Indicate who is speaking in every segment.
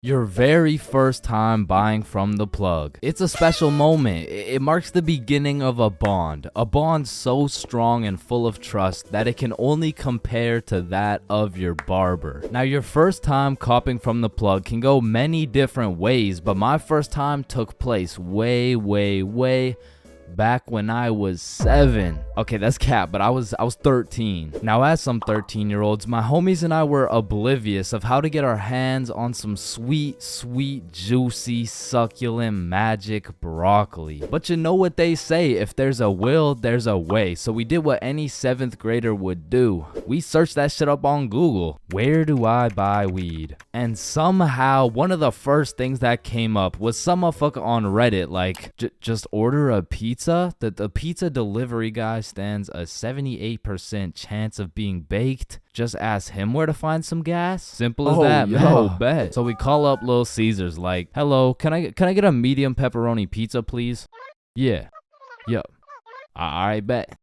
Speaker 1: Your very first time buying from the plug. It's a special moment. It marks the beginning of a bond so strong and full of trust that it can only compare to that of your barber. Now, your first time copping from the plug can go many different ways, but my first time took place way back when I was 7. Okay, that's cap, but I was 13. Now, as some 13-year-olds, my homies and I were oblivious of how to get our hands on some sweet, juicy, succulent magic broccoli. But you know what they say, if there's a will, there's a way. So we did what any 7th grader would do. We searched that shit up on Google. Where do I buy weed? And somehow, one of the first things that came up was some motherfucker on Reddit like, just order a pizza. The pizza delivery guy stands a 78% chance of being baked. Just ask him where to find some gas. Simple as that, man. Bet. So we call up Little Caesars like, hello, can I get a medium pepperoni pizza, please? Yeah. Yo. Alright, bet.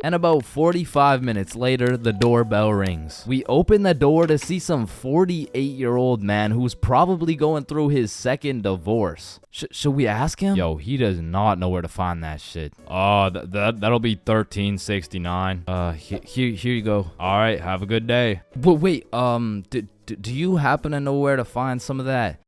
Speaker 1: And about 45 minutes later, the doorbell rings. We open the door to see some 48-year-old man who's probably going through his second divorce. Should we ask him? Yo, he does not know where to find that shit. Oh, that'll be $13.69. Here you go. All right, have a good day. But wait, do you happen to know where to find some of that?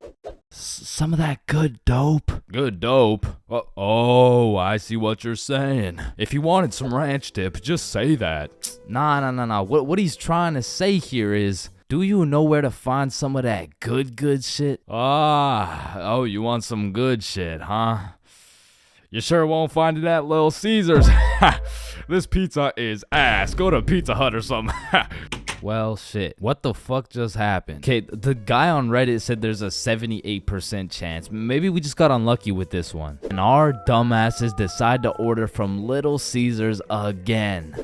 Speaker 1: Some of that good dope? Good dope? Oh, I see what you're saying. If you wanted some ranch dip, just say that. Nah. What he's trying to say here is, do you know where to find some of that good shit? Oh, you want some good shit, huh? You sure won't find it at Little Caesars. This pizza is ass. Go to Pizza Hut or something. Well, shit. What the fuck just happened? Okay, the guy on Reddit said there's a 78% chance. Maybe we just got unlucky with this one. And our dumbasses decide to order from Little Caesars again.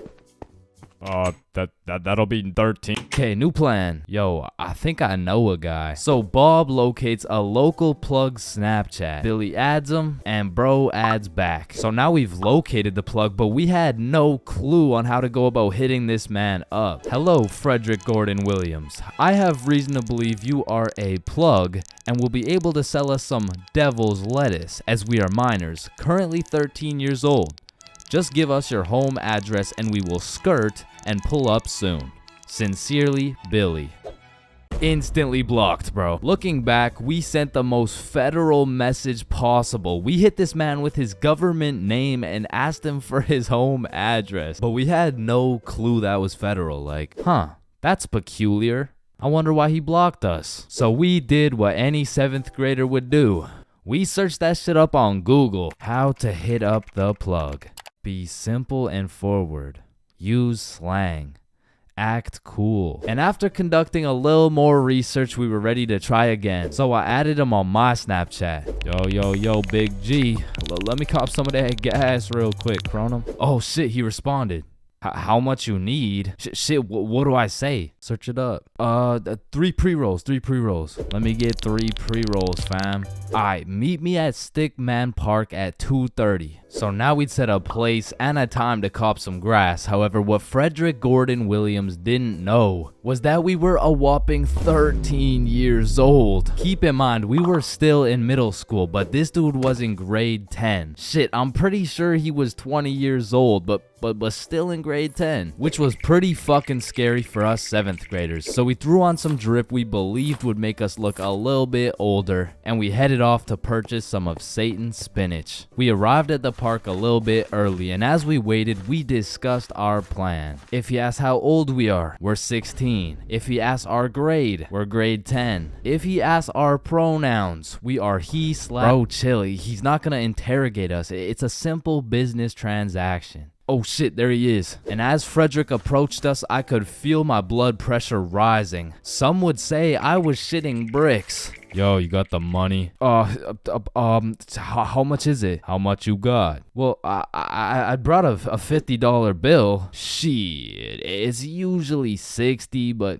Speaker 1: That'll be 13. Okay, new plan. Yo, I think I know a guy. So Bob locates a local plug Snapchat. Billy adds him, and bro adds back. So now we've located the plug, but we had no clue on how to go about hitting this man up. Hello, Frederick Gordon Williams. I have reason to believe you are a plug and will be able to sell us some devil's lettuce, as we are minors, currently 13 years old. Just give us your home address and we will skirt and pull up soon. Sincerely, Billy. Instantly blocked, bro. Looking back, we sent the most federal message possible. We hit this man with his government name and asked him for his home address. But we had no clue that was federal. Like, that's peculiar. I wonder why he blocked us. So we did what any 7th grader would do. We searched that shit up on Google. How to hit up the plug. Be simple and forward. Use slang. Act cool. And after conducting a little more research, we were ready to try again. So I added him on my Snapchat. Yo, Big G. Let me cop some of that gas real quick, Cronum. Oh shit, he responded. How much you need? Shit, what do I say? Search it up. 3 pre-rolls. Let me get 3 pre-rolls, fam. Alright, meet me at Stickman Park at 2:30. So now we'd set a place and a time to cop some grass. However, what Frederick Gordon Williams didn't know was that we were a whopping 13 years old. Keep in mind, we were still in middle school, but this dude was in grade 10. Shit, I'm pretty sure he was 20 years old, but still in grade 10, which was pretty fucking scary for us 7th graders. So we threw on some drip we believed would make us look a little bit older, and we headed off to purchase some of Satan's spinach. We arrived at the park a little bit early, and as we waited, we discussed our plan. If he asks how old we are, we're 16. If he asks our grade, we're grade 10. If he asks our pronouns, we are he/. Bro, chill, he's not gonna interrogate us. It's a simple business transaction. Oh shit, there he is. And as Frederick approached us, I could feel my blood pressure rising. Some would say I was shitting bricks. Yo, you got the money? How much is it? How much you got? Well, I brought a $50 bill. Shit, it's usually 60, but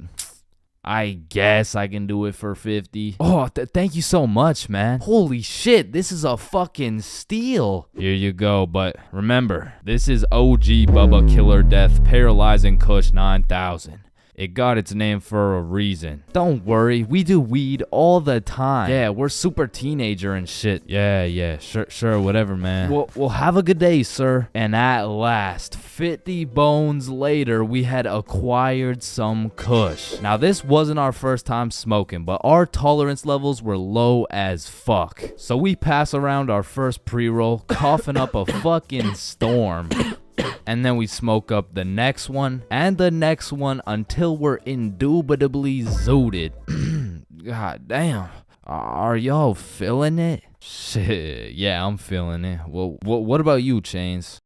Speaker 1: I guess I can do it for 50. Oh, thank you so much, man. Holy shit, this is a fucking steal. Here you go, but remember, this is OG Bubba Killer Death Paralyzing Kush 9000. It got its name for a reason. Don't worry, we do weed all the time. Yeah, we're super teenager and shit. Yeah, sure, whatever, man. Well, have a good day, sir. And at last, 50 bones later, we had acquired some kush. Now, this wasn't our first time smoking, but our tolerance levels were low as fuck. So we pass around our first pre-roll, coughing up a fucking storm. And then we smoke up the next one and the next one until we're indubitably zooted. God damn. Are y'all feeling it? Shit, yeah, I'm feeling it. Well, what about you, Chains?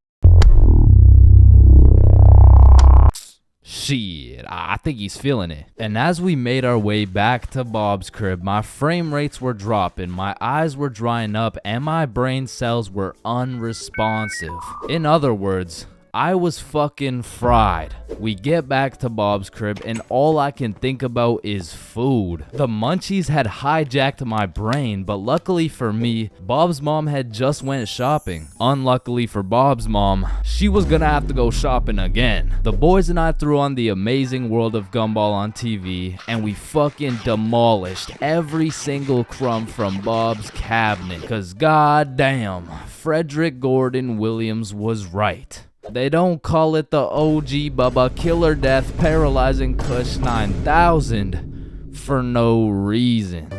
Speaker 1: Shit, I think he's feeling it. And as we made our way back to Bob's crib, my frame rates were dropping, my eyes were drying up, and my brain cells were unresponsive. In other words, I was fucking fried. We get back to Bob's crib and all I can think about is food. The munchies had hijacked my brain, but luckily for me, Bob's mom had just went shopping. Unluckily for Bob's mom, she was gonna have to go shopping again. The boys and I threw on the Amazing World of Gumball on TV and we fucking demolished every single crumb from Bob's cabinet. Cause goddamn, Frederick Gordon Williams was right. They don't call it the OG Bubba Killer Death Paralyzing Kush 9000 for no reason.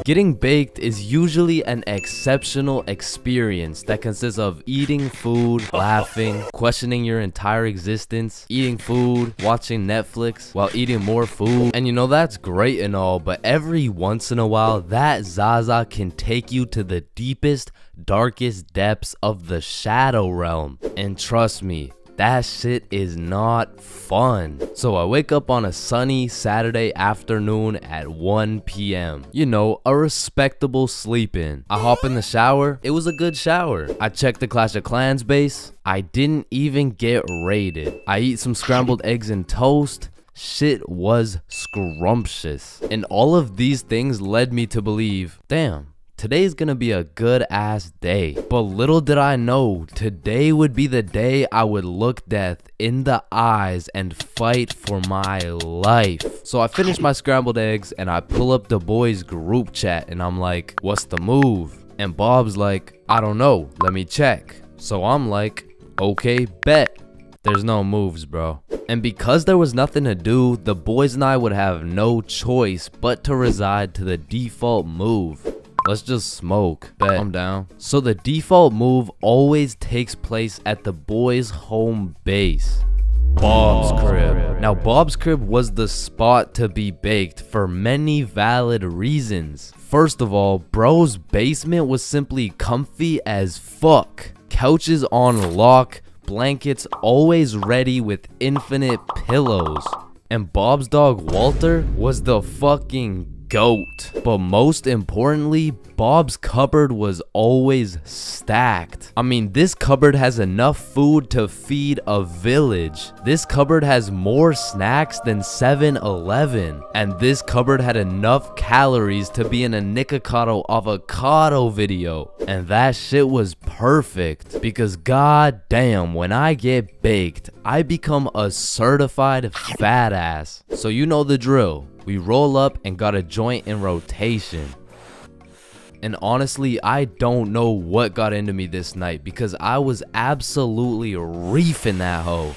Speaker 1: Getting baked is usually an exceptional experience that consists of eating food, laughing, questioning your entire existence, eating food, watching Netflix while eating more food. And you know, that's great and all, but every once in a while, that Zaza can take you to the deepest, darkest depths of the shadow realm. And trust me, that shit is not fun. So I wake up on a sunny Saturday afternoon at 1 p.m. You know, a respectable sleep in. I hop in the shower. It was a good shower. I check the Clash of Clans base. I didn't even get raided. I eat some scrambled eggs and toast. Shit was scrumptious. And all of these things led me to believe, damn, today's gonna be a good ass day. But little did I know, today would be the day I would look death in the eyes and fight for my life. So I finish my scrambled eggs and I pull up the boys group chat and I'm like, what's the move? And Bob's like, I don't know, let me check. So I'm like, okay, bet. There's no moves, bro. And because there was nothing to do, the boys and I would have no choice but to reside to the default move. Let's just smoke. Bet. I'm down. So the default move always takes place at the boys' home base, Bob's crib. Now, Bob's crib was the spot to be baked for many valid reasons. First of all, bro's basement was simply comfy as fuck. Couches on lock, blankets always ready with infinite pillows. And Bob's dog Walter was the fucking GOAT. But most importantly, Bob's cupboard was always stacked. I mean, this cupboard has enough food to feed a village. This cupboard has more snacks than 7-Eleven. And this cupboard had enough calories to be in a Nikocado avocado video. And that shit was perfect. Because goddamn, when I get baked, I become a certified fat ass. So you know the drill. We roll up and got a joint in rotation. And honestly, I don't know what got into me this night because I was absolutely reefing that hoe.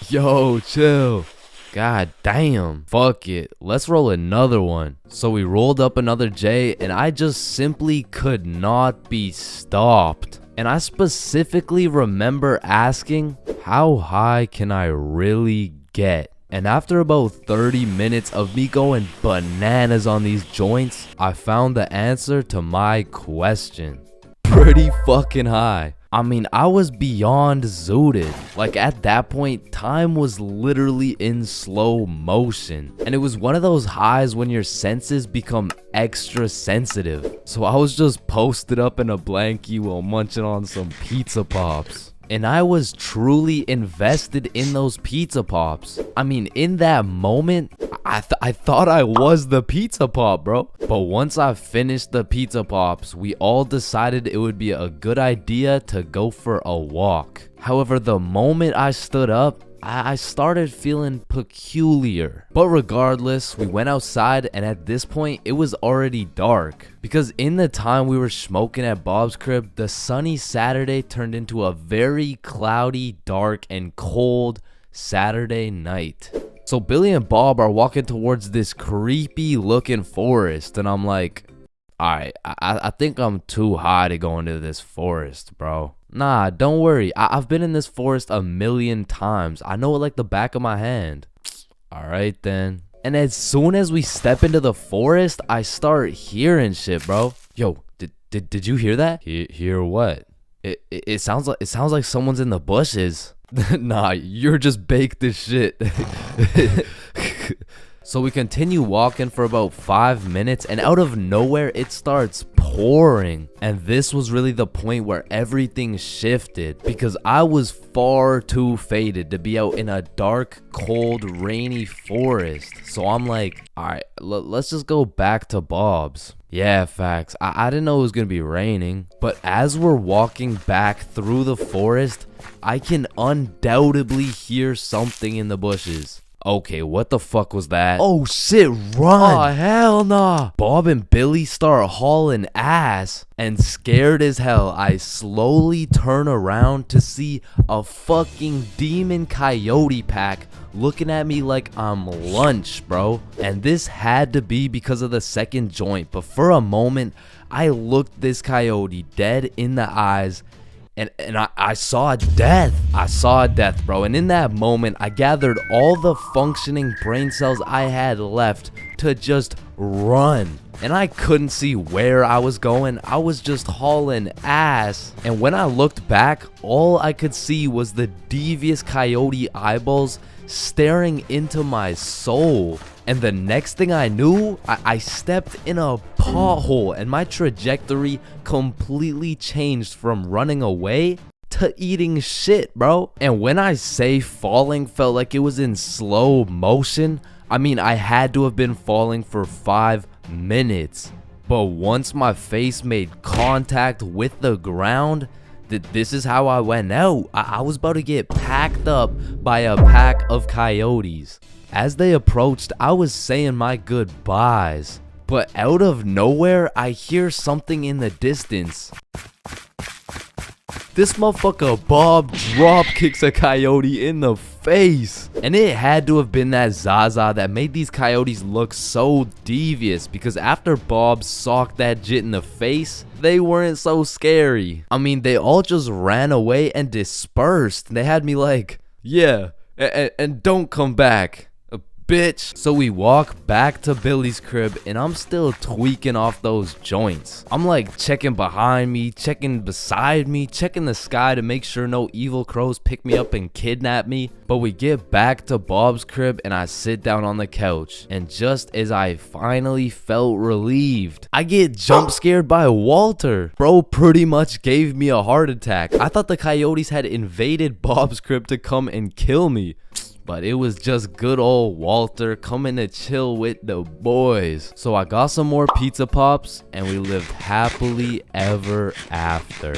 Speaker 1: Yo, chill. God damn. Fuck it. Let's roll another one. So we rolled up another J and I just simply could not be stopped. And I specifically remember asking, how high can I really get? And after about 30 minutes of me going bananas on these joints, I found the answer to my question. Pretty fucking high. I mean, I was beyond zooted. Like at that point, time was literally in slow motion. And it was one of those highs when your senses become extra sensitive. So I was just posted up in a blankie while munching on some pizza pops. And I was truly invested in those pizza pops. I mean, in that moment, I thought I was the pizza pop, bro. But once I finished the pizza pops, we all decided it would be a good idea to go for a walk. However, the moment I stood up, I started feeling peculiar. But regardless, we went outside, and at this point, it was already dark. Because in the time we were smoking at Bob's crib, the sunny Saturday turned into a very cloudy, dark, and cold Saturday night. So Billy and Bob are walking towards this creepy looking forest, and I'm like, alright, I think I'm too high to go into this forest, bro. Nah, don't worry. I've been in this forest a million times. I know it like the back of my hand. Alright then. And as soon as we step into the forest, I start hearing shit, bro. Yo, did you hear that? Hear what? It sounds like someone's in the bushes. Nah, you're just baked as shit. So we continue walking for about 5 minutes, and out of nowhere it starts pouring. And this was really the point where everything shifted, because I was far too faded to be out in a dark, cold, rainy forest. So I'm like, alright, let's just go back to Bob's. Yeah, facts. I didn't know it was gonna be raining. But as we're walking back through the forest, I can undoubtedly hear something in the bushes. Okay, what the fuck was that? Oh shit, run! Oh hell nah! Bob and Billy start hauling ass, and scared as hell, I slowly turn around to see a fucking demon coyote pack looking at me like I'm lunch, bro. And this had to be because of the second joint, but for a moment, I looked this coyote dead in the eyes, and I saw death. I saw death, bro. And in that moment, I gathered all the functioning brain cells I had left to just run. And I couldn't see where I was going. I was just hauling ass. And when I looked back, all I could see was the devious coyote eyeballs staring into my soul. And the next thing I knew, I stepped in a pothole, and my trajectory completely changed from running away to eating shit, bro. And when I say falling felt like it was in slow motion, I mean I had to have been falling for 5 minutes. But once my face made contact with the ground, this is how I went out. I was about to get packed up by a pack of coyotes. As they approached, I was saying my goodbyes, but out of nowhere, I hear something in the distance. This motherfucker Bob drop kicks a coyote in the face. And it had to have been that Zaza that made these coyotes look so devious, because after Bob socked that jit in the face, they weren't so scary. I mean, they all just ran away and dispersed. They had me like, yeah, and don't come back, bitch. So we walk back to Billy's crib, and I'm still tweaking off those joints. I'm like checking behind me, checking beside me, checking the sky to make sure no evil crows pick me up and kidnap me. But we get back to Bob's crib, and I sit down on the couch, and just as I finally felt relieved, I get jump scared by Walter. Bro pretty much gave me a heart attack. I thought the coyotes had invaded Bob's crib to come and kill me. But it was just good old Walter coming to chill with the boys. So I got some more pizza pops, and we lived happily ever after.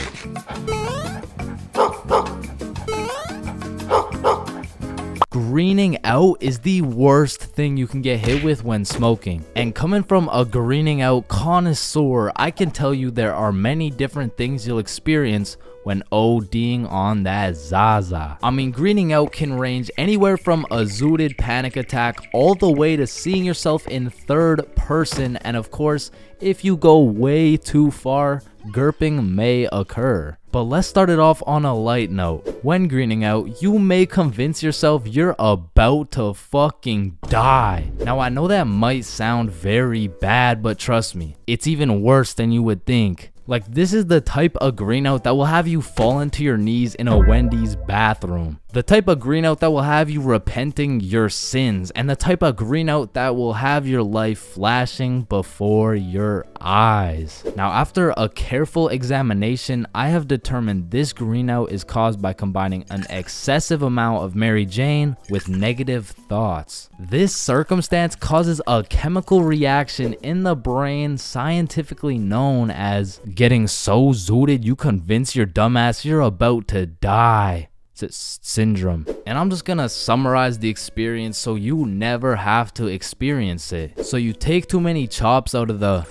Speaker 1: Greening out is the worst thing you can get hit with when smoking. And coming from a greening out connoisseur, I can tell you there are many different things you'll experience when ODing on that Zaza. I mean, greening out can range anywhere from a zooted panic attack all the way to seeing yourself in third person, and of course, if you go way too far, gurping may occur. But let's start it off on a light note. When greening out, you may convince yourself you're about to fucking die. Now I know that might sound very bad, but trust me, it's even worse than you would think. Like, this is the type of green out that will have you fall into your knees in a Wendy's bathroom. The type of green out that will have you repenting your sins, and the type of green out that will have your life flashing before your eyes. Now, after a careful examination, I have determined this green out is caused by combining an excessive amount of Mary Jane with negative thoughts. This circumstance causes a chemical reaction in the brain scientifically known as getting so zooted you convince your dumbass you're about to die syndrome. And I'm just gonna summarize the experience so you never have to experience it. So you take too many chops out of the,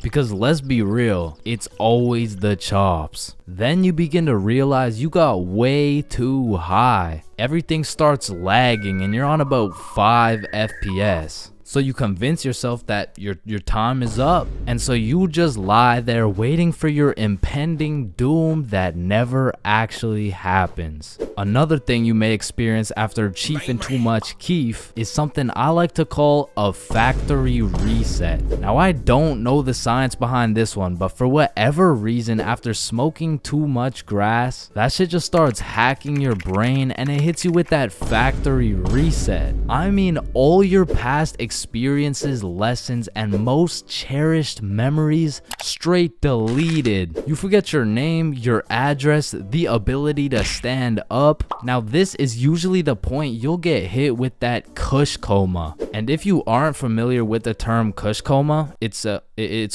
Speaker 1: because let's be real, it's always the chops. Then you begin to realize you got way too high. Everything starts lagging and you're on about 5 FPS. So you convince yourself that your time is up, and so you just lie there waiting for your impending doom that never actually happens. Another thing you may experience after chiefing too much keef is something I like to call a factory reset. Now, I don't know the science behind this one, but for whatever reason, after smoking too much grass, that shit just starts hacking your brain and it hits you with that factory reset. I mean, all your past experiences, lessons, and most cherished memories straight deleted. You forget your name, your address, the ability to stand up. Now, this is usually the point you'll get hit with that kush coma. And if you aren't familiar with the term kush coma, it's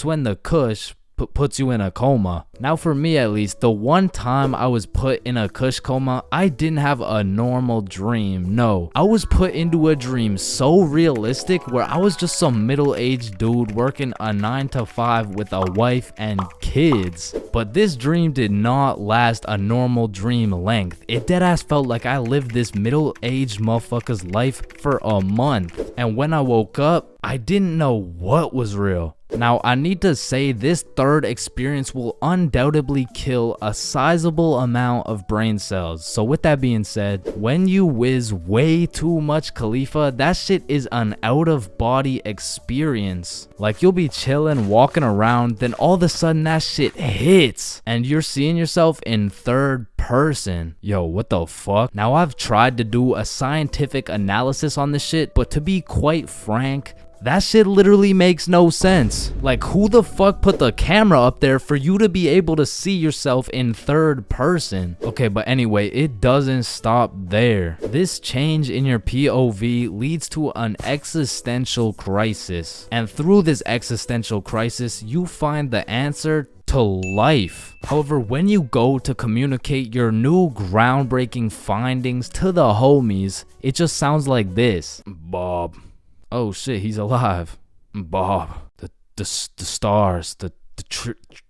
Speaker 1: when the kush puts you in a coma. Now, for me at least, the one time I was put in a kush coma, I didn't have a normal dream. No, I was put into a dream so realistic where I was just some middle-aged dude working a 9 to 5 with a wife and kids. But this dream did not last a normal dream length. It deadass felt like I lived this middle-aged motherfucker's life for a month. And when I woke up, I didn't know what was real. Now, I need to say this third experience will undoubtedly kill a sizable amount of brain cells. So with that being said, when you whiz way too much Khalifa, that shit is an out-of-body experience. Like, you'll be chilling, walking around, then all of a sudden that shit hits, and you're seeing yourself in third person. Yo, what the fuck? Now, I've tried to do a scientific analysis on this shit, but to be quite frank, that shit literally makes no sense. Like, who the fuck put the camera up there for you to be able to see yourself in third person? Okay, but anyway, it doesn't stop there. This change in your POV leads to an existential crisis. And through this existential crisis, you find the answer to life. However, when you go to communicate your new groundbreaking findings to the homies, it just sounds like this. Bob. Oh shit, he's alive. Bob, the stars, the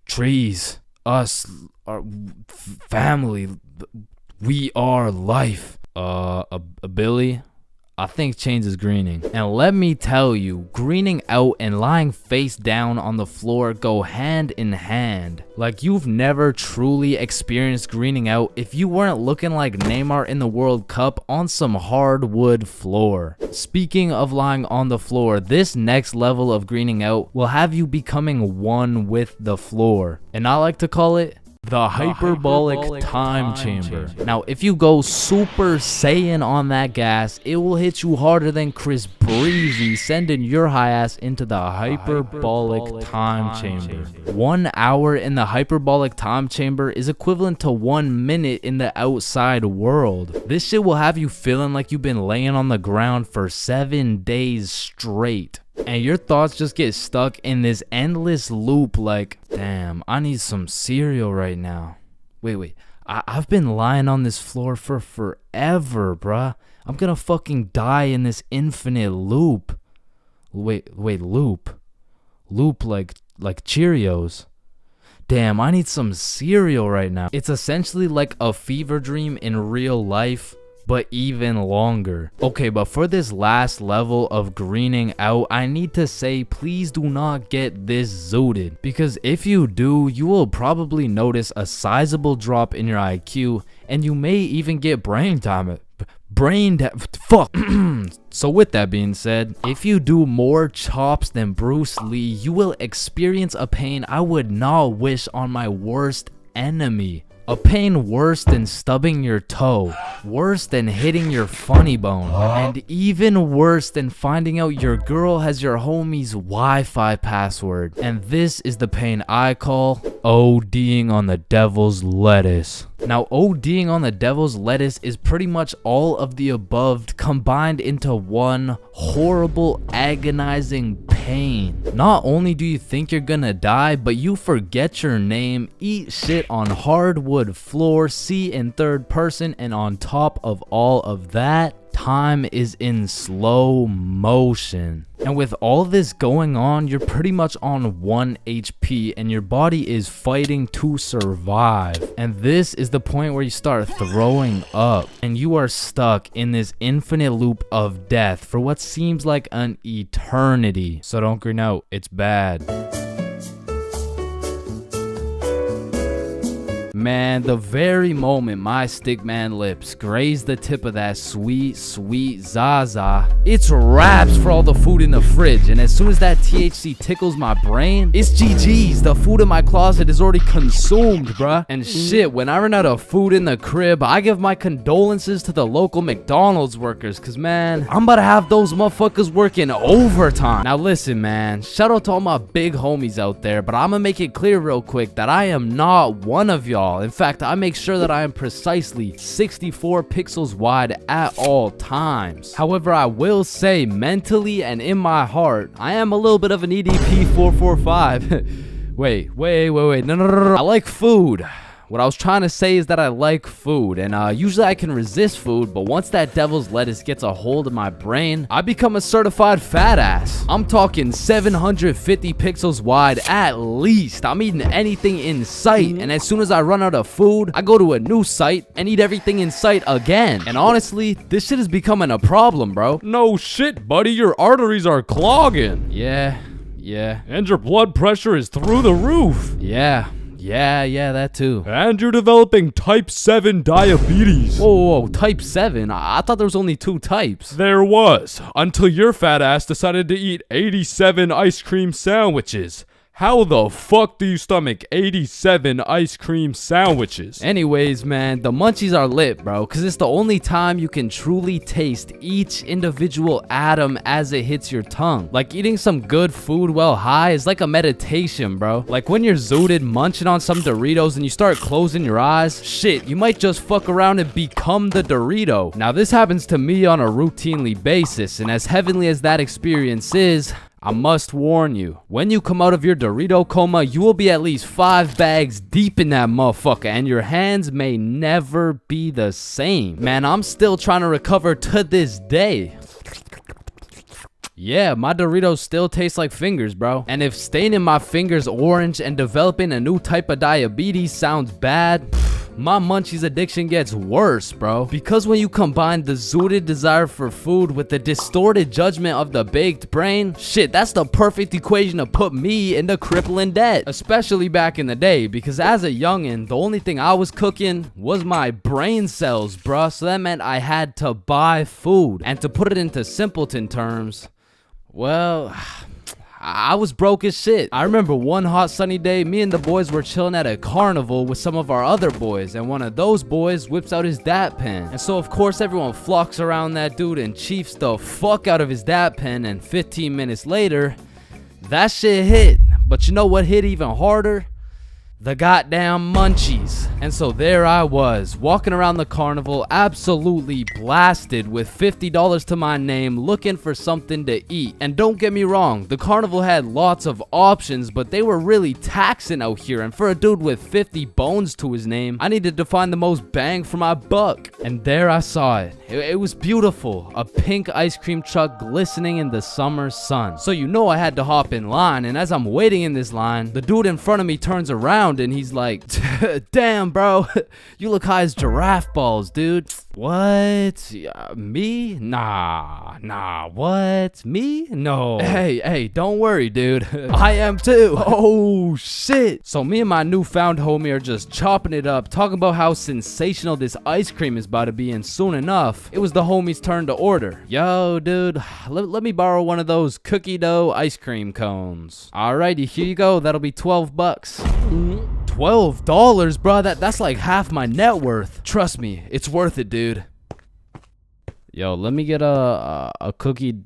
Speaker 1: trees, us, our family, we are life. Billy, I think Chains is greening. And let me tell you, greening out and lying face down on the floor go hand in hand. Like, you've never truly experienced greening out if you weren't looking like Neymar in the World Cup on some hardwood floor. Speaking of lying on the floor, this next level of greening out will have you becoming one with the floor. And I like to call it the hyperbolic time chamber. Now, if you go Super Saiyan on that gas, it will hit you harder than Chris Breezy, sending your high ass into the hyperbolic time chamber. 1 hour in the hyperbolic time chamber is equivalent to 1 minute in the outside world. This shit will have you feeling like you've been laying on the ground for 7 days straight. And your thoughts just get stuck in this endless loop like, damn, I need some cereal right now. Wait, I've been lying on this floor for forever, bruh. I'm gonna fucking die in this infinite loop. Wait, loop? Loop like Cheerios. Damn, I need some cereal right now. It's essentially like a fever dream in real life, but even longer. Okay, but for this last level of greening out, I need to say, please do not get this zooted, because if you do, you will probably notice a sizable drop in your IQ, and you may even get fuck. So with that being said, if you do more chops than Bruce Lee, you will experience a pain I would not wish on my worst enemy. A pain worse than stubbing your toe, worse than hitting your funny bone, and even worse than finding out your girl has your homie's Wi-Fi password. And this is the pain I call ODing on the devil's lettuce. Now, ODing on the devil's lettuce is pretty much all of the above combined into one horrible, agonizing pain. Not only do you think you're gonna die, but you forget your name, eat shit on hardwood floor, see in third person, and on top of all of that, time is in slow motion. And with all this going on, you're pretty much on 1 HP and your body is fighting to survive. And this is the point where you start throwing up and you are stuck in this infinite loop of death for what seems like an eternity. So don't green out, it's bad. Man, the very moment my stickman lips graze the tip of that sweet, sweet Zaza, it's wraps for all the food in the fridge. And as soon as that THC tickles my brain, it's GG's. The food in my closet is already consumed, bruh. And shit, when I run out of food in the crib, I give my condolences to the local McDonald's workers. Cause man, I'm about to have those motherfuckers working overtime. Now listen, man, shout out to all my big homies out there, but I'm gonna make it clear real quick that I am not one of y'all. In fact, I make sure that I am precisely 64 pixels wide at all times. However, I will say mentally and in my heart, I am a little bit of an EDP 445. wait, no. I like food. What I was trying to say is that I like food, and usually I can resist food, but once that devil's lettuce gets a hold of my brain, I become a certified fat ass. I'm talking 750 pixels wide at least. I'm eating anything in sight, and as soon as I run out of food, I go to a new site and eat everything in sight again. And honestly, this shit is becoming a problem, bro.
Speaker 2: No shit, buddy, your arteries are clogging.
Speaker 1: Yeah.
Speaker 2: And your blood pressure is through the roof.
Speaker 1: Yeah, that too.
Speaker 2: And you're developing type 7 diabetes.
Speaker 1: Whoa, type 7? I thought there was only 2 types.
Speaker 2: There was, until your fat ass decided to eat 87 ice cream sandwiches. How the fuck do you stomach 87 ice cream sandwiches?
Speaker 1: Anyways, man, the munchies are lit, bro, because it's the only time you can truly taste each individual atom as it hits your tongue. Like eating some good food while high is like a meditation, bro. Like when you're zooted munching on some Doritos and you start closing your eyes, shit, you might just fuck around and become the Dorito. Now, this happens to me on a routinely basis, and as heavenly as that experience is, I must warn you, when you come out of your Dorito coma, you will be at least 5 bags deep in that motherfucker, and your hands may never be the same. Man, I'm still trying to recover to this day. Yeah, my Doritos still taste like fingers, bro. And if staining my fingers orange and developing a new type of diabetes sounds bad, my munchies addiction gets worse, bro. Because when you combine the zooted desire for food with the distorted judgment of the baked brain, shit, that's the perfect equation to put me into crippling debt. Especially back in the day, because as a youngin', the only thing I was cooking was my brain cells, bruh. So that meant I had to buy food. And to put it into simpleton terms, well, I was broke as shit. I remember one hot sunny day, me and the boys were chilling at a carnival with some of our other boys, and one of those boys whips out his dap pen. And so of course everyone flocks around that dude and chiefs the fuck out of his dap pen, and 15 minutes later, that shit hit. But you know what hit even harder? The goddamn munchies. And so there I was, walking around the carnival, absolutely blasted with $50 to my name, looking for something to eat. And don't get me wrong, the carnival had lots of options, but they were really taxing out here, and for a dude with 50 bones to his name, I needed to find the most bang for my buck. And there I saw it. It was beautiful, a pink ice cream truck glistening in the summer sun. So you know I had to hop in line, and as I'm waiting in this line, the dude in front of me turns around and he's like, damn, bro, you look high as giraffe balls, dude. What? Me? Nah, what? Me? No. Hey, don't worry, dude. I am too. Oh, shit. So me and my newfound homie are just chopping it up, talking about how sensational this ice cream is about to be, and soon enough, it was the homie's turn to order. Yo, dude, let me borrow one of those cookie dough ice cream cones. Alrighty, here you go. That'll be $12. $12, bro. That's like half my net worth. Trust me, it's worth it, dude. Yo, let me get a cookie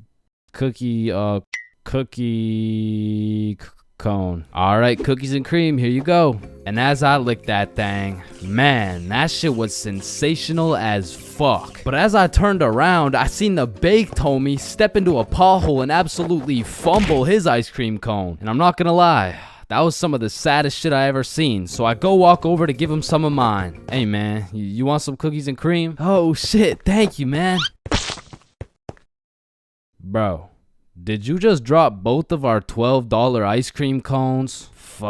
Speaker 1: cone. All right, cookies and cream, here you go. And as I licked that thing, man, that shit was sensational as fuck. But as I turned around, I seen the baked homie step into a pothole and absolutely fumble his ice cream cone. And I'm not gonna lie, that was some of the saddest shit I ever seen. So I go walk over to give him some of mine. Hey man, you want some cookies and cream? Oh shit, thank you, man. Bro, did you just drop both of our $12 ice cream cones? Fuck.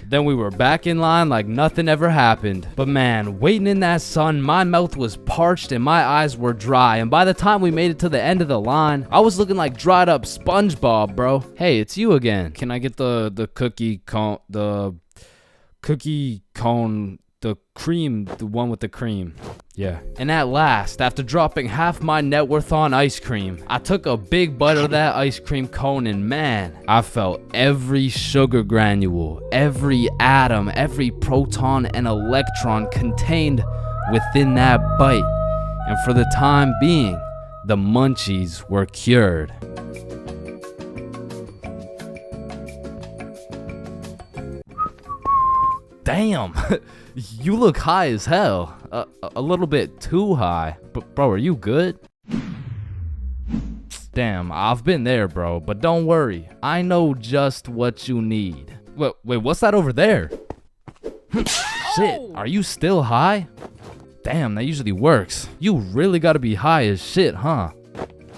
Speaker 1: Then we were back in line like nothing ever happened. But man, waiting in that sun, my mouth was parched and my eyes were dry. And by the time we made it to the end of the line, I was looking like dried up SpongeBob, bro. Hey, it's you again. Can I get the cookie cone, the cream, the one with the cream? Yeah. And at last, after dropping half my net worth on ice cream, I took a big bite of that ice cream cone and man, I felt every sugar granule, every atom, every proton and electron contained within that bite. And for the time being, the munchies were cured. Damn, you look high as hell. A little bit too high. But bro, are you good? Damn, I've been there, bro. But don't worry, I know just what you need. Wait, what's that over there? Shit, are you still high? Damn, that usually works. You really gotta be high as shit, huh?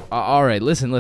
Speaker 1: Alright, listen.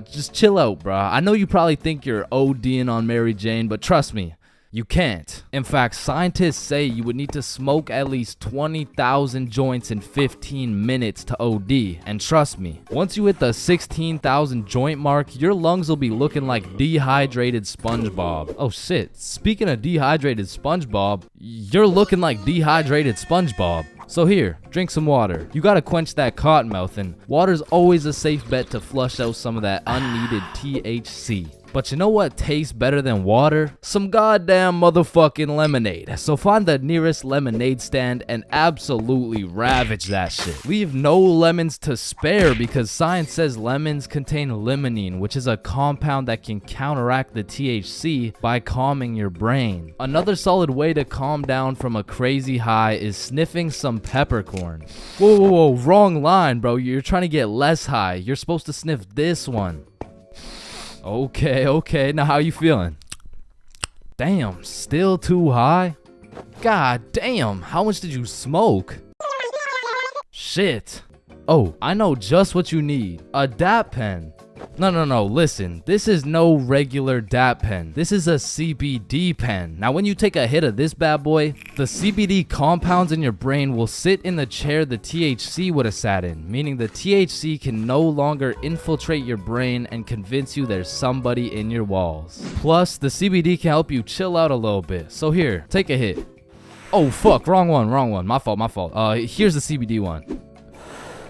Speaker 1: Just chill out, bro. I know you probably think you're ODing on Mary Jane, but trust me, you can't. In fact, scientists say you would need to smoke at least 20,000 joints in 15 minutes to OD. And trust me, once you hit the 16,000 joint mark, your lungs will be looking like dehydrated SpongeBob. Oh shit, speaking of dehydrated SpongeBob, you're looking like dehydrated SpongeBob. So here, drink some water. You gotta quench that cotton mouth, and water's always a safe bet to flush out some of that unneeded THC. But you know what tastes better than water? Some goddamn motherfucking lemonade. So find the nearest lemonade stand and absolutely ravage that shit. Leave no lemons to spare because science says lemons contain limonene, which is a compound that can counteract the THC by calming your brain. Another solid way to calm down from a crazy high is sniffing some peppercorn. Whoa, wrong line, bro. You're trying to get less high. You're supposed to sniff this one. Okay, now how you feeling? Damn, still too high? God damn, how much did you smoke? Shit. Oh, I know just what you need. A DAP pen. No, listen. This is no regular DAP pen. This is a CBD pen. Now, when you take a hit of this bad boy, the CBD compounds in your brain will sit in the chair the THC would have sat in, meaning the THC can no longer infiltrate your brain and convince you there's somebody in your walls. Plus, the CBD can help you chill out a little bit. So here, take a hit. Oh, fuck. Wrong one. My fault. Here's the CBD one.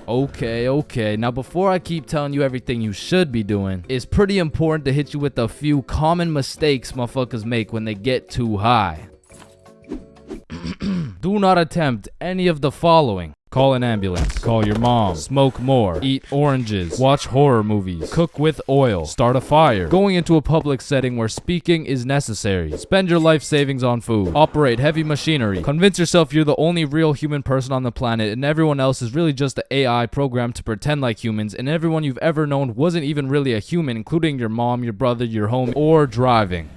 Speaker 1: Okay. Now, before I keep telling you everything you should be doing, it's pretty important to hit you with a few common mistakes motherfuckers make when they get too high. Do not attempt any of the following. Call an ambulance. Call your mom. Smoke more. Eat oranges. Watch horror movies. Cook with oil. Start a fire. Going into a public setting where speaking is necessary. Spend your life savings on food. Operate heavy machinery. Convince yourself you're the only real human person on the planet and everyone else is really just an AI programmed to pretend like humans, and everyone you've ever known wasn't even really a human, including your mom, your brother, your homie, or driving.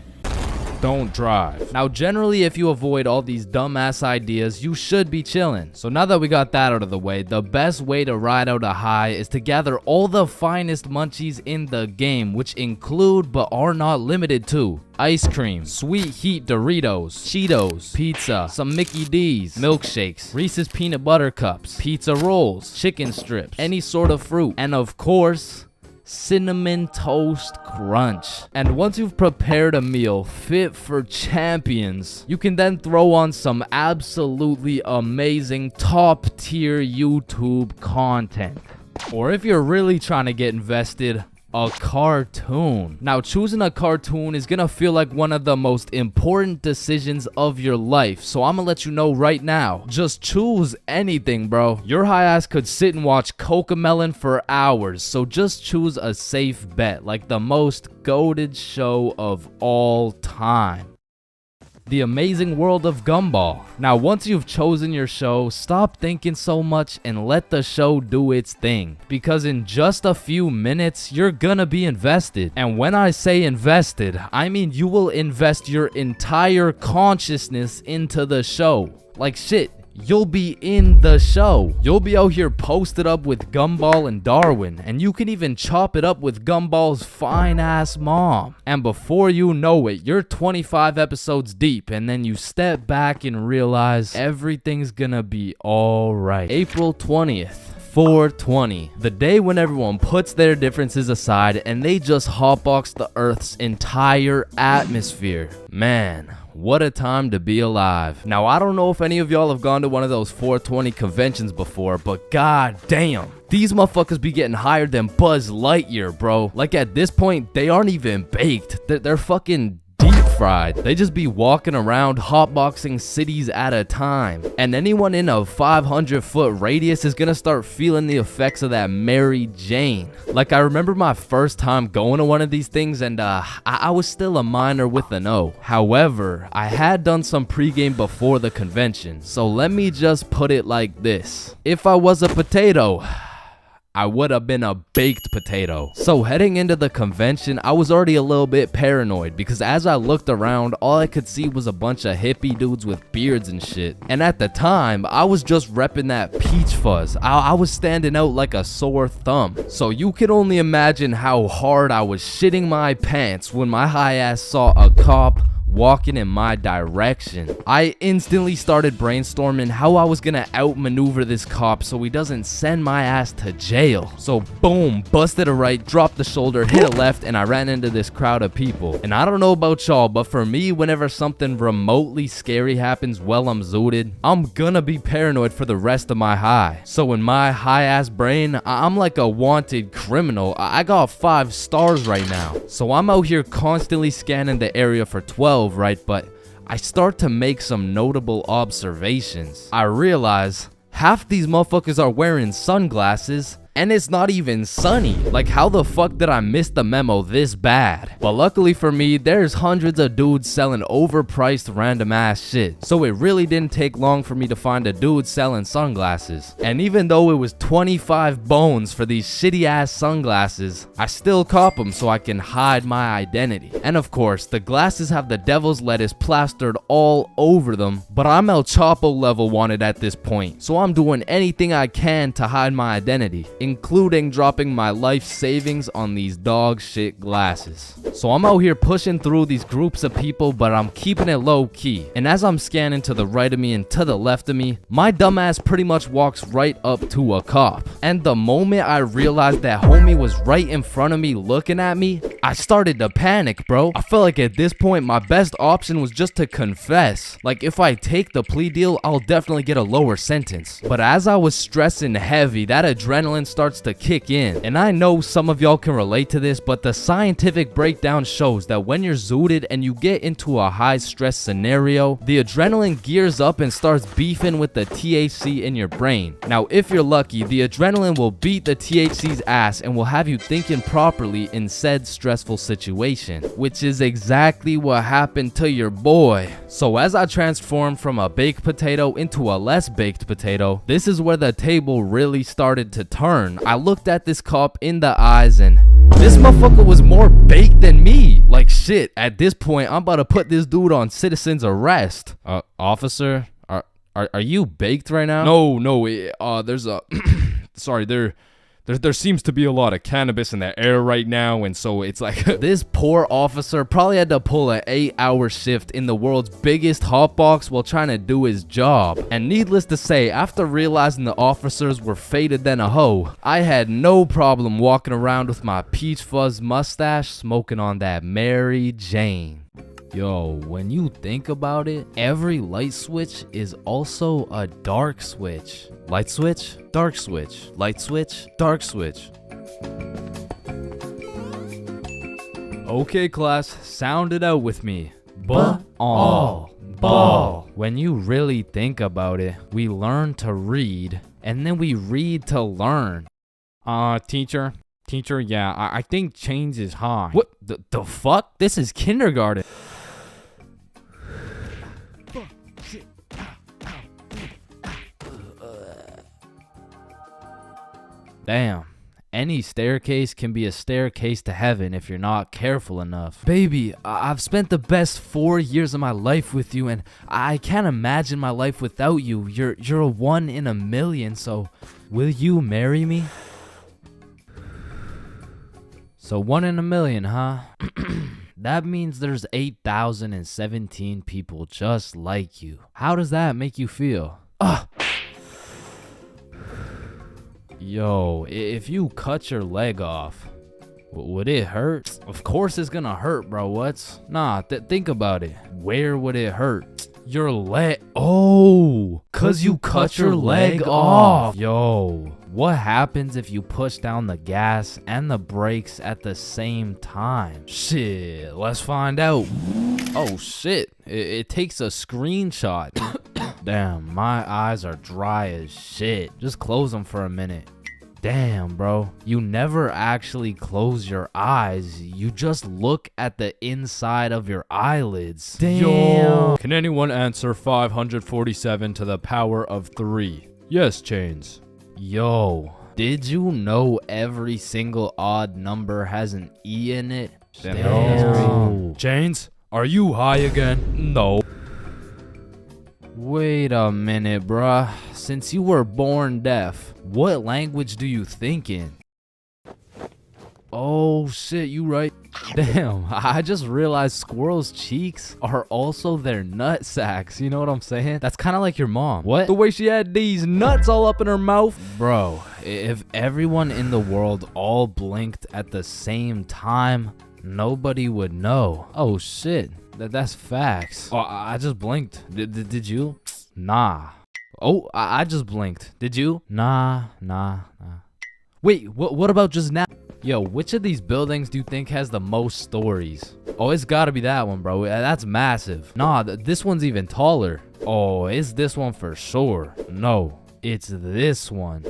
Speaker 1: Don't drive. Now, generally, if you avoid all these dumbass ideas, you should be chilling. So now that we got that out of the way, the best way to ride out a high is to gather all the finest munchies in the game, which include but are not limited to ice cream, sweet heat Doritos, Cheetos, pizza, some Mickey D's, milkshakes, Reese's peanut butter cups, pizza rolls, chicken strips, any sort of fruit, and of course, Cinnamon Toast Crunch. And once you've prepared a meal fit for champions, you can then throw on some absolutely amazing top tier YouTube content. Or if you're really trying to get invested, a cartoon. Now, choosing a cartoon is gonna feel like one of the most important decisions of your life, so I'm gonna let you know right now, just choose anything, bro. Your high ass could sit and watch Cocomelon for hours, so just choose a safe bet, like the most goated show of all time. The Amazing World of Gumball. Now, once you've chosen your show, stop thinking so much and let the show do its thing. Because in just a few minutes, you're gonna be invested. And when I say invested, I mean you will invest your entire consciousness into the show. Like shit. You'll be in the show. You'll be out here posted up with Gumball and Darwin, and you can even chop it up with Gumball's fine ass mom. And before you know it, you're 25 episodes deep, and then you step back and realize everything's gonna be alright. April 20th. 420, the day when everyone puts their differences aside and they just hotbox the Earth's entire atmosphere. Man, what a time to be alive. Now, I don't know if any of y'all have gone to one of those 420 conventions before, but god damn, these motherfuckers be getting higher than Buzz Lightyear, bro. Like at this point, they aren't even baked. They're fucking deep fried. They just be walking around hotboxing cities at a time. And anyone in a 500-foot radius is gonna start feeling the effects of that Mary Jane. Like, I remember my first time going to one of these things, and I was still a minor with an O. However, I had done some pregame before the convention. So let me just put it like this. If I was a potato, I would have been a baked potato. So heading into the convention, I was already a little bit paranoid because as I looked around, all I could see was a bunch of hippie dudes with beards and shit. And at the time, I was just repping that peach fuzz. I was standing out like a sore thumb. So you can only imagine how hard I was shitting my pants when my high ass saw a cop walking in my direction. I instantly started brainstorming how I was gonna outmaneuver this cop so he doesn't send my ass to jail. So boom, busted a right, dropped the shoulder, hit a left, and I ran into this crowd of people. And I don't know about y'all, but for me, whenever something remotely scary happens while I'm zooted, I'm gonna be paranoid for the rest of my high. So in my high ass brain, I'm like a wanted criminal. I got 5 stars right now. So I'm out here constantly scanning the area for 12, right? But I start to make some notable observations. I realize half these motherfuckers are wearing sunglasses and it's not even sunny. Like, how the fuck did I miss the memo this bad? But luckily for me, there's hundreds of dudes selling overpriced random ass shit. So it really didn't take long for me to find a dude selling sunglasses. And even though it was 25 bones for these shitty ass sunglasses, I still cop them so I can hide my identity. And of course, the glasses have the devil's lettuce plastered all over them, but I'm El Chapo level wanted at this point. So I'm doing anything I can to hide my identity, including dropping my life savings on these dog shit glasses. So I'm out here pushing through these groups of people, but I'm keeping it low key. And as I'm scanning to the right of me and to the left of me, my dumbass pretty much walks right up to a cop. And the moment I realized that homie was right in front of me looking at me, I started to panic, bro. I felt like at this point, my best option was just to confess. Like, if I take the plea deal, I'll definitely get a lower sentence. But as I was stressing heavy, that adrenaline starts to kick in. And I know some of y'all can relate to this, but the scientific breakdown shows that when you're zooted and you get into a high stress scenario, the adrenaline gears up and starts beefing with the THC in your brain. Now, if you're lucky, the adrenaline will beat the THC's ass and will have you thinking properly in said stressful situation, which is exactly what happened to your boy. So as I transformed from a baked potato into a less baked potato, this is where the table really started to turn. I looked at this cop in the eyes and this motherfucker was more baked than me. Like shit, at this point, I'm about to put this dude on citizen's arrest. Officer, are you baked right now?
Speaker 2: No, there's a sorry, there seems to be a lot of cannabis in the air right now, and so it's like
Speaker 1: this poor officer probably had to pull an 8-hour shift in the world's biggest hotbox while trying to do his job. And needless to say, after realizing the officers were faded than a hoe, I had no problem walking around with my peach fuzz mustache smoking on that Mary Jane. Yo, when you think about it, every light switch is also a dark switch. Light switch, dark switch, light switch, dark switch. Okay, class, sound it out with me. Ball. When you really think about it, we learn to read, and then we read to learn.
Speaker 2: Teacher, yeah, I think Chains is high.
Speaker 1: What the fuck? This is kindergarten. Damn. Any staircase can be a staircase to heaven if you're not careful enough. Baby, I've spent the best 4 years of my life with you, and I can't imagine my life without you. You're a 1 in a million, so will you marry me? So 1 in a million, huh? That means there's 8,017 people just like you. How does that make you feel? Yo, if you cut your leg off, would it hurt? Of course it's gonna hurt, bro. What? Nah, think about it. Where would it hurt? Your leg. Oh, cause you cut your leg off. Yo, what happens if you push down the gas and the brakes at the same time? Shit, let's find out. Oh shit, it takes a screenshot. Damn, my eyes are dry as shit. Just close them for a minute. Damn, bro. You never actually close your eyes. You just look at the inside of your eyelids. Damn.
Speaker 2: Yo. Can anyone answer 547 to the power of 3? Yes, Chains.
Speaker 1: Yo, did you know every single odd number has an E in it?
Speaker 2: Damn. Chains, are you high again? No.
Speaker 1: Wait a minute, bruh. Since you were born deaf, what language do you think in? Oh shit, you right. Damn, I just realized squirrels' cheeks are also their nut sacks. You know what I'm saying? That's kind of like your mom. What?
Speaker 2: The way she had these nuts all up in her mouth.
Speaker 1: Bro, if everyone in the world all blinked at the same time, nobody would know. Oh shit. That's facts. Oh, I just blinked. Did you? Nah. Oh, I just blinked. Did you? Nah. Wait, what about just now? Yo, which of these buildings do you think has the most stories? Oh, it's gotta be that one, bro. That's massive. Nah, this one's even taller. Oh, it's this one for sure. No, it's this one.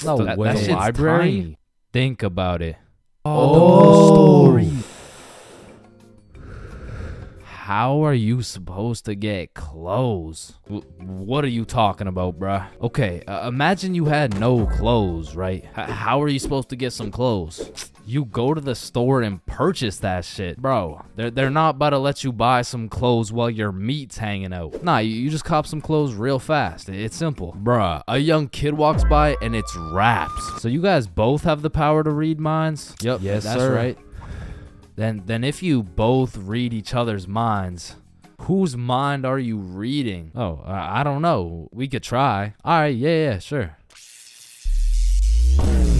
Speaker 2: No way.
Speaker 1: That shit's
Speaker 2: Library?
Speaker 1: tiny. Think about it.
Speaker 2: Oh, story.
Speaker 1: How are you supposed to get clothes? What are you talking about, bruh? Okay, imagine you had no clothes, right? How are you supposed to get some clothes? You go to the store and purchase that shit. Bro, they're not about to let you buy some clothes while your meat's hanging out. Nah, you just cop some clothes real fast. It's simple. Bruh, a young kid walks by and it's raps. So you guys both have the power to read minds? Yep,
Speaker 2: yes,
Speaker 1: that's
Speaker 2: sir.
Speaker 1: right. Then if you both read each other's minds, whose mind are you reading? Oh, I don't know. We could try. All right, yeah, sure.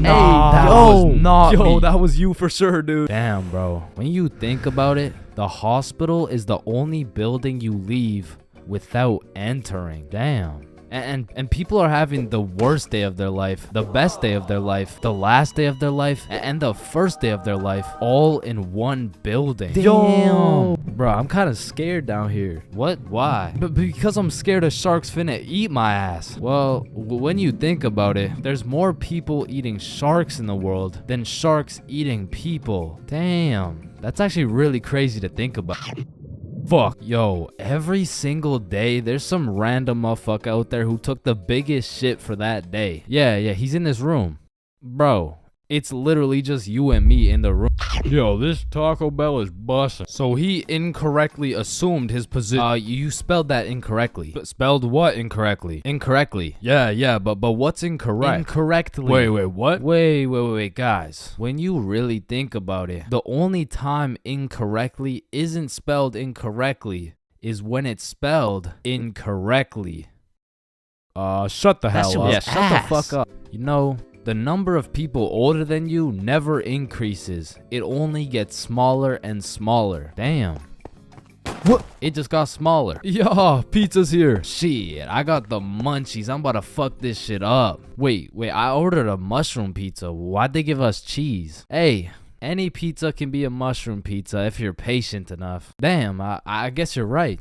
Speaker 2: Nah,
Speaker 1: that was not me.
Speaker 2: That was you for sure, dude.
Speaker 1: Damn, bro. When you think about it, the hospital is the only building you leave without entering. Damn. And people are having the worst day of their life, the best day of their life, the last day of their life, and the first day of their life, all in one building.
Speaker 2: Yo.
Speaker 1: Bro, I'm kind of scared down here. What? Why? Because I'm scared a shark's finna eat my ass. Well, when you think about it, there's more people eating sharks in the world than sharks eating people. Damn. That's actually really crazy to think about. Fuck, yo, every single day there's some random motherfucker out there who took the biggest shit for that day. Yeah, he's in this room. Bro, it's literally just you and me in the room.
Speaker 2: Yo, this Taco Bell is busting.
Speaker 1: So he incorrectly assumed his position. You spelled that incorrectly.
Speaker 2: But spelled what incorrectly?
Speaker 1: Incorrectly.
Speaker 2: Yeah, but what's incorrect?
Speaker 1: Incorrectly.
Speaker 2: Wait, what?
Speaker 1: Wait, guys. When you really think about it, the only time incorrectly isn't spelled incorrectly is when it's spelled incorrectly.
Speaker 2: Shut the hell up.
Speaker 1: Yeah, shut the fuck up. You know, the number of people older than you never increases. It only gets smaller and smaller. Damn. What? It just got smaller.
Speaker 2: Yeah, pizza's here.
Speaker 1: Shit, I got the munchies. I'm about to fuck this shit up. Wait, I ordered a mushroom pizza. Why'd they give us cheese? Hey, Any pizza can be a mushroom pizza if you're patient enough. Damn, I guess you're right.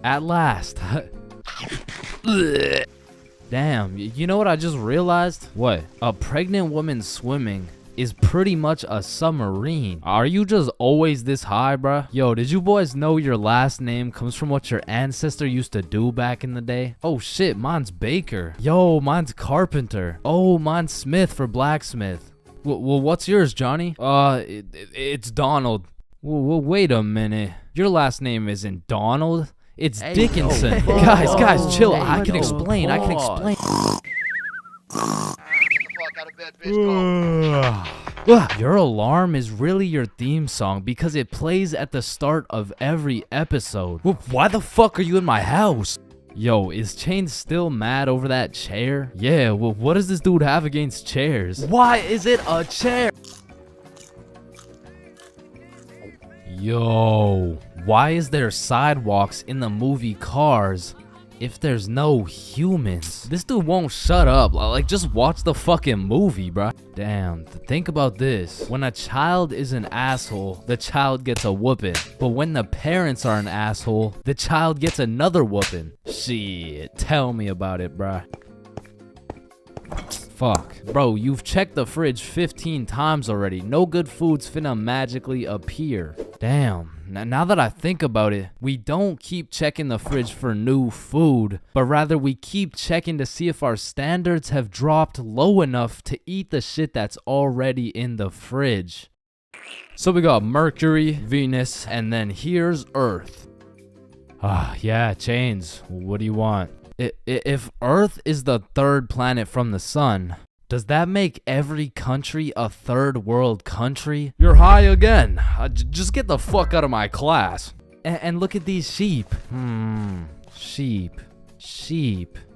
Speaker 1: At last. Damn, you know what I just realized? What? A pregnant woman swimming is pretty much a submarine. Are you just always this high, bruh? Yo, did you boys know your last name comes from what your ancestor used to do back in the day? Oh shit, mine's Baker. Yo, mine's Carpenter. Oh, mine's Smith for blacksmith. Well, what's yours, Johnny? It's Donald. Well, wait a minute. Your last name isn't Donald. It's Dickinson. Guys, chill. I can explain. Your alarm is really your theme song because it plays at the start of every episode. Well, why the fuck are you in my house? Yo, is Chains still mad over that chair? Yeah, well, what does this dude have against chairs? Why is it a chair? Yo, why is there sidewalks in the movie Cars if there's no humans? This dude won't shut up. Like, just watch the fucking movie, bruh. Damn, think about this. When a child is an asshole, the child gets a whooping. But when the parents are an asshole, the child gets another whooping. Shit, tell me about it, bruh. Fuck. Bro, you've checked the fridge 15 times already. No good food's finna magically appear. Damn. Now that I think about it, we don't keep checking the fridge for new food, but rather we keep checking to see if our standards have dropped low enough to eat the shit that's already in the fridge. So we got Mercury, Venus, and then here's Earth. Yeah, Chains. What do you want? If Earth is the third planet from the sun, does that make every country a third world country? You're high again. Just get the fuck out of my class. And look at these sheep. Sheep.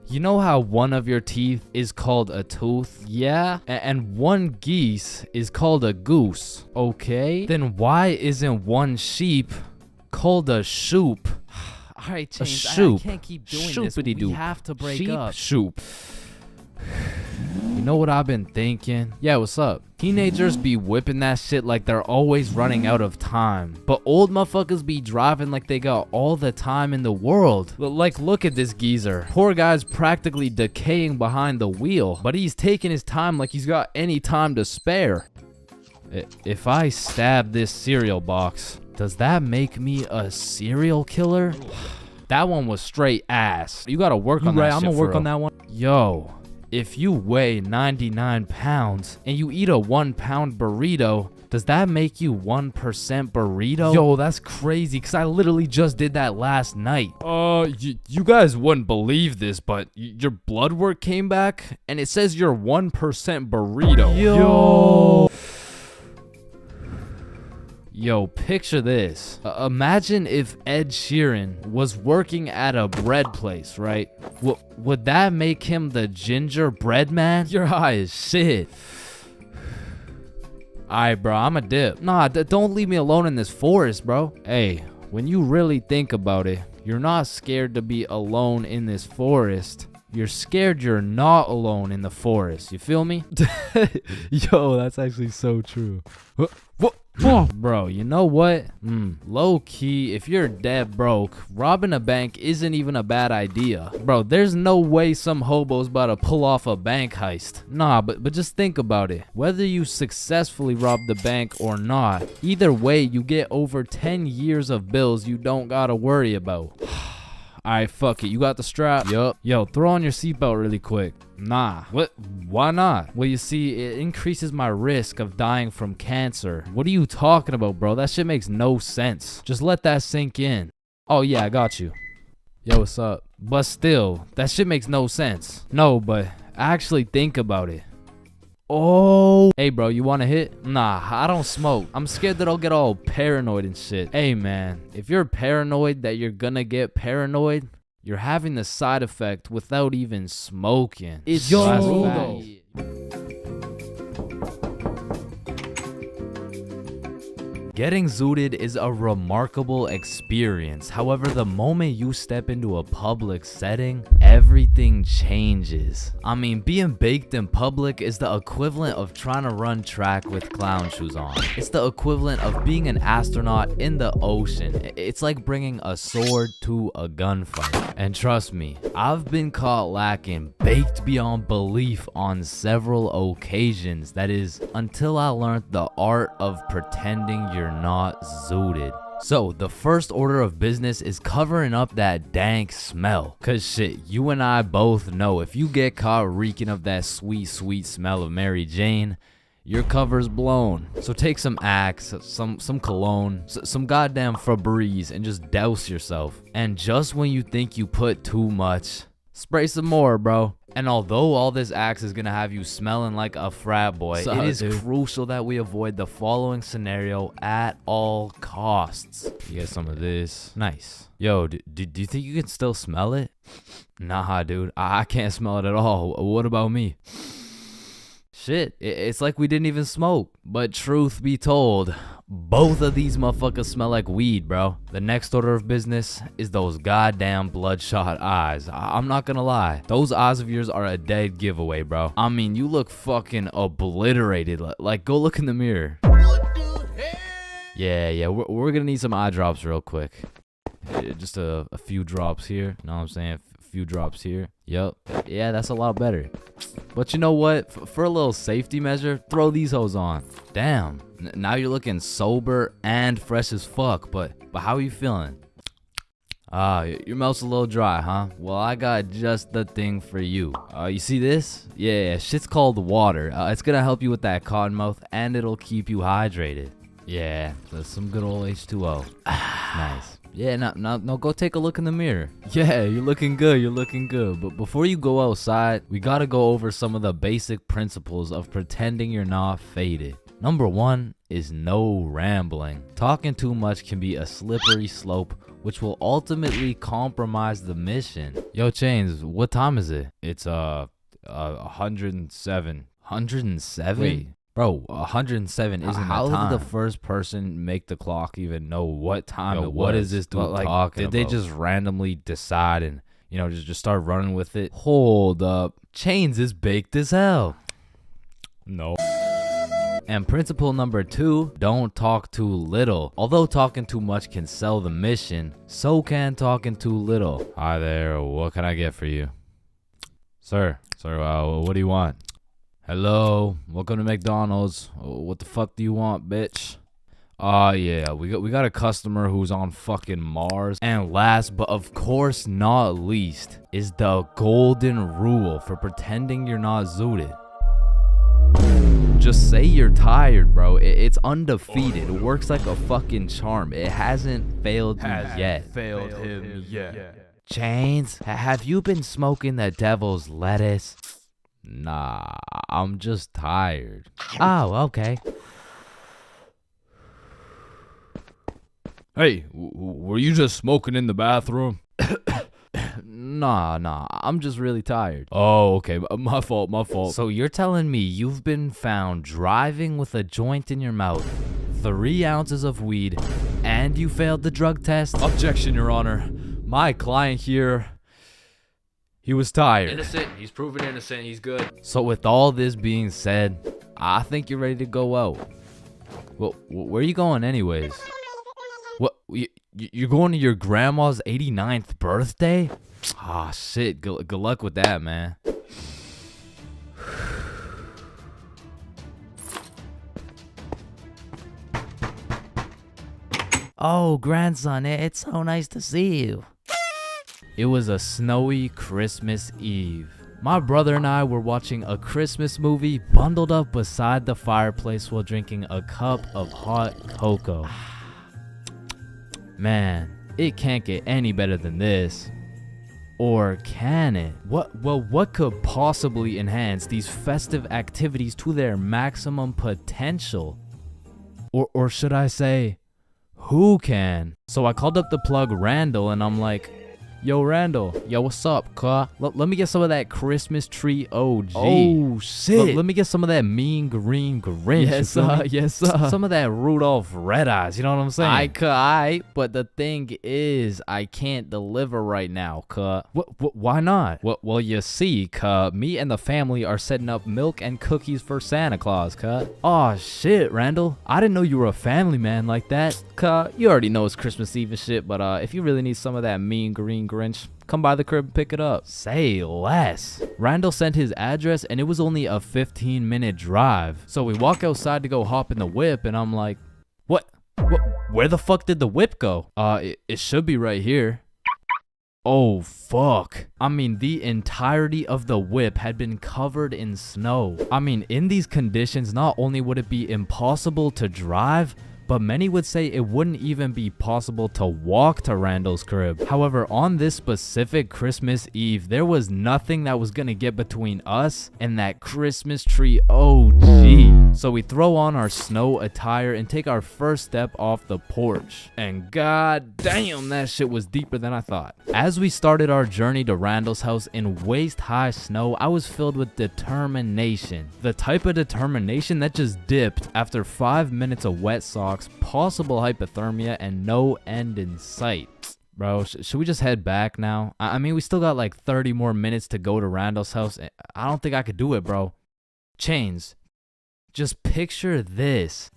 Speaker 1: You know how one of your teeth is called a tooth? Yeah? And one geese is called a goose. Okay? Then why isn't one sheep called a shoop? Alright, Chains, I can't keep doing this. We have to break up. Shoop. You know what I've been thinking? Yeah, what's up? Teenagers be whipping that shit like they're always running out of time. But old motherfuckers be driving like they got all the time in the world. Like, look at this geezer. Poor guy's practically decaying behind the wheel. But he's taking his time like he's got any time to spare. If I stab this cereal box, does that make me a serial killer? That one was straight ass. You gotta work on that shit. I'm gonna work on that one. Yo, if you weigh 99 pounds and you eat a 1 pound burrito, does that make you 1% burrito? Yo, that's crazy, because I literally just did that last night. You guys wouldn't believe this, but your blood work came back and it says you're 1% burrito. Yo, picture this. Imagine if Ed Sheeran was working at a bread place, right? Would that make him the gingerbread man? You're high as shit. Alright, bro, I'm a dip. Nah, don't leave me alone in this forest, bro. Hey, when you really think about it, you're not scared to be alone in this forest. You're scared you're not alone in the forest. You feel me? Yo, that's actually so true. Bro, you know what? Low key, if you're dead broke, robbing a bank isn't even a bad idea. Bro, there's no way some hobo's about to pull off a bank heist. Nah, but just think about it. Whether you successfully rob the bank or not, either way, you get over 10 years of bills you don't gotta worry about. Alright, fuck it. You got the strap? Yup. Yo, throw on your seatbelt really quick. Nah. What? Why not? Well, you see, it increases my risk of dying from cancer. What are you talking about, bro? That shit makes no sense. Just let that sink in. Oh, yeah, I got you. Yo, what's up? But still, that shit makes no sense. No, but actually think about it. Oh, hey bro, you want to hit? Nah, I don't smoke. I'm scared that I'll get all paranoid and shit. Hey man, if you're paranoid that you're gonna get paranoid, you're having the side effect without even smoking. It's yo. Getting zooted is a remarkable experience. However, the moment you step into a public setting, everything fucking changes. I mean, being baked in public is the equivalent of trying to run track with clown shoes on. It's the equivalent of being an astronaut in the ocean. It's like bringing a sword to a gunfight. And trust me, I've been caught lacking baked beyond belief on several occasions. That is, until I learned the art of pretending you're not zooted. So the first order of business is covering up that dank smell. Cause shit, you and I both know if you get caught reeking of that sweet, sweet smell of Mary Jane, your cover's blown. So take some Axe, some cologne, some goddamn Febreze, and just douse yourself. And just when you think you put too much, spray some more, bro. And although all this Axe is gonna have you smelling like a frat boy, it is crucial that we avoid the following scenario at all costs. You get some of this. Nice. Yo, do you think you can still smell it? Nah, dude. I can't smell it at all. What about me? Shit, it's like we didn't even smoke. But truth be told, both of these motherfuckers smell like weed, bro. The next order of business is those goddamn bloodshot eyes. I'm not gonna lie. Those eyes of yours are a dead giveaway, bro. I mean, you look fucking obliterated. Like, go look in the mirror. What the hell? Yeah, we're gonna need some eye drops real quick. Just a few drops here. You know what I'm saying? A few drops here. Yup. Yeah, that's a lot better. But you know what? For a little safety measure, throw these hoes on. Damn. Now you're looking sober and fresh as fuck. But how are you feeling? Your mouth's a little dry, huh? Well, I got just the thing for you. You see this? Yeah, shit's called water. It's gonna help you with that cotton mouth, and it'll keep you hydrated. Yeah, that's some good old H2O. Nice. Yeah, now go take a look in the mirror. Yeah, you're looking good, But before you go outside, we gotta go over some of the basic principles of pretending you're not faded. Number 1 is no rambling. Talking too much can be a slippery slope, which will ultimately compromise the mission. Yo, Chains, what time is it? It's 107. 107? Wait. Bro, 107 isn't the time. How did the first person make the clock even know what time it was? What is this dude talking about? Did they just randomly decide and, you know, just start running with it? Hold up. Chains is baked as hell. No. And principle number 2, don't talk too little. Although talking too much can sell the mission, so can talking too little. Hi there, what can I get for you? Sir, what do you want? Hello, welcome to McDonald's. What the fuck do you want, bitch? Yeah, we got a customer who's on fucking Mars. And last but of course not least is the golden rule for pretending you're not zooted. Just say you're tired, bro. It's undefeated. It works like a fucking charm. It hasn't failed you yet.
Speaker 2: Failed him yet.
Speaker 1: Chains, have you been smoking the devil's lettuce? Nah, I'm just tired. Oh, okay.
Speaker 2: Hey, were you just smoking in the bathroom?
Speaker 1: Nah, I'm just really tired.
Speaker 2: Oh, okay, my fault.
Speaker 1: So you're telling me you've been found driving with a joint in your mouth, 3 ounces of weed, and you failed the drug test?
Speaker 2: Objection, Your Honor. My client here, he was tired.
Speaker 1: Innocent. He's proven innocent. He's good. So with all this being said, I think you're ready to go out. Well, where are you going anyways? What? You're going to your grandma's 89th birthday? Ah, shit. Good luck with that, man. Oh, grandson, it's so nice to see you. It was a snowy Christmas Eve. My brother and I were watching a Christmas movie bundled up beside the fireplace while drinking a cup of hot cocoa. Man, it can't get any better than this. Or can it? What could possibly enhance these festive activities to their maximum potential? Or should I say, who can? So I called up the plug Randall and I'm like, Yo, Randall. Yo, what's up, car? Let me get some of that Christmas tree OG.
Speaker 2: Oh, shit.
Speaker 1: Let me get some of that mean green Grinch.
Speaker 2: Yes, sir. Yes, sir.
Speaker 1: Some of that Rudolph Red Eyes. You know what I'm saying?
Speaker 2: I
Speaker 1: but the thing is, I can't deliver right now, cuh. Why not? Well, you see, cuh, me and the family are setting up milk and cookies for Santa Claus, cuh. Aw, shit, Randall. I didn't know you were a family man like that. Cuh, you already know it's Christmas Eve and shit, but if you really need some of that mean green Grinch, come by the crib and pick it up. Say less. Randall sent his address and it was only a 15-minute drive. So we walk outside to go hop in the whip and I'm like, what? Where the fuck did the whip go? It should be right here. Oh, fuck. I mean, the entirety of the whip had been covered in snow. I mean, in these conditions, not only would it be impossible to drive, but many would say it wouldn't even be possible to walk to Randall's crib. However, on this specific Christmas Eve, there was nothing that was gonna get between us and that Christmas tree OG. So we throw on our snow attire and take our first step off the porch. And god damn, that shit was deeper than I thought. As we started our journey to Randall's house in waist-high snow, I was filled with determination. The type of determination that just dipped after 5 minutes of wet socks, possible hypothermia, and no end in sight. Bro, should we just head back now? I mean, we still got like 30 more minutes to go to Randall's house. I don't think I could do it, bro. Chains, just picture this.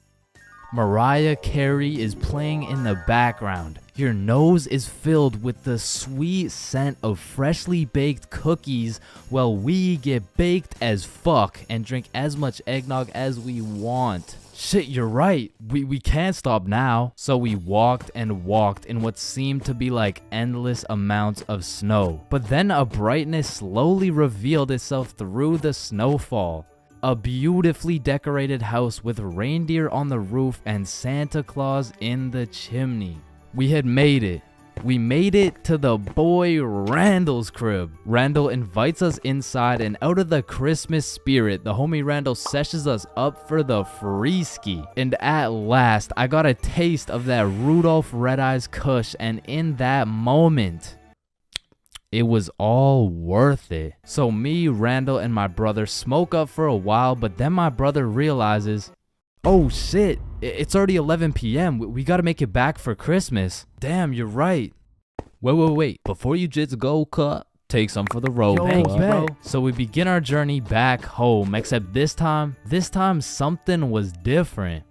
Speaker 1: Mariah Carey is playing in the background. Your nose is filled with the sweet scent of freshly baked cookies while we get baked as fuck and drink as much eggnog as we want. Shit, you're right. We can't stop now. So we walked and walked in what seemed to be like endless amounts of snow. But then a brightness slowly revealed itself through the snowfall. A beautifully decorated house with reindeer on the roof and Santa Claus in the chimney. We had made it. We made it to the boy Randall's crib. Randall invites us inside, and out of the Christmas spirit, the homie Randall sessions us up for the free ski. And at last, I got a taste of that Rudolph Red Eyes Kush, and in that moment, it was all worth it. So me, Randall, and my brother smoke up for a while, but then my brother realizes, oh shit, it's already 11 p.m. We gotta make it back for Christmas. Damn, you're right. Wait. Before you just go, cut, take some for the road.
Speaker 2: Thank you, bro.
Speaker 1: So we begin our journey back home, except this time something was different.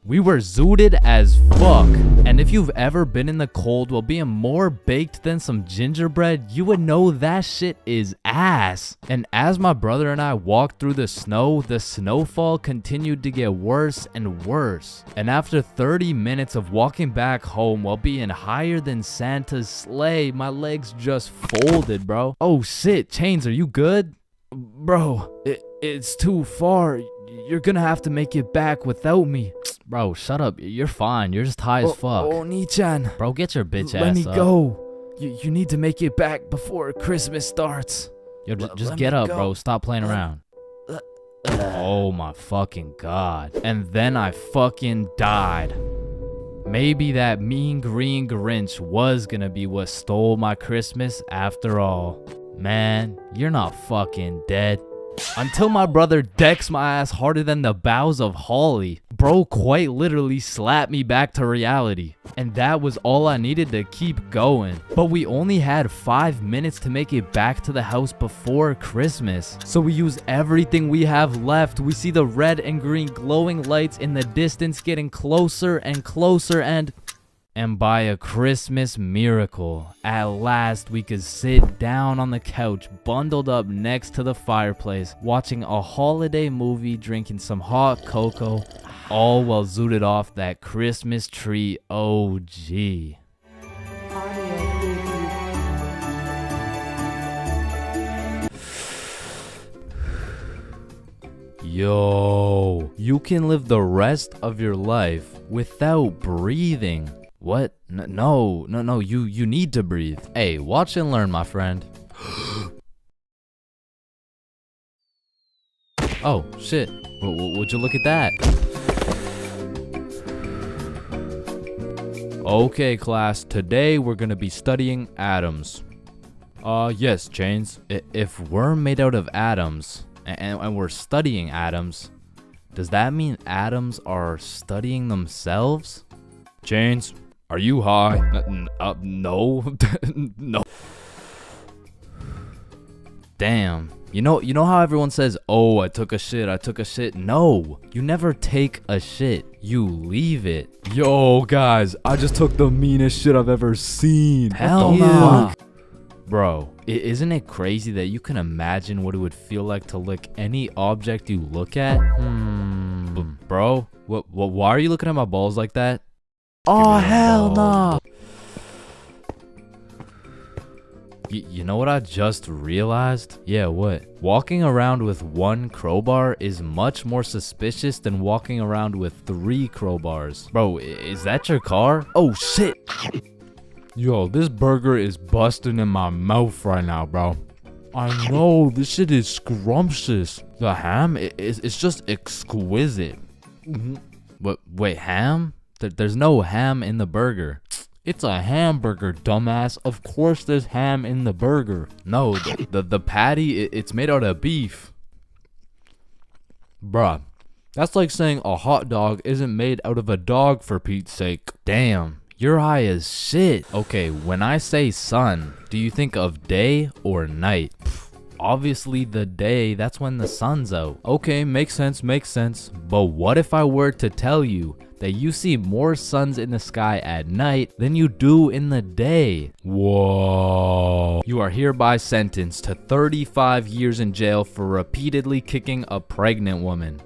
Speaker 1: We were zooted as fuck. And if you've ever been in the cold while being more baked than some gingerbread, you would know that shit is ass. And as my brother and I walked through the snowfall continued to get worse and worse. And after 30 minutes of walking back home while being higher than Santa's sleigh, my legs just folded, bro. Oh shit, Chains, are you good? Bro, it's too far. You're gonna have to make it back without me. Bro, shut up. You're fine. You're just high as fuck.
Speaker 2: Oh, Nichan.
Speaker 1: Bro, get your bitch ass up.
Speaker 2: Let me go. You need to make it back before Christmas starts.
Speaker 1: Yo, just get up, bro. Stop playing around. Oh my fucking god. And then I fucking died. Maybe that mean green Grinch was gonna be what stole my Christmas after all. Man, you're not fucking dead. Until my brother decks my ass harder than the boughs of holly. Bro quite literally slapped me back to reality. And that was all I needed to keep going. But we only had 5 minutes to make it back to the house before Christmas. So we use everything we have left. We see the red and green glowing lights in the distance getting closer and closer, and by a Christmas miracle, at last we could sit down on the couch, bundled up next to the fireplace, watching a holiday movie, drinking some hot cocoa, all while zooted off that Christmas tree OG. Yo, you can live the rest of your life without breathing. What? No, you need to breathe. Hey, watch and learn, my friend. Oh, shit. Would you look at that? Okay, class, today we're gonna be studying atoms.
Speaker 2: Yes, Chains.
Speaker 1: If we're made out of atoms and we're studying atoms, does that mean atoms are studying themselves?
Speaker 2: Chains, are you high?
Speaker 1: No. No. Damn. You know how everyone says, "Oh, I took a shit." No, you never take a shit. You leave it.
Speaker 2: Yo, guys, I just took the meanest shit I've ever seen.
Speaker 1: Hell no. Bro, isn't it crazy that you can imagine what it would feel like to lick any object you look at? Bro, why are you looking at my balls like that? Oh, hell no. You know what I just realized? Yeah, what? Walking around with one crowbar is much more suspicious than walking around with 3 crowbars. Bro, is that your car? Oh, shit.
Speaker 2: Yo, this burger is busting in my mouth right now, bro. I know, this shit is scrumptious.
Speaker 1: The ham is just exquisite. Wait, ham? There's no ham in the burger.
Speaker 2: It's a hamburger, dumbass. Of course there's ham in the burger.
Speaker 1: No, the patty, it's made out of beef.
Speaker 2: Bruh, that's like saying a hot dog isn't made out of a dog, for Pete's sake.
Speaker 1: Damn, you're high as shit. Okay, when I say sun, do you think of day or night? Obviously the day, that's when the sun's out. Okay, makes sense. But what if I were to tell you that you see more suns in the sky at night than you do in the day?
Speaker 2: Whoa.
Speaker 1: You are hereby sentenced to 35 years in jail for repeatedly kicking a pregnant woman.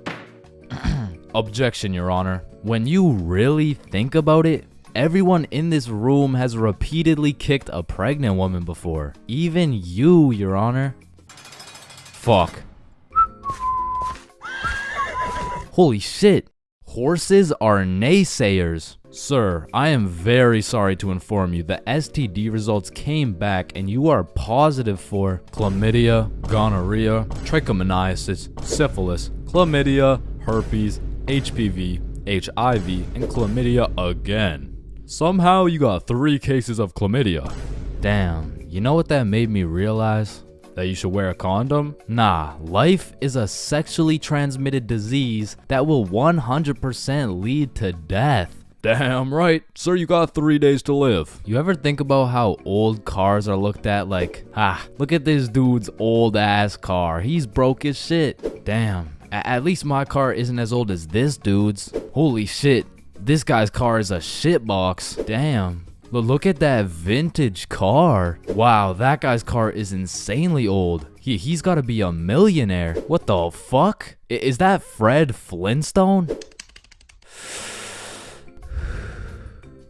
Speaker 2: Objection, Your Honor.
Speaker 1: When you really think about it, everyone in this room has repeatedly kicked a pregnant woman before. Even you, Your Honor. Fuck. Holy shit. Horses are naysayers. Sir, I am very sorry to inform you the STD results came back and you are positive for
Speaker 2: chlamydia, gonorrhea, trichomoniasis, syphilis, chlamydia, herpes, HPV, HIV, and chlamydia again. Somehow you got 3 cases of chlamydia.
Speaker 1: Damn, you know what that made me realize?
Speaker 2: That you should wear a condom?
Speaker 1: Nah, life is a sexually transmitted disease that will 100% lead to death.
Speaker 2: Damn right. Sir, you got 3 days to live.
Speaker 1: You ever think about how old cars are looked at like, look at this dude's old ass car. He's broke as shit. Damn, at least my car isn't as old as this dude's. Holy shit, this guy's car is a shitbox. Damn. Look at that vintage car. Wow, that guy's car is insanely old. He's gotta be a millionaire. What the fuck? Is that Fred Flintstone?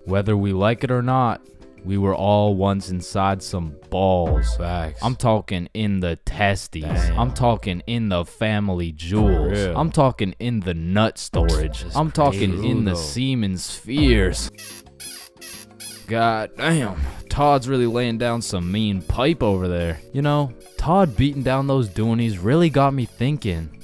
Speaker 1: Whether we like it or not, we were all once inside some balls.
Speaker 2: Facts.
Speaker 1: I'm talking in the testes.
Speaker 2: Damn.
Speaker 1: I'm talking in the family jewels.
Speaker 2: Real.
Speaker 1: I'm talking in the nut storage. I'm talking in the semen spheres. God damn, Todd's really laying down some mean pipe over there. You know, Todd beating down those doonies really got me thinking.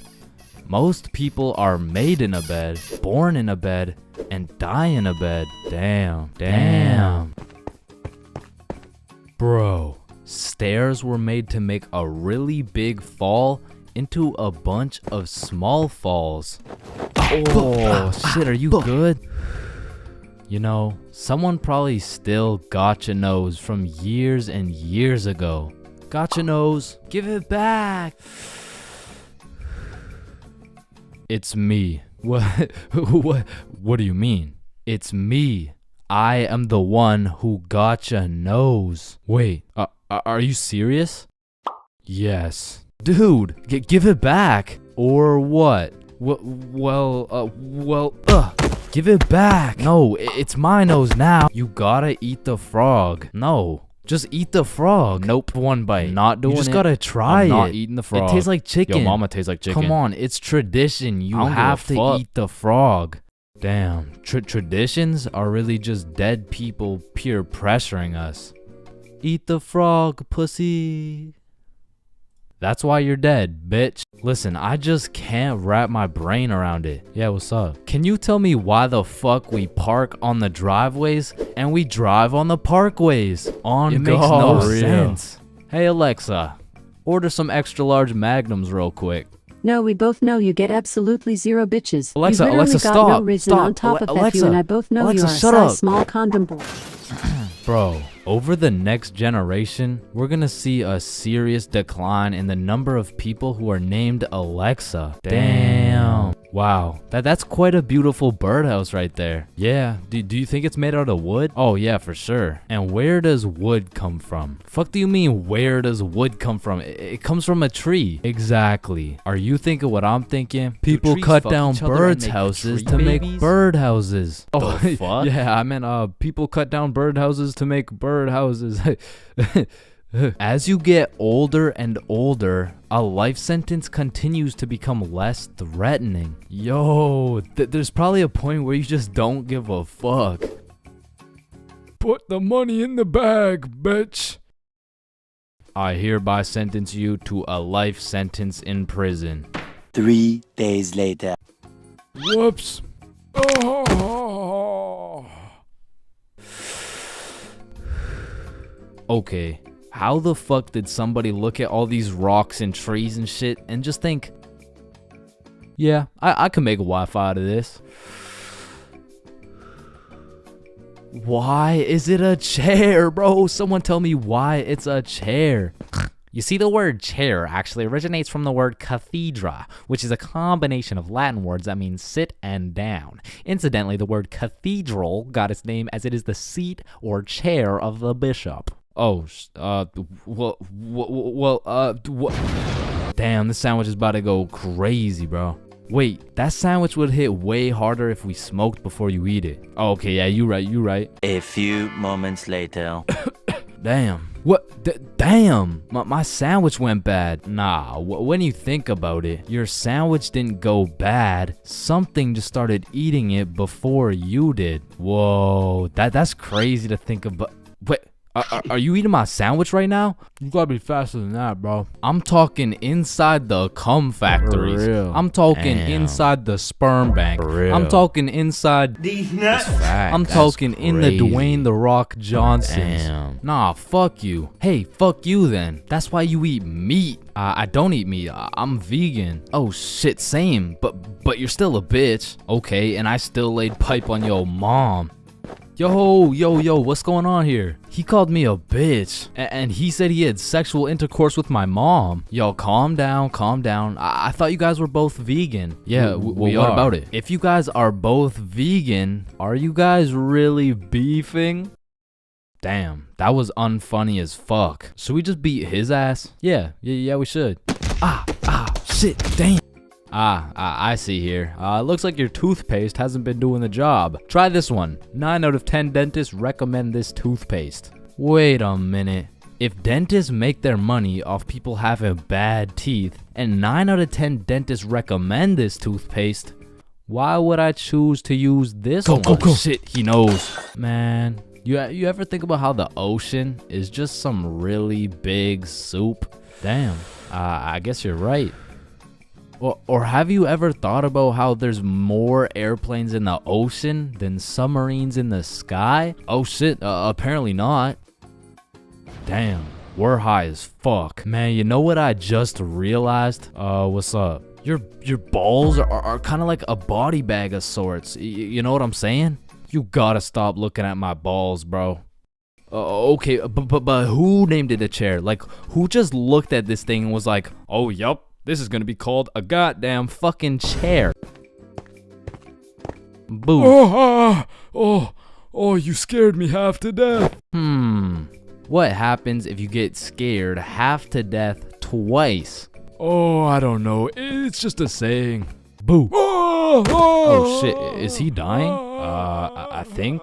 Speaker 1: Most people are made in a bed, born in a bed, and die in a bed. Damn. Bro, stairs were made to make a really big fall into a bunch of small falls. Oh, shit, are you good? You know, someone probably still got your nose from years and years ago. Got your nose, give it back. It's me. What do you mean? It's me. I am the one who got your nose. Wait, are you serious? Yes. Dude, give it back. Or what? Give it back. No, it's my nose now. You gotta eat the frog. No, just eat the frog. Nope, one bite. Not doing it. You just gotta try it.
Speaker 2: I'm not eating the frog.
Speaker 1: It tastes like chicken.
Speaker 2: Yo, mama tastes like chicken.
Speaker 1: Come on, it's tradition. You have to eat the frog. Damn, traditions are really just dead people peer pressuring us. Eat the frog, pussy. That's why you're dead, bitch. Listen, I just can't wrap my brain around it. Yeah, what's up? Can you tell me why the fuck we park on the driveways and we drive on the parkways? It makes no sense. Hey Alexa, order some extra large magnums real quick.
Speaker 3: No, we both know you get absolutely zero bitches.
Speaker 1: Alexa,
Speaker 3: you literally
Speaker 1: Alexa,
Speaker 3: got
Speaker 1: stop,
Speaker 3: no reason
Speaker 1: stop.
Speaker 3: on top of that.
Speaker 1: Alexa,
Speaker 3: You and I both know
Speaker 1: Alexa,
Speaker 3: you are a
Speaker 1: shut
Speaker 3: size
Speaker 1: up.
Speaker 3: small condom boy.
Speaker 1: Bro, over the next generation, we're gonna see a serious decline in the number of people who are named Alexa. Damn. Wow, that's quite a beautiful birdhouse right there. Yeah, do you think it's made out of wood? Oh yeah, for sure. And where does wood come from? Fuck do you mean where does wood come from? It comes from a tree. Exactly. Are you thinking what I'm thinking? People cut down birds' houses to make bird houses. Oh, fuck? Yeah, I meant people cut down bird houses to make bird houses. As you get older and older, a life sentence continues to become less threatening. Yo, there's probably a point where you just don't give a fuck.
Speaker 2: Put the money in the bag, bitch.
Speaker 1: I hereby sentence you to a life sentence in prison.
Speaker 4: 3 days later.
Speaker 2: Whoops. Oh.
Speaker 1: Okay, how the fuck did somebody look at all these rocks and trees and shit and just think, yeah, I can make a Wi-Fi out of this? Why is it a chair, bro? Someone tell me why it's a chair. You see, the word chair actually originates from the word cathedra, which is a combination of Latin words that mean sit and down. Incidentally, the word cathedral got its name as it is the seat or chair of the bishop. Oh, damn, this sandwich is about to go crazy, bro. Wait, that sandwich would hit way harder if we smoked before you eat it. Oh, okay, yeah, you right.
Speaker 4: A few moments later.
Speaker 1: Damn. What? Damn. My sandwich went bad. Nah, when you think about it, your sandwich didn't go bad. Something just started eating it before you did. Whoa, that's crazy to think about. Wait. Are you eating my sandwich right now?
Speaker 2: You gotta be faster than that, bro.
Speaker 1: I'm talking inside the cum factories.
Speaker 2: For real.
Speaker 1: I'm talking inside the sperm bank.
Speaker 2: For real.
Speaker 1: I'm talking inside.
Speaker 4: These nuts.
Speaker 1: I'm talking in the Dwayne The Rock Johnsons.
Speaker 2: Damn.
Speaker 1: Nah, fuck you. Hey, fuck you then. That's why you eat meat. I don't eat meat. I'm vegan. Oh shit, same. But you're still a bitch. Okay, and I still laid pipe on your mom. Yo, what's going on here? He called me a bitch, and he said he had sexual intercourse with my mom. Yo, calm down. I thought you guys were both vegan. Yeah, what about it? If you guys are both vegan, are you guys really beefing? Damn, that was unfunny as fuck. Should we just beat his ass? Yeah, we should. Shit, damn. I see here. Looks like your toothpaste hasn't been doing the job. Try this one. 9 out of 10 dentists recommend this toothpaste. Wait a minute. If dentists make their money off people having bad teeth, and 9 out of 10 dentists recommend this toothpaste, why would I choose to use this one?
Speaker 2: Go.
Speaker 1: Shit, he knows. Man, you ever think about how the ocean is just some really big soup? Damn, I guess you're right. Or have you ever thought about how there's more airplanes in the ocean than submarines in the sky? Oh shit, apparently not. Damn, we're high as fuck. Man, you know what I just realized? What's up? Your balls are kind of like a body bag of sorts. You know what I'm saying? You gotta stop looking at my balls, bro. Okay, but who named it a chair? Like, who just looked at this thing and was like, oh, yup. This is gonna be called a goddamn fucking chair. Boo.
Speaker 2: Oh, you scared me half to death.
Speaker 1: What happens if you get scared half to death twice?
Speaker 2: Oh, I don't know. It's just a saying.
Speaker 1: Boo. Oh shit, is he dying? I think.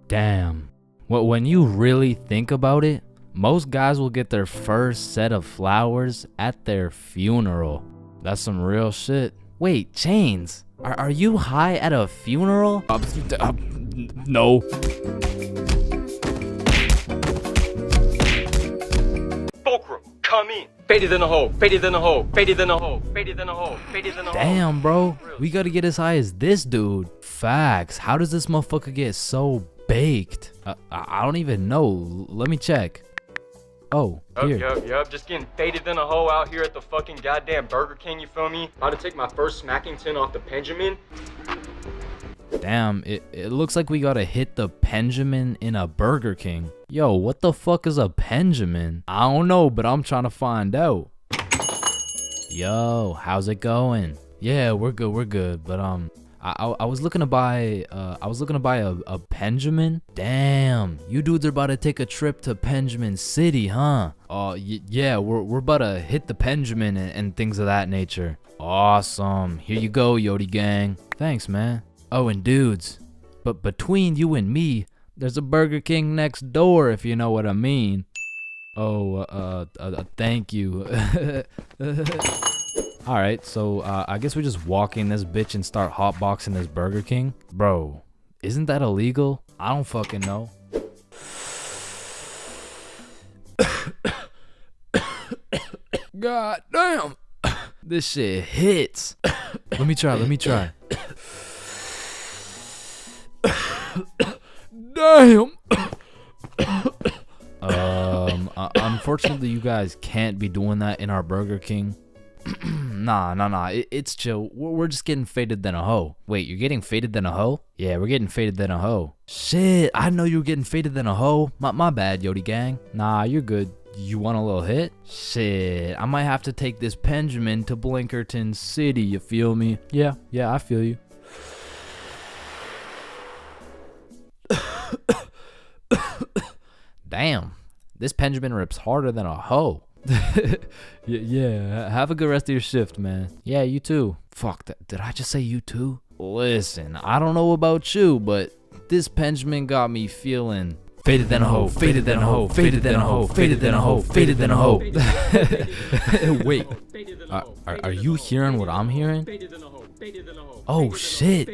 Speaker 1: Damn. When you really think about it, most guys will get their first set of flowers at their funeral. That's some real shit. Wait, Chains, are you high at a funeral?
Speaker 2: No.
Speaker 5: Fulcrum, come in. Faded in the hole, faded in the hole, faded in the hole, faded in the hole, faded in the hole.
Speaker 1: Damn, bro. We gotta get as high as this dude. Facts. How does this motherfucker get so baked? I don't even know. Let me check. Oh, here.
Speaker 5: Yup. Just getting faded than a hoe out here at the fucking goddamn Burger King, you feel me? About to take my first Smackington off the Benjamin.
Speaker 1: Damn, it looks like we gotta hit the Benjamin in a Burger King. Yo, what the fuck is a Benjamin? I don't know, but I'm trying to find out. Yo, how's it going? Yeah, we're good. But I was looking to buy a Benjamin. Damn, you dudes are about to take a trip to Benjamin City, huh? Yeah, we're about to hit the Benjamin and things of that nature. Awesome. Here you go, Yodi gang. Thanks, man. Oh, and dudes, but between you and me, there's a Burger King next door, if you know what I mean. Oh, thank you. Alright, so I guess we just walk in this bitch and start hotboxing this Burger King. Bro, isn't that illegal? I don't fucking know. God damn. This shit hits. Let me try. Damn. Unfortunately, you guys can't be doing that in our Burger King. Nah. It's chill. We're just getting faded than a hoe. Wait, you're getting faded than a hoe? Yeah, we're getting faded than a hoe. Shit, I know you were getting faded than a hoe. My bad, Yodi gang. Nah, you're good. You want a little hit? Shit, I might have to take this Benjamin to Blinkerton City, you feel me? Yeah, I feel you. Damn, this Benjamin rips harder than a hoe. Yeah, have a good rest of your shift, man. Yeah, you too. Fuck, did I just say you too? Listen, I don't know about you, but this Benjamin got me feeling faded than a hoe, faded than a hoe, faded than a hoe, faded than a hoe, faded than a hoe. Wait, are you hearing what I'm hearing? Oh shit,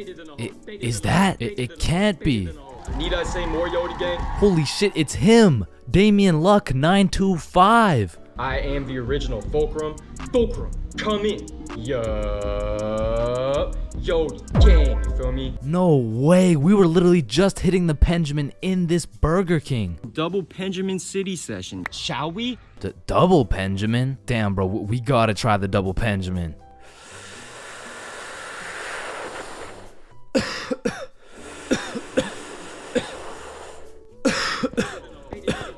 Speaker 1: is that? It can't be.
Speaker 5: Need I say more, Yodi gang?
Speaker 1: Holy shit, it's him! Damian Luck 925.
Speaker 5: I am the original Fulcrum. Fulcrum, come in. Yup. Yodi gang, you feel me?
Speaker 1: No way, we were literally just hitting the Benjamin in this Burger King.
Speaker 5: Double Benjamin City session, shall we?
Speaker 1: Double Benjamin? Damn, bro, we gotta try the double Benjamin.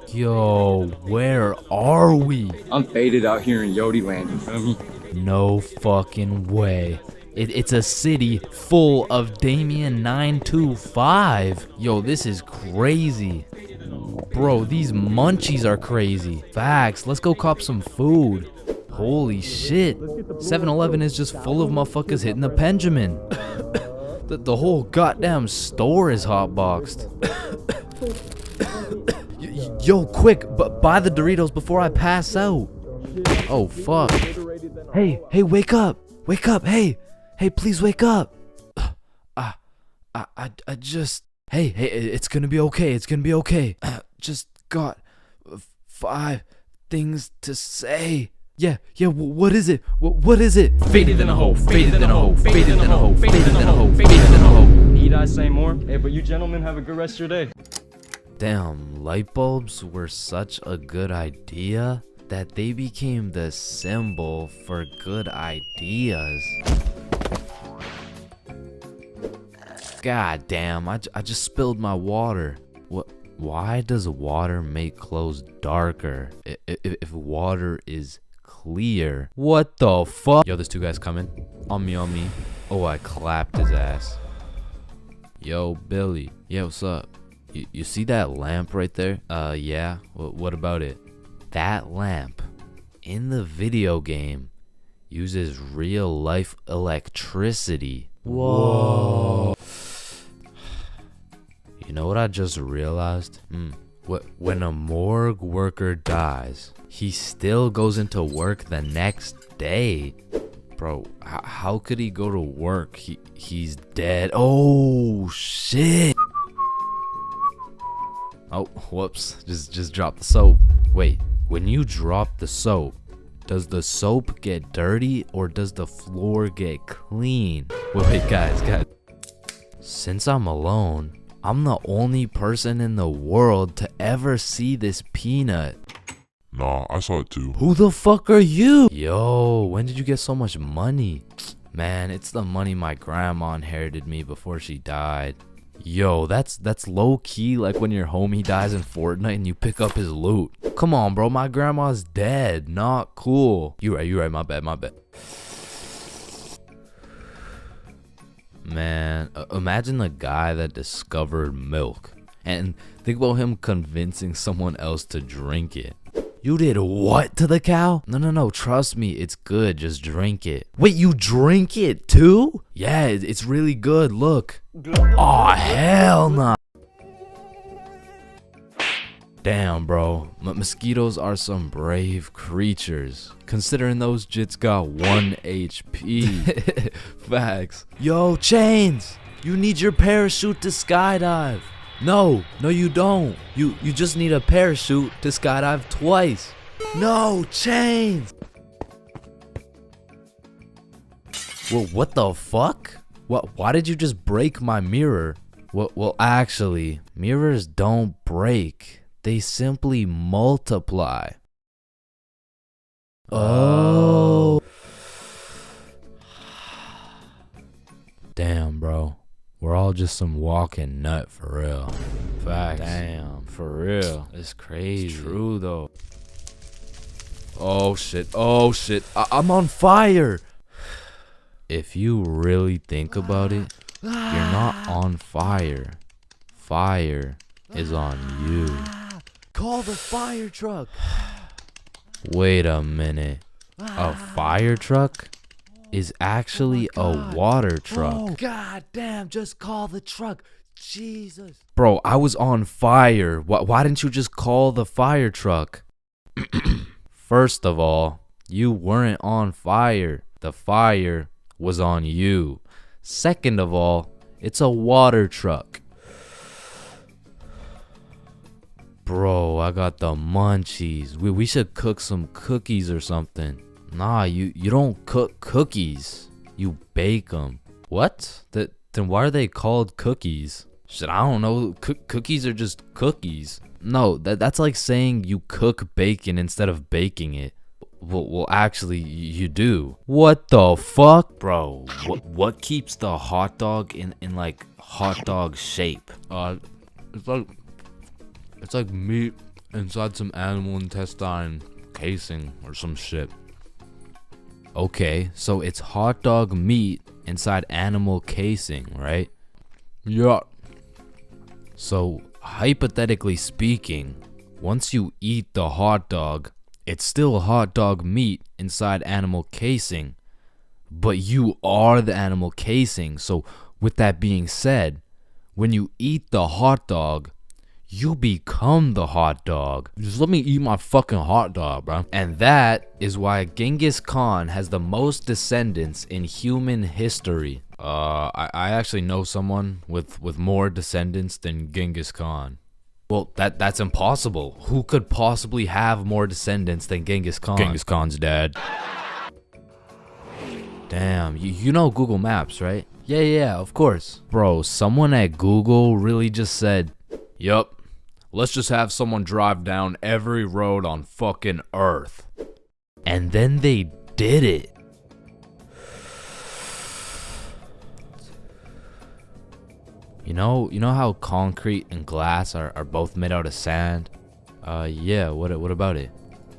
Speaker 1: Yo, where are we?
Speaker 5: I'm faded out here in Yodi land, you feel me?
Speaker 1: No fucking way. It's a city full of Damian 925. Yo, this is crazy. Bro, these munchies are crazy. Facts, let's go cop some food. Holy shit. 7-Eleven is just full of motherfuckers hitting the Benjamin. The whole goddamn store is hotboxed. Yo, quick, buy the Doritos before I pass out. Oh, fuck. Hey, wake up. Wake up, hey, please wake up. I just... Hey, it's gonna be okay, just got 5 things to say. Yeah, what is it? What is it?
Speaker 5: Faded than a hoe,
Speaker 1: Faded than a hoe, faded than a hoe, faded than a hoe, faded than a hoe.
Speaker 5: Need I say more? Hey, but you gentlemen have a good rest of your day.
Speaker 1: Damn, light bulbs were such a good idea that they became the symbol for good ideas. God damn, I just spilled my water. What? Why does water make clothes darker if water is clear? What the fuck? Yo, there's 2 guys coming. On me. Oh, I clapped his ass. Yo, Billy. Yeah, what's up? You see that lamp right there? Yeah. What about it? That lamp in the video game uses real life electricity. Whoa. You know what I just realized? When a morgue worker dies, he still goes into work the next day. Bro, how could he go to work? He's dead. Oh shit. Oh, whoops. Just dropped the soap. Wait, when you drop the soap, does the soap get dirty or does the floor get clean? Wait, guys. Since I'm alone, I'm the only person in the world to ever see this peanut.
Speaker 6: Nah, I saw it too.
Speaker 1: Who the fuck are you? Yo, when did you get so much money? Man, it's the money my grandma inherited me before she died. Yo, that's low key like when your homie dies in Fortnite and you pick up his loot. Come on, bro, my grandma's dead. Not cool. You right, my bad. Man, imagine the guy that discovered milk. And think about him convincing someone else to drink it. You did what to the cow? No, trust me, it's good, just drink it. Wait, you drink it too? Yeah, it's really good, look. Aw, hell nah. Damn, bro, mosquitoes are some brave creatures, considering those jits got 1 HP. Facts. Yo, Chains, you need your parachute to skydive. No, you don't. You just need a parachute to skydive twice. No, Chains. Well, what the fuck? Why did you just break my mirror? Well, actually, mirrors don't break. They simply multiply. Oh. Damn, bro. We're all just some walking nut for real. Facts. Damn, for real. It's crazy. It's true though. Oh shit. I'm on fire. If you really think about it, you're not on fire. Fire is on you. Call the fire truck. Wait a minute. A fire truck is actually a water truck. Oh, god damn, just call the truck. Jesus. Bro, I was on fire. Why didn't you just call the fire truck? First of all, you weren't on fire. The fire was on you. Second of all, it's a water truck. Bro, I got the munchies. We should cook some cookies or something. Nah, you don't cook cookies. You bake them. What? Then why are they called cookies? Shit, I don't know. Cookies are just cookies. No, that's like saying you cook bacon instead of baking it. Well, actually, you do. What the fuck? Bro, what keeps the hot dog in like hot dog shape? It's like meat inside some animal intestine casing or some shit. Okay, so it's hot dog meat inside animal casing, right? Yeah. So, hypothetically speaking, once you eat the hot dog, it's still hot dog meat inside animal casing. But you are the animal casing. So, with that being said, when you eat the hot dog, you become the hot dog. Just let me eat my fucking hot dog, bro. And that is why Genghis Khan has the most descendants in human history. I actually know someone with more descendants than Genghis Khan. Well, that's impossible. Who could possibly have more descendants than Genghis Khan? Genghis Khan's dad. Damn, you know Google Maps, right? Yeah, of course. Bro, someone at Google really just said, yup. Let's just have someone drive down every road on fucking Earth. And then they did it. You know how concrete and glass are both made out of sand? Yeah, what about it?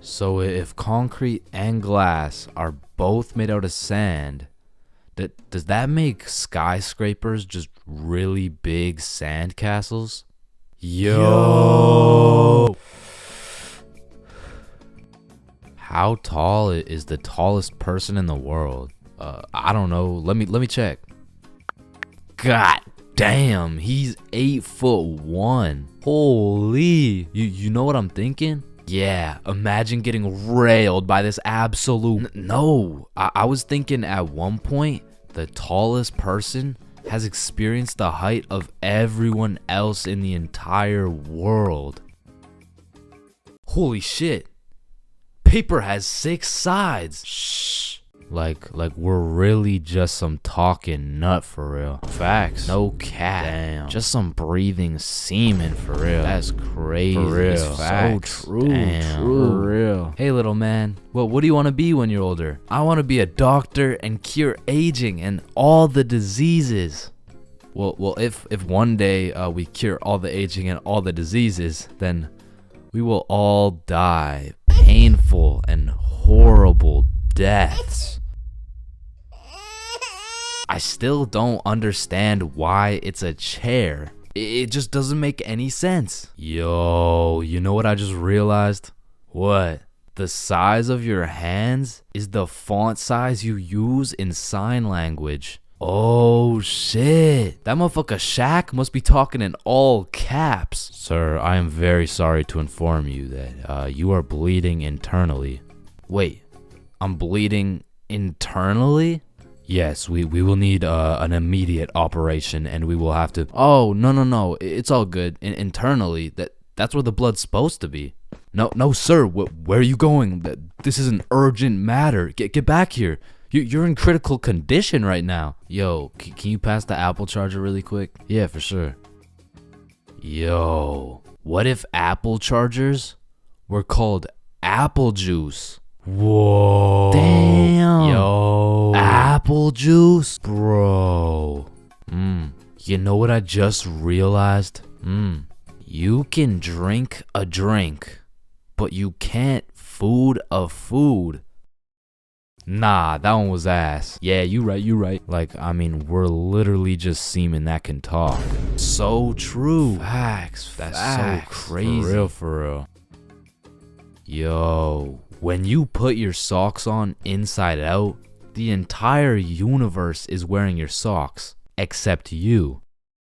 Speaker 1: So if concrete and glass are both made out of sand, does that make skyscrapers just really big sand castles? Yo! How tall is the tallest person in the world? I don't know. Let me check. God damn, he's 8'1". Holy! You know what I'm thinking? Yeah, imagine getting railed by this absolute. No, I was thinking at one point the tallest person has experienced the height of everyone else in the entire world. Holy shit. Paper has 6 sides. Shh. Like we're really just some talking nut for real. Facts. No cap. Damn. Just some breathing semen for real. That's crazy. For real. Facts. So true. Damn. True. For real. Hey little man, what do you want to be when you're older? I want to be a doctor and cure aging and all the diseases. Well, if one day we cure all the aging and all the diseases, then we will all die painful and horrible deaths. I still don't understand why it's a chair. It just doesn't make any sense. Yo, you know what I just realized? What? The size of your hands is the font size you use in sign language. Oh shit. That motherfucker Shaq must be talking in all caps. Sir, I am very sorry to inform you that you are bleeding internally. Wait, I'm bleeding internally? Yes, we will need an immediate operation and we will have to... Oh, no, it's all good. Internally, that's where the blood's supposed to be. No, sir, where are you going? This is an urgent matter. Get back here. You're in critical condition right now. Yo, can you pass the Apple charger really quick? Yeah, for sure. Yo, what if Apple chargers were called apple juice? Whoa. Damn. Yo. Apple juice? Bro. You know what I just realized? You can drink a drink, but you can't food a food. Nah, that one was ass. Yeah, you right. Like, I mean, we're literally just semen that can talk. So true. Facts. That's so crazy. For real. Yo, when you put your socks on inside out, the entire universe is wearing your socks, except you.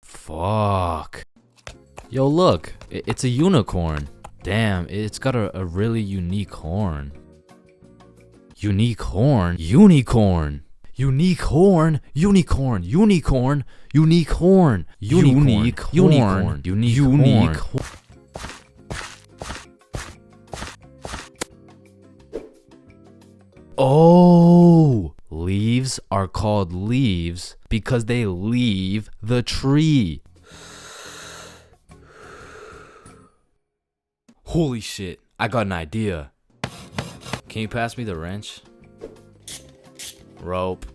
Speaker 1: Fuck. Yo, look, it's a unicorn. Damn, it's got a really unique horn. Unique horn? Unicorn. Unique horn. Unicorn. Unicorn. Unique horn. Unique horn. Unique horn. Oh, leaves are called leaves because they leave the tree. Holy shit, I got an idea. Can you pass me the wrench? Rope.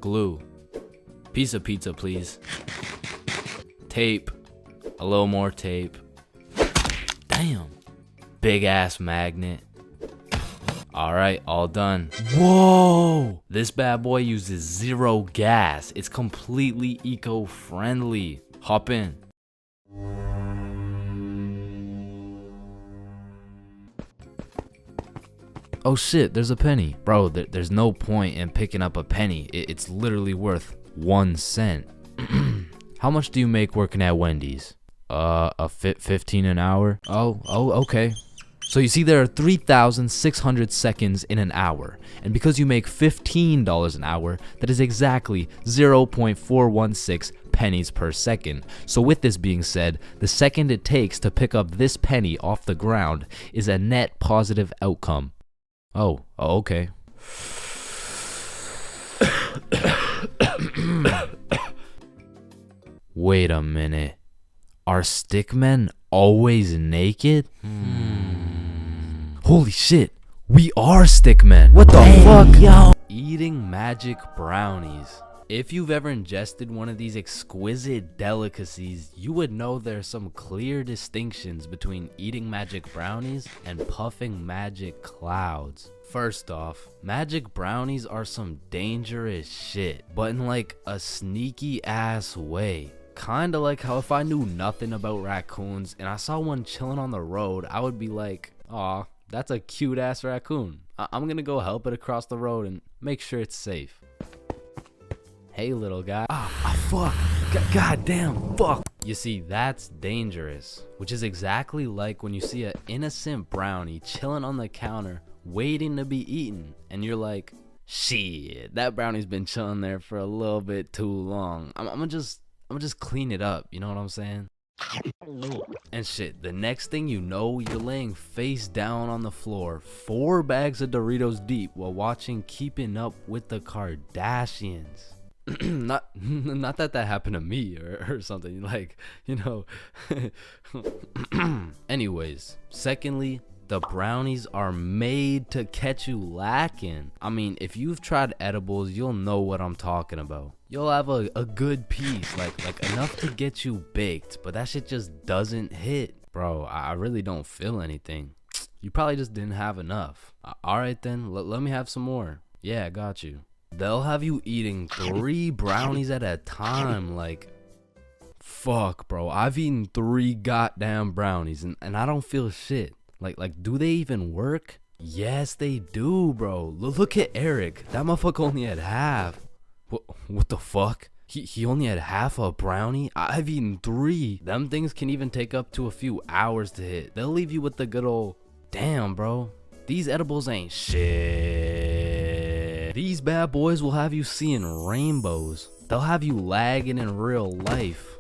Speaker 1: Glue. Piece of pizza, please. Tape. A little more tape. Damn. Big ass magnet. Alright, all done. Whoa! This bad boy uses 0 gas. It's completely eco-friendly. Hop in. Oh shit, there's a penny. Bro, there's no point in picking up a penny. It's literally worth 1 cent. How much do you make working at Wendy's? 15 an hour? Oh, okay. So you see, there are 3,600 seconds in an hour. And because you make $15 an hour, that is exactly 0.416 pennies per second. So with this being said, the second it takes to pick up this penny off the ground is a net positive outcome. Oh, okay. Wait a minute. Are stickmen always naked? Holy shit, we are stickmen. What the fuck? Yo. Eating magic brownies. If you've ever ingested one of these exquisite delicacies, you would know there's some clear distinctions between eating magic brownies and puffing magic clouds. First off, magic brownies are some dangerous shit, but in like a sneaky ass way. Kinda like how if I knew nothing about raccoons and I saw one chilling on the road, I would be like, aw, that's a cute ass raccoon. I'm gonna go help it across the road and make sure it's safe. Hey little guy. Fuck. God damn, fuck. You see, that's dangerous, which is exactly like when you see an innocent brownie chilling on the counter waiting to be eaten, and you're like, shit, that brownie's been chilling there for a little bit too long. I'm gonna just clean it up, you know what I'm saying? And shit, the next thing you know, you're laying face down on the floor, 4 bags of Doritos deep while watching Keeping Up with the Kardashians. not that happened to me or something, like, you know. Anyways, secondly, the brownies are made to catch you lacking. I mean, if you've tried edibles, you'll know what I'm talking about. You'll have a good piece, like enough to get you baked, but that shit just doesn't hit. Bro, I really don't feel anything. You probably just didn't have enough. Alright then, let me have some more. Yeah, I got you. They'll have you eating 3 brownies at a time, like, fuck, bro. I've eaten 3 goddamn brownies and I don't feel shit. Like, do they even work? Yes, they do, bro. Look at Eric. That motherfucker only had half. What the fuck? He only had half a brownie? I've eaten 3. Them things can even take up to a few hours to hit. They'll leave you with the good old, damn, bro. These edibles ain't shit. These bad boys will have you seeing rainbows. They'll have you lagging in real life.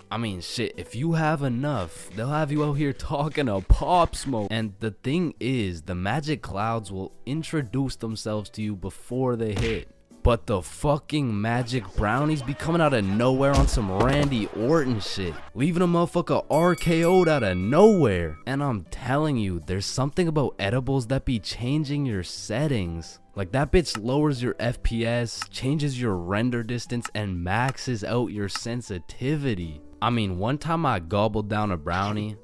Speaker 1: I mean, shit, if you have enough, they'll have you out here talking to Pop Smoke. And the thing is, the magic clouds will introduce themselves to you before they hit. But the fucking magic brownies be coming out of nowhere on some Randy Orton shit, leaving a motherfucker RKO'd out of nowhere. And I'm telling you, there's something about edibles that be changing your settings. Like, that bitch lowers your FPS, changes your render distance, and maxes out your sensitivity. I mean, one time I gobbled down a brownie,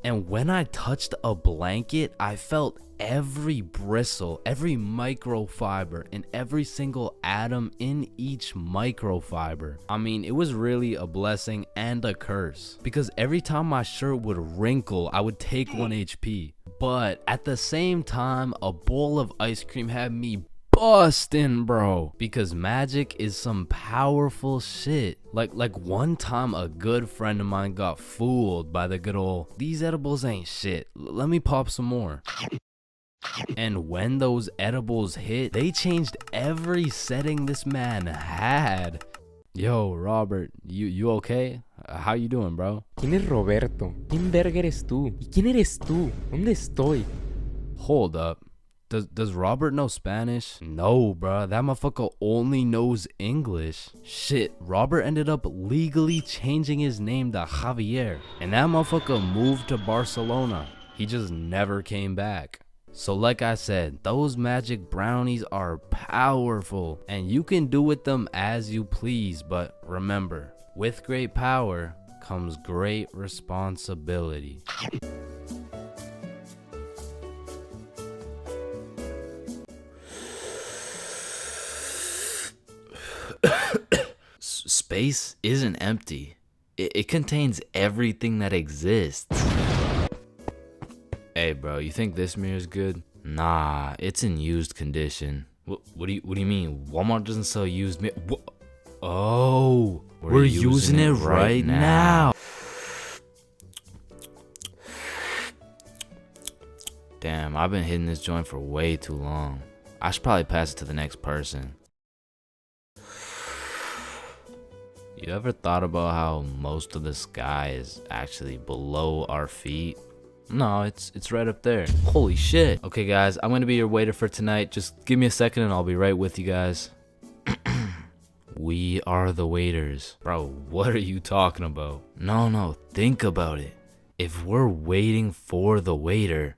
Speaker 1: and when I touched a blanket, I felt every bristle, every microfiber, and every single atom in each microfiber. I mean, it was really a blessing and a curse, because every time my shirt would wrinkle, I would take 1 HP. But at the same time, a bowl of ice cream had me bustin', bro, because magic is some powerful shit. Like one time a good friend of mine got fooled by the good old, these edibles ain't shit, let me pop some more. And when those edibles hit, they changed every setting this man had. Yo, Robert, you okay? How you doing, bro?
Speaker 6: ¿Quién es Roberto? ¿Quién verga eres tú? ¿Y quién eres tú? ¿Dónde estoy?
Speaker 1: Hold up. Does Robert know Spanish? No, bruh. That motherfucker only knows English. Shit, Robert ended up legally changing his name to Javier. And that motherfucker moved to Barcelona. He just never came back. So like I said, those magic brownies are powerful. And you can do with them as you please. But remember, with great power comes great responsibility. Space isn't empty. It contains everything that exists. Hey bro, you think this mirror's good? Nah, it's in used condition. What do you mean? Walmart doesn't sell used mirror? Oh, we're using it right now. Damn, I've been hitting this joint for way too long. I should probably pass it to the next person. You ever thought about how most of the sky is actually below our feet? No, it's right up there. Holy shit. Okay guys, I'm gonna be your waiter for tonight. Just give me a second and I'll be right with you guys. We are the waiters. Bro, what are you talking about? No, think about it. If we're waiting for the waiter,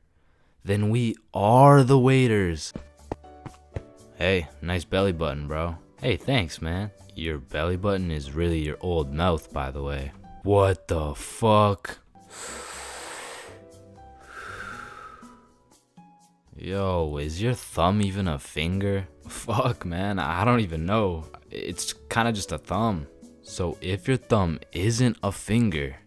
Speaker 1: then we are the waiters. Hey, nice belly button, bro. Hey, thanks, man. Your belly button is really your old mouth, by the way. What the fuck? Yo, is your thumb even a finger? Fuck, man, I don't even know. It's kind of just a thumb. So if your thumb isn't a finger,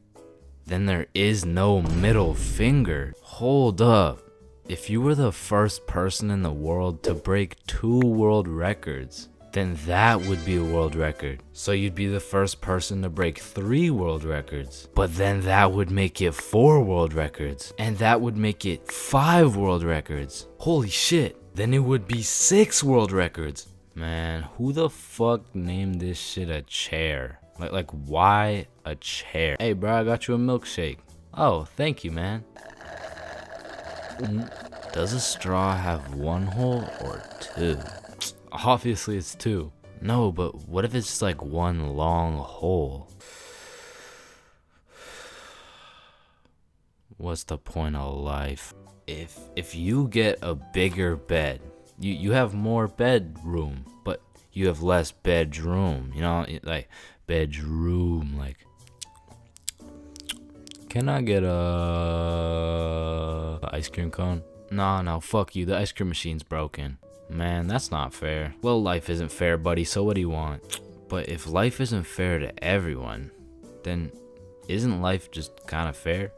Speaker 1: then there is no middle finger. Hold up. If you were the first person in the world to break 2 world records, then that would be a world record. So you'd be the first person to break 3 world records. But then that would make it 4 world records. And that would make it 5 world records. Holy shit. Then it would be 6 world records. Man, who the fuck named this shit a chair? Like why a chair? Hey, bro, I got you a milkshake. Oh, thank you, man. Does a straw have one hole or two? Obviously, it's two. No, but what if it's just like one long hole? What's the point of life? If you get a bigger bed, you have more bedroom, but you have less bedroom. You know, like bedroom. Like, can I get a ice cream cone? No, fuck you. The ice cream machine's broken. Man, that's not fair. Well, life isn't fair, buddy, so what do you want? But if life isn't fair to everyone, then isn't life just kind of fair?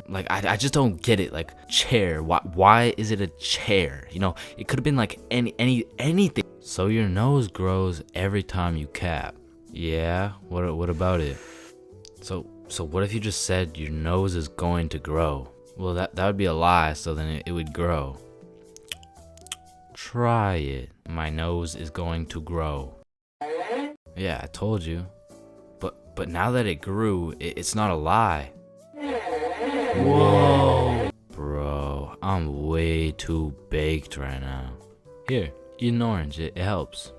Speaker 1: Like, I just don't get it. Like, chair. Why is it a chair? You know, it could have been like anything. So your nose grows every time you cap. Yeah, what about it? So what if you just said your nose is going to grow? Well, that would be a lie, so then it would grow. Try it. My nose is going to grow. Yeah, I told you. But now that it grew, it's not a lie. Whoa. Bro, I'm way too baked right now. Here, eat an orange, it helps.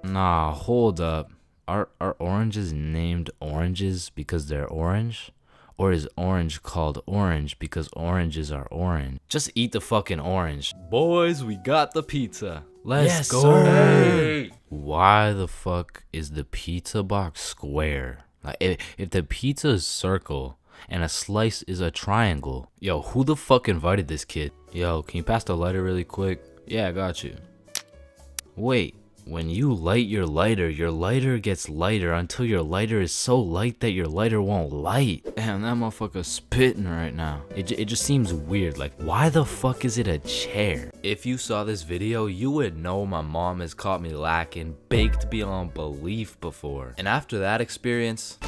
Speaker 1: Nah, hold up. Are oranges named oranges because they're orange? Or is orange called orange because oranges are orange? Just eat the fucking orange. Boys, we got the pizza. Let's go. Sir. Why the fuck is the pizza box square? Like, if the pizza is circle and a slice is a triangle, yo, who the fuck invited this kid? Yo, can you pass the lighter really quick? Yeah, I got you. Wait. When you light your lighter gets lighter until your lighter is so light that your lighter won't light. Damn, that motherfucker's spitting right now. It just seems weird. Like, why the fuck is it a chair? If you saw this video, you would know my mom has caught me lacking baked beyond belief before. And after that experience,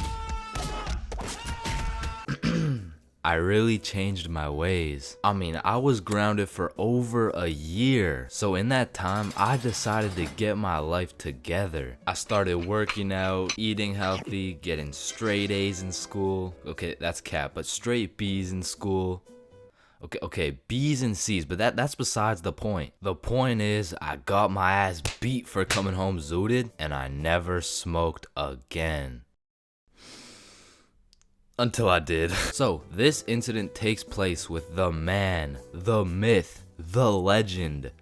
Speaker 1: I really changed my ways. I mean, I was grounded for over a year. So in that time, I decided to get my life together. I started working out, eating healthy, getting straight A's in school. Okay, that's cap, but straight B's in school. Okay, B's and C's, but that's besides the point. The point is, I got my ass beat for coming home zooted, and I never smoked again. Until I did. So, this incident takes place with the man, the myth, the legend,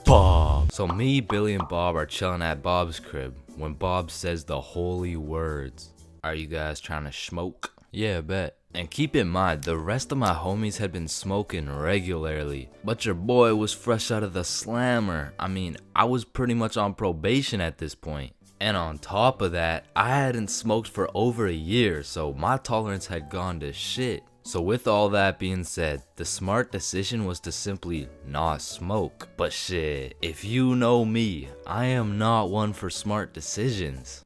Speaker 1: Bob. So me, Billy, and Bob are chilling at Bob's crib when Bob says the holy words. Are you guys trying to smoke? Yeah, bet. And keep in mind, the rest of my homies had been smoking regularly, but your boy was fresh out of the slammer. I mean, I was pretty much on probation at this point. And on top of that, I hadn't smoked for over a year, so my tolerance had gone to shit. So with all that being said, the smart decision was to simply not smoke. But shit, if you know me, I am not one for smart decisions.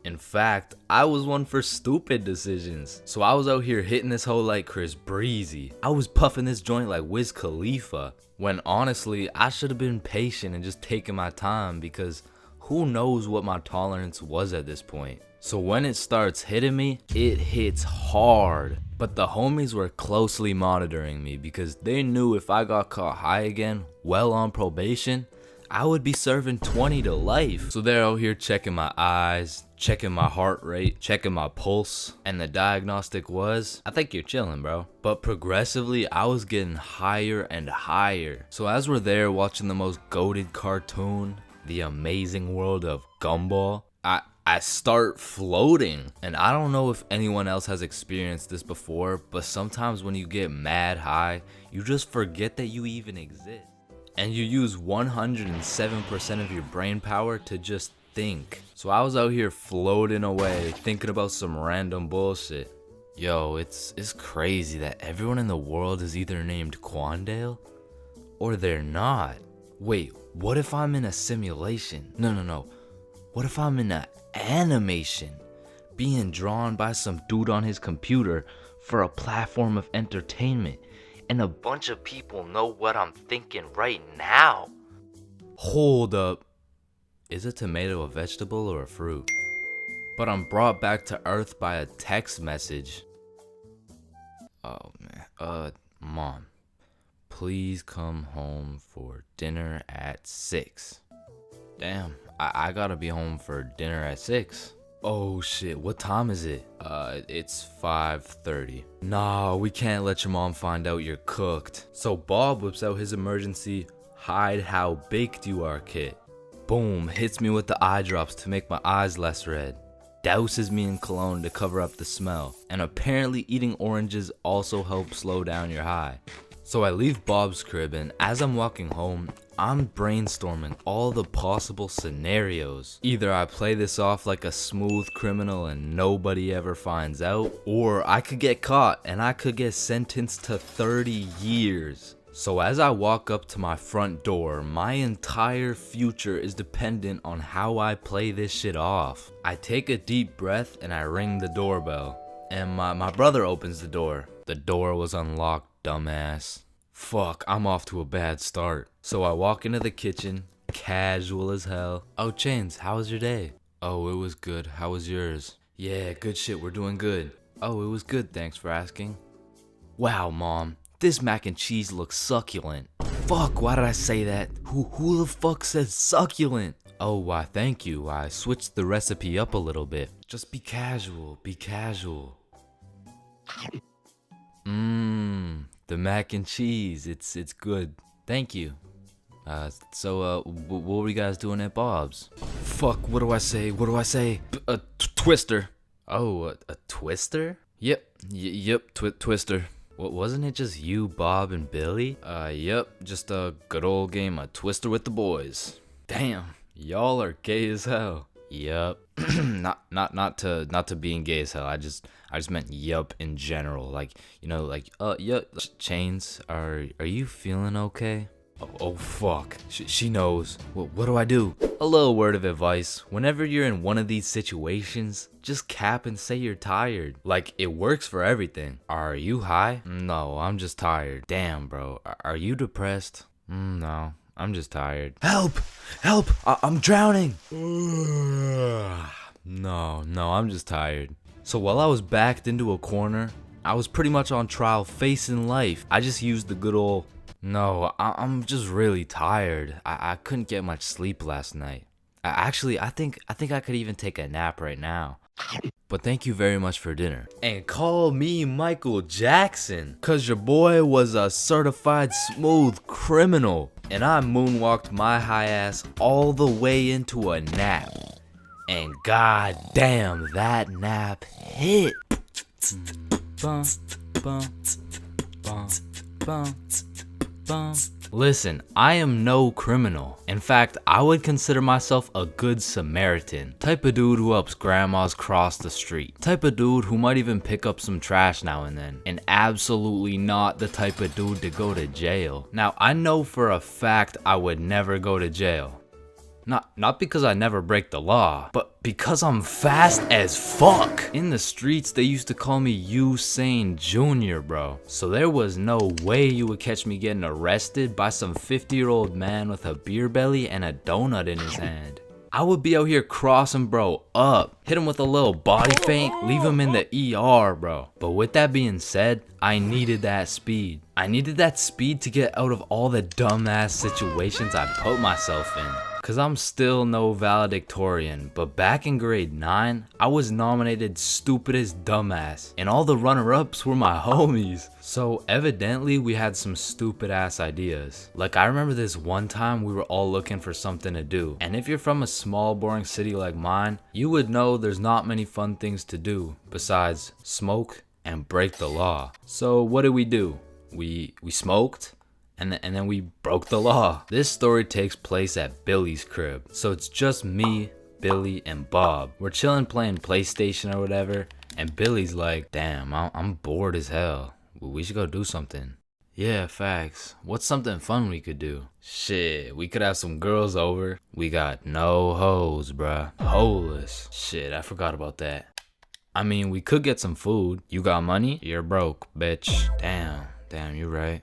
Speaker 1: In fact, I was one for stupid decisions. So I was out here hitting this hoe like Chris Breezy. I was puffing this joint like Wiz Khalifa. When honestly, I should have been patient and just taken my time because who knows what my tolerance was at this point. So when it starts hitting me, it hits hard. But the homies were closely monitoring me because they knew if I got caught high again, well on probation, I would be serving 20 to life. So they're out here checking my eyes, checking my heart rate, checking my pulse, and the diagnostic was, I think you're chilling, bro. But progressively, I was getting higher and higher. So as we're there watching the most goated cartoon, The Amazing World of Gumball, I start floating. And I don't know if anyone else has experienced this before, but sometimes when you get mad high, you just forget that you even exist. And you use 107% of your brain power to just think. So I was out here floating away, thinking about some random bullshit. Yo, it's crazy that everyone in the world is either named Quandale or they're not. Wait, what if I'm in a simulation? No. What if I'm in an animation being drawn by some dude on his computer for a platform of entertainment and a bunch of people know what I'm thinking right now? Hold up. is a tomato a vegetable or a fruit? But I'm brought back to Earth by a text message. Oh man, Mom, please come home for dinner at 6. Damn, I gotta be home for dinner at 6. Oh shit, what time is it? It's 5:30. Nah, we can't let your mom find out you're cooked. So Bob whips out his emergency hide how baked you are kit. Boom, hits me with the eye drops to make my eyes less red. Douses me in cologne to cover up the smell. And apparently eating oranges also helps slow down your high. So I leave Bob's crib, and as I'm walking home, I'm brainstorming all the possible scenarios. Either I play this off like a smooth criminal and nobody ever finds out, or I could get caught and I could get sentenced to 30 years. So as I walk up to my front door, my entire future is dependent on how I play this shit off. I take a deep breath and I ring the doorbell. And my brother opens the door. The door was unlocked, dumbass. Fuck, I'm off to a bad start. So I walk into the kitchen, casual as hell. Oh, Chains, how was your day? Oh, it was good. How was yours? Yeah, good shit, we're doing good. Oh, it was good, thanks for asking. Wow, Mom, this mac and cheese looks succulent. Fuck, why did I say that? Who the fuck says succulent? Oh, why, thank you. I switched the recipe up a little bit. Just be casual, be casual. The mac and cheese, it's good. Thank you. So what were you guys doing at Bob's? Fuck, what do I say? A twister. Oh, a twister? Yep, twister. What, wasn't it just you, Bob, and Billy? Yep, just a good old game of Twister with the boys. Damn, y'all are gay as hell. Yup. not to being gay as hell. I just meant yup in general. Like, you know, like yup. Chains, are you feeling okay? Oh fuck. She knows. What do I do? A little word of advice. Whenever you're in one of these situations, just cap and say you're tired. Like, it works for everything. Are you high? No, I'm just tired. Damn, bro. Are you depressed? No. I'm just tired. Help! I'm drowning! No, I'm just tired. So while I was backed into a corner, I was pretty much on trial facing life. I just used the good old, no, I'm just really tired. I couldn't get much sleep last night. I think I could even take a nap right now. But thank you very much for dinner. And call me Michael Jackson, cause your boy was a certified smooth criminal. And I moonwalked my high ass all the way into a nap. And god damn, that nap hit. Listen, I am no criminal. In fact, I would consider myself a good Samaritan. Type of dude who helps grandmas cross the street. Type of dude who might even pick up some trash now and then. And absolutely not the type of dude to go to jail. Now, I know for a fact I would never go to jail. Not because I never break the law, but because I'm fast as fuck. In the streets, they used to call me Usain Jr., bro. So there was no way you would catch me getting arrested by some 50-year-old man with a beer belly and a donut in his hand. I would be out here crossing bro up, hit him with a little body feint, leave him in the ER, bro. But with that being said, I needed that speed. I needed that speed to get out of all the dumbass situations I put myself in. Cause I'm still no valedictorian, but back in grade 9, I was nominated stupidest dumbass, and all the runner-ups were my homies. So evidently we had some stupid ass ideas. Like, I remember this one time we were all looking for something to do, and if you're from a small boring city like mine, you would know there's not many fun things to do besides smoke and break the law. So what did we do? We smoked. And then we broke the law. This story takes place at Billy's crib. So it's just me, Billy, and Bob. We're chilling playing PlayStation or whatever. And Billy's like, damn, I'm bored as hell. We should go do something. Yeah, facts. What's something fun we could do? Shit, we could have some girls over. We got no hoes, bruh. Holeless. Shit, I forgot about that. I mean, we could get some food. You got money? You're broke, bitch. Damn, you're right.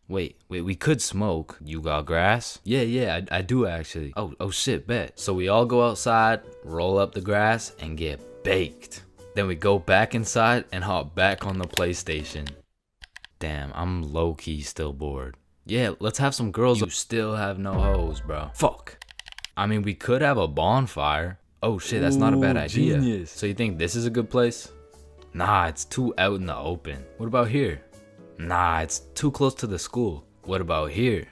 Speaker 1: Wait, we could smoke. You got grass? Yeah, I do actually. Oh shit, bet. So we all go outside, roll up the grass, and get baked. Then we go back inside and hop back on the PlayStation. Damn, I'm low-key still bored. Yeah, let's have some girls. You still have no hoes, bro. Fuck. I mean, we could have a bonfire. Oh shit, that's not a bad idea. Genius. So you think this is a good place? Nah, it's too out in the open. What about here? Nah, it's too close to the school. What about here?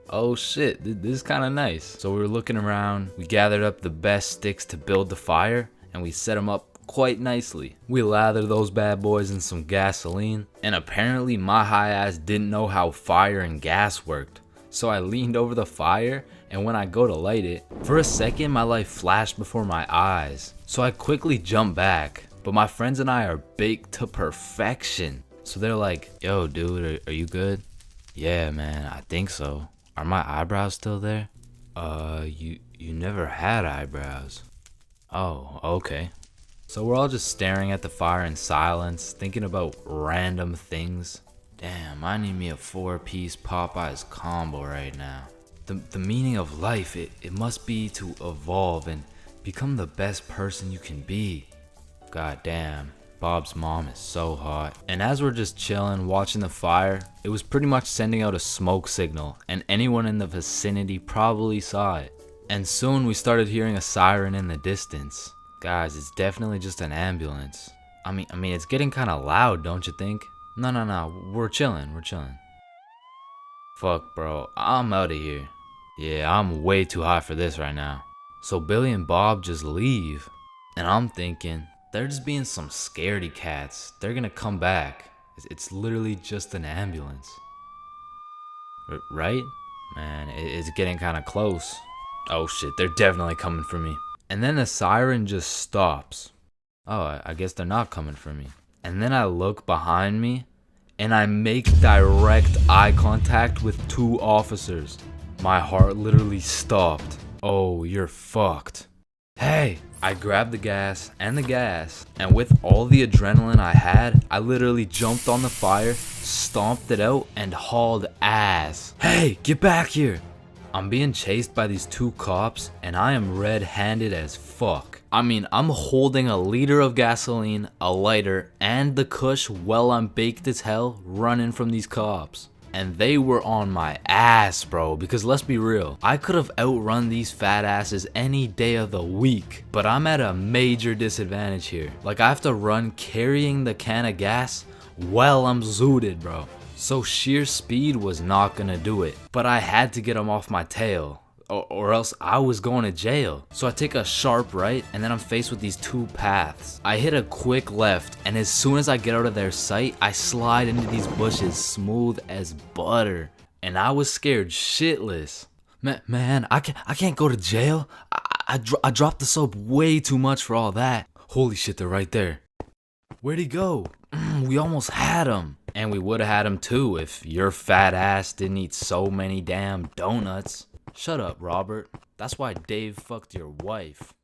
Speaker 1: Oh shit, this is kind of nice. So we were looking around, we gathered up the best sticks to build the fire, and we set them up quite nicely. We lathered those bad boys in some gasoline, and apparently my high ass didn't know how fire and gas worked. So I leaned over the fire, and when I go to light it, for a second my life flashed before my eyes. So I quickly jumped back, but my friends and I are baked to perfection. So they're like, yo dude, are you good? Yeah man, I think so. Are my eyebrows still there? You never had eyebrows. Oh, okay. So we're all just staring at the fire in silence, thinking about random things. Damn, I need me a 4-piece Popeyes combo right now. The meaning of life, it must be to evolve and become the best person you can be. God damn, Bob's mom is so hot. And as we're just chilling, watching the fire, it was pretty much sending out a smoke signal, and anyone in the vicinity probably saw it. And soon we started hearing a siren in the distance. Guys, it's definitely just an ambulance. I mean, it's getting kind of loud, don't you think? No, we're chilling. Fuck, bro, I'm out of here. Yeah, I'm way too high for this right now. So Billy and Bob just leave, and I'm thinking, they're just being some scaredy cats. They're gonna come back. It's literally just an ambulance. Right? Man, it's getting kind of close. Oh shit, they're definitely coming for me. And then the siren just stops. Oh, I guess they're not coming for me. And then I look behind me, and I make direct eye contact with 2 officers. My heart literally stopped. Oh, you're fucked. Hey! I grabbed the gas, and with all the adrenaline I had, I literally jumped on the fire, stomped it out, and hauled ass. Hey, get back here! I'm being chased by these 2 cops, and I am red-handed as fuck. I mean, I'm holding a liter of gasoline, a lighter, and the kush while I'm baked as hell running from these cops. And they were on my ass, bro, because let's be real, I could have outrun these fat asses any day of the week, but I'm at a major disadvantage here. Like, I have to run carrying the can of gas while I'm zooted, bro. So sheer speed was not gonna do it, but I had to get them off my tail, or else I was going to jail. So I take a sharp right, and then I'm faced with these 2 paths. I hit a quick left, and as soon as I get out of their sight, I slide into these bushes smooth as butter. And I was scared shitless. Man, I can't go to jail. I dropped the soap way too much for all that. Holy shit, they're right there. Where'd he go? We almost had him. And we would've had him too if your fat ass didn't eat so many damn donuts. Shut up, Robert. That's why Dave fucked your wife.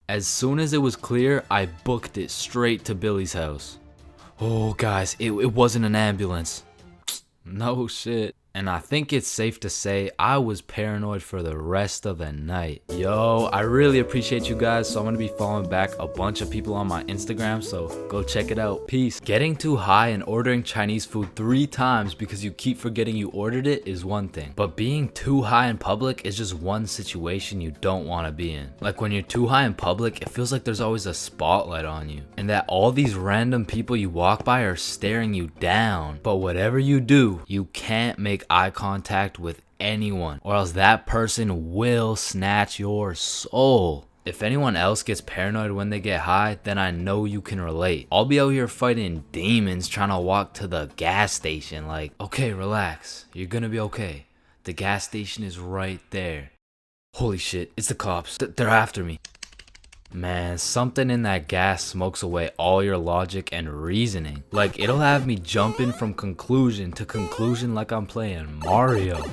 Speaker 1: As soon as it was clear, I booked it straight to Billy's house. Oh, guys, it wasn't an ambulance. No shit. And I think it's safe to say I was paranoid for the rest of the night. Yo, I really appreciate you guys, so I'm gonna be following back a bunch of people on my Instagram, so go check it out. Peace. Getting too high and ordering Chinese food 3 times because you keep forgetting you ordered it is one thing, but being too high in public is just one situation you don't want to be in. Like, when you're too high in public, it feels like there's always a spotlight on you, and that all these random people you walk by are staring you down. But whatever you do, you can't make eye contact with anyone, or else that person will snatch your soul. If anyone else gets paranoid when they get high, then I know you can relate. I'll be out here fighting demons trying to walk to the gas station like, okay, relax, you're gonna be okay. The gas station is right there. Holy shit, it's the cops. They're after me. Man, something in that gas smokes away all your logic and reasoning. Like, it'll have me jumping from conclusion to conclusion like I'm playing Mario.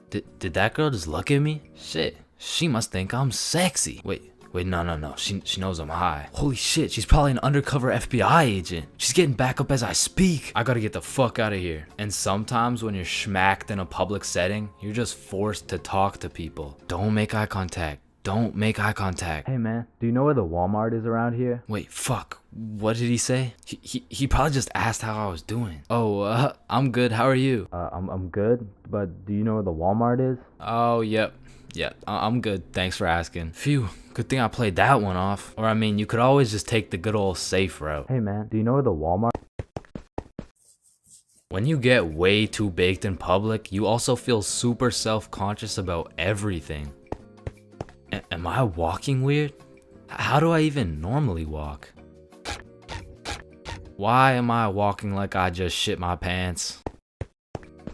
Speaker 1: Did that girl just look at me? Shit, she must think I'm sexy. Wait, Wait, no. She knows I'm high. Holy shit, she's probably an undercover FBI agent. She's getting back up as I speak. I gotta get the fuck out of here. And sometimes when you're schmacked in a public setting, you're just forced to talk to people. Don't make eye contact. Don't make eye contact. Hey man, do you know where the Walmart is around here? Wait, fuck. What did he say? He probably just asked how I was doing. Oh, I'm good. How are you? I'm good, but do you know where the Walmart is? Oh, yep. Yeah, I'm good. Thanks for asking. Phew, good thing I played that one off. Or I mean, you could always just take the good old safe route. Hey man, do you know where the Walmart? When you get way too baked in public, you also feel super self-conscious about everything. Am I walking weird? How do I even normally walk? Why am I walking like I just shit my pants?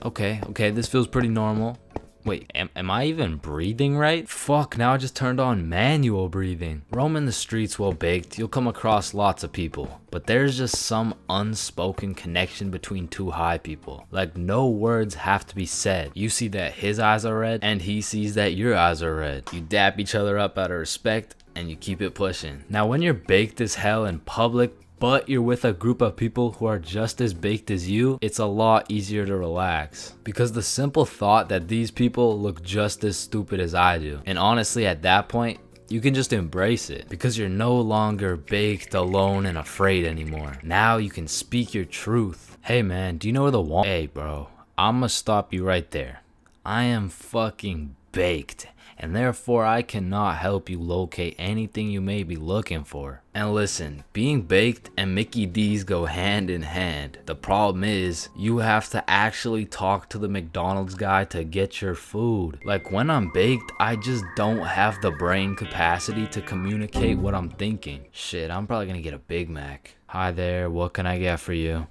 Speaker 1: Okay, this feels pretty normal. Wait, am I even breathing right? Fuck, now I just turned on manual breathing. Roaming the streets while baked, you'll come across lots of people. But there's just some unspoken connection between two high people. Like no words have to be said. You see that his eyes are red, and he sees that your eyes are red. You dap each other up out of respect, and you keep it pushing. Now when you're baked as hell in public, but you're with a group of people who are just as baked as you, it's a lot easier to relax. Because the simple thought that these people look just as stupid as I do. And honestly, at that point, you can just embrace it. Because you're no longer baked, alone, and afraid anymore. Now you can speak your truth. Hey man, do you know where the Walmart? Hey bro, I'ma stop you right there. I am fucking baked. And therefore I cannot help you locate anything you may be looking for. And listen, being baked and Mickey D's go hand in hand. The problem is, you have to actually talk to the McDonald's guy to get your food. Like when I'm baked, I just don't have the brain capacity to communicate what I'm thinking. Shit, I'm probably gonna get a Big Mac. Hi there, what can I get for you?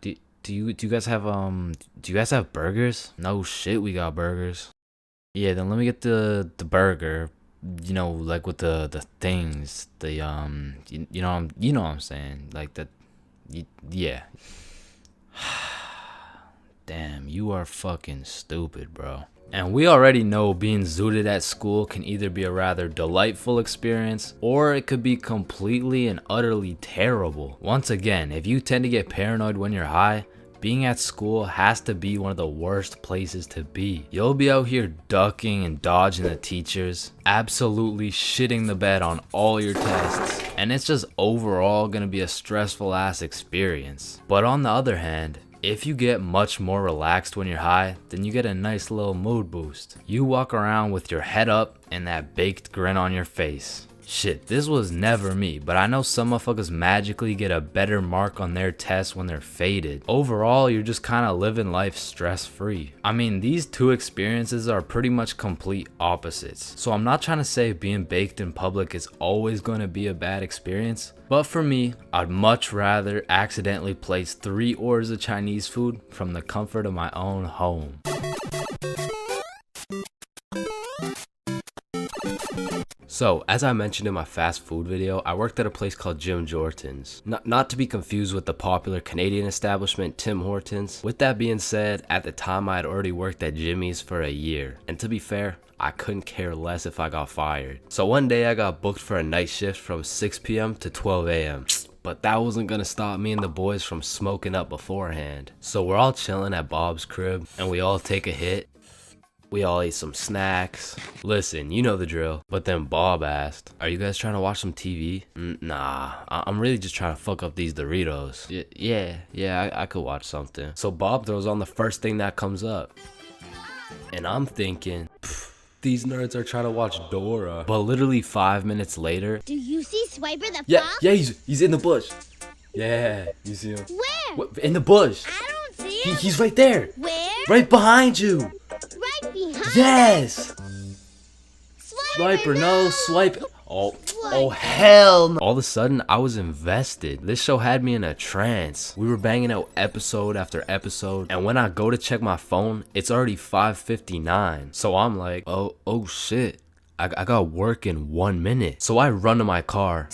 Speaker 1: Do you guys have burgers? No shit, we got burgers. Yeah, then let me get the burger, you know, like with the things, the you know what I'm saying, like that, yeah. Damn, you are fucking stupid, bro. And we already know being zooted at school can either be a rather delightful experience, or it could be completely and utterly terrible. Once again, if you tend to get paranoid when you're high, being at school has to be one of the worst places to be. You'll be out here ducking and dodging the teachers, absolutely shitting the bed on all your tests, and it's just overall gonna be a stressful ass experience. But on the other hand, if you get much more relaxed when you're high, then you get a nice little mood boost. You walk around with your head up and that baked grin on your face. Shit, this was never me, but I know some motherfuckers magically get a better mark on their tests when they're faded. Overall, you're just kind of living life stress-free. I mean, these two experiences are pretty much complete opposites. So I'm not trying to say being baked in public is always going to be a bad experience, but for me, I'd much rather accidentally place 3 orders of Chinese food from the comfort of my own home. So, as I mentioned in my fast food video, I worked at a place called Jim Jordan's. Not to be confused with the popular Canadian establishment Tim Hortons. With that being said, at the time I had already worked at Jimmy's for a year. And to be fair, I couldn't care less if I got fired. So one day I got booked for a night shift from 6 p.m. to 12 a.m. But that wasn't gonna stop me and the boys from smoking up beforehand. So we're all chilling at Bob's crib and we all take a hit. We all ate some snacks. Listen, you know the drill. But then Bob asked, "Are you guys trying to watch some TV?" Nah, I'm really just trying to fuck up these Doritos. Yeah, I could watch something. So Bob throws on the first thing that comes up. And I'm thinking, these nerds are trying to watch Dora. But literally 5 minutes later.
Speaker 7: Do you see Swiper the
Speaker 1: Yeah,
Speaker 7: fox?
Speaker 1: yeah, he's in the bush. Yeah, you see him.
Speaker 7: Where?
Speaker 1: What, in the bush.
Speaker 7: I don't see him.
Speaker 1: He's right there.
Speaker 7: Where?
Speaker 1: Right behind you.
Speaker 7: Right behind.
Speaker 1: Yes. Swiper, no, swipe. Oh hell no. All of a sudden, I was invested. This show had me in a trance. We were banging out episode after episode, and when I go to check my phone, it's already 5:59. So I'm like, oh shit. I got work in 1 minute. So I run to my car.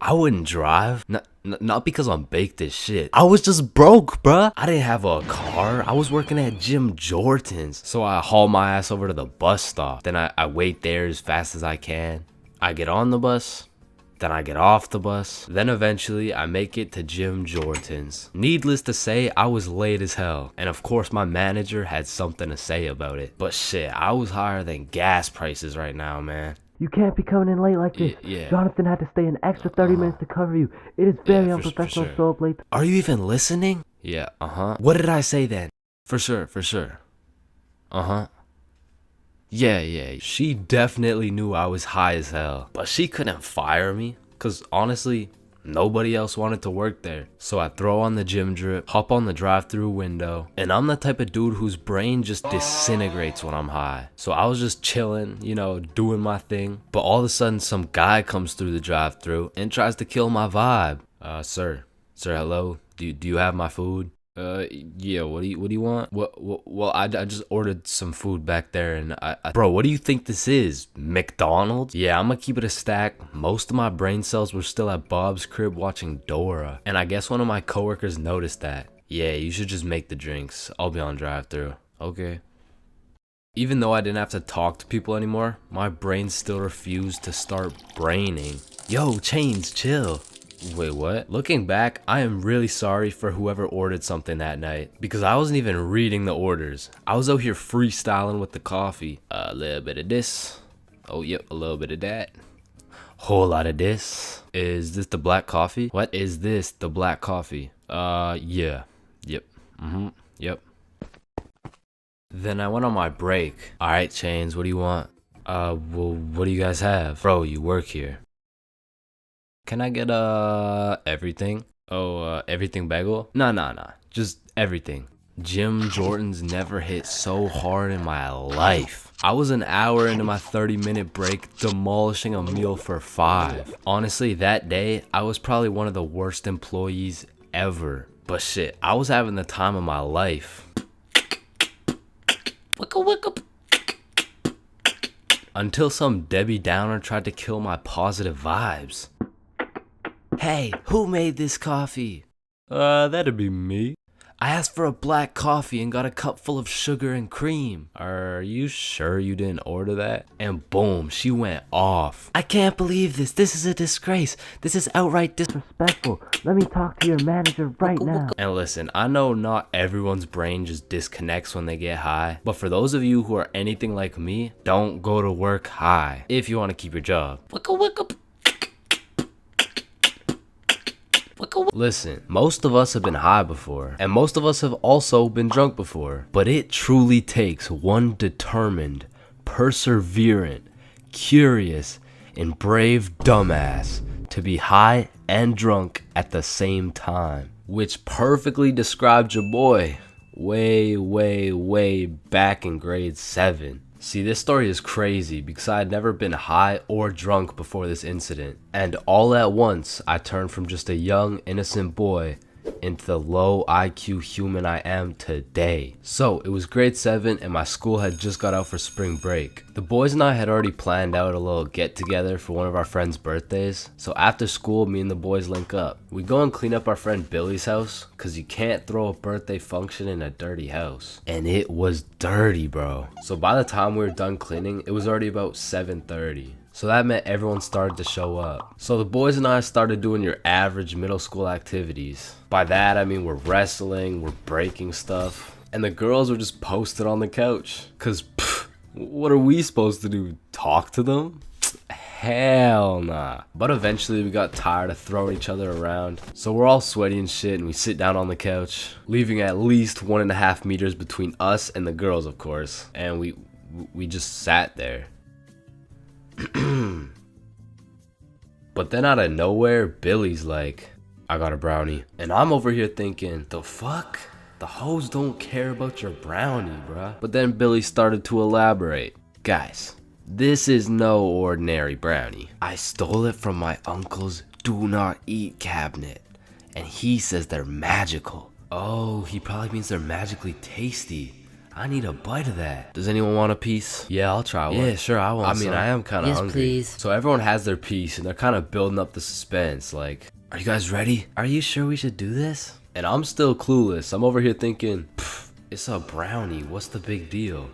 Speaker 1: I wouldn't drive. Not because I'm baked as shit. I was just broke, bruh. I didn't have a car. I was working at Jim Jordan's. So I haul my ass over to the bus stop. Then I wait there as fast as I can.
Speaker 8: I get on the bus, then I get off the bus, then eventually I make it to Jim Jordan's. Needless to say, I was late as hell, and of course my manager had something to say about it. But shit, I was higher than gas prices right now, man.
Speaker 9: You can't be coming in late like this.
Speaker 8: Yeah.
Speaker 9: Jonathan had to stay an extra 30 minutes to cover you. It is very unprofessional to show up late.
Speaker 8: Are you even listening? Yeah, What did I say then? For sure. Yeah, she definitely knew I was high as hell. But she couldn't fire me, cause honestly, nobody else wanted to work there. So I throw on the gym drip, hop on the drive-through window, and I'm the type of dude whose brain just disintegrates when I'm high. So I was just chilling, you know, doing my thing. But all of a sudden, some guy comes through the drive-through and tries to kill my vibe. Sir, hello, do you have my food? Yeah, what do you want? Well, I just ordered some food back there, and bro, what do you think this is? McDonald's? Yeah, I'm gonna keep it a stack. Most of my brain cells were still at Bob's crib watching Dora, and I guess one of my coworkers noticed that. Yeah, you should just make the drinks. I'll be on drive-thru. Okay. Even though I didn't have to talk to people anymore, my brain still refused to start braining. Yo, Chains, chill. Wait, what? Looking back, I am really sorry for whoever ordered something that night, because I wasn't even reading the orders. I was out here freestyling with the coffee. A little bit of this. Oh, yep, a little bit of that. Whole lot of this. Is this the black coffee? What is this, the black coffee? Yeah. Yep. Yep. Then I went on my break. Alright, Chains, what do you want? Well, what do you guys have? Bro, you work here. Can I get, everything? Oh, everything bagel? Nah. Just everything. Jim Jordan's never hit so hard in my life. I was an hour into my 30-minute break demolishing a meal for 5. Honestly, that day, I was probably one of the worst employees ever. But shit, I was having the time of my life. Wicka. Until some Debbie Downer tried to kill my positive vibes. Hey, who made this coffee? That'd be me. I asked for a black coffee and got a cup full of sugar and cream. Are you sure you didn't order that? And boom, she went off. I can't believe this. This is a disgrace. This is outright disrespectful.
Speaker 9: Let me talk to your manager right now.
Speaker 8: And listen, I know not everyone's brain just disconnects when they get high, but for those of you who are anything like me, don't go to work high if you want to keep your job. Wicka. Listen, most of us have been high before, and most of us have also been drunk before, but it truly takes one determined, perseverant, curious, and brave dumbass to be high and drunk at the same time, which perfectly described your boy way back in grade 7. See, this story is crazy because I had never been high or drunk before this incident. And all at once, I turned from just a young, innocent boy into the low IQ human I am today. So, it was grade 7 and my school had just got out for spring break. The boys and I had already planned out a little get together for one of our friends' birthdays. So after school, me and the boys link up. We go and clean up our friend Billy's house, cause you can't throw a birthday function in a dirty house. And it was dirty, bro. So by the time we were done cleaning, it was already about 7:30. So that meant everyone started to show up. So the boys and I started doing your average middle school activities. By that, I mean we're wrestling, we're breaking stuff, and the girls were just posted on the couch. Cause what are we supposed to do? Talk to them? Hell nah. But eventually we got tired of throwing each other around. So we're all sweaty and shit and we sit down on the couch, leaving at least 1.5 meters between us and the girls, of course. And we just sat there. But then out of nowhere, Billy's like, I got a brownie. And I'm over here thinking, the fuck? The hoes don't care about your brownie, bruh. But then Billy started to elaborate. Guys, this is no ordinary brownie. I stole it from my uncle's do not eat cabinet. And he says they're magical. Oh, he probably means they're magically tasty. I need a bite of that. Does anyone want a piece? Yeah, I'll try one. Yeah, sure, I want some. I mean, I am kind of hungry. Please. So everyone has their piece and they're kind of building up the suspense. Like, are you guys ready? Are you sure we should do this? And I'm still clueless. I'm over here thinking, it's a brownie. What's the big deal?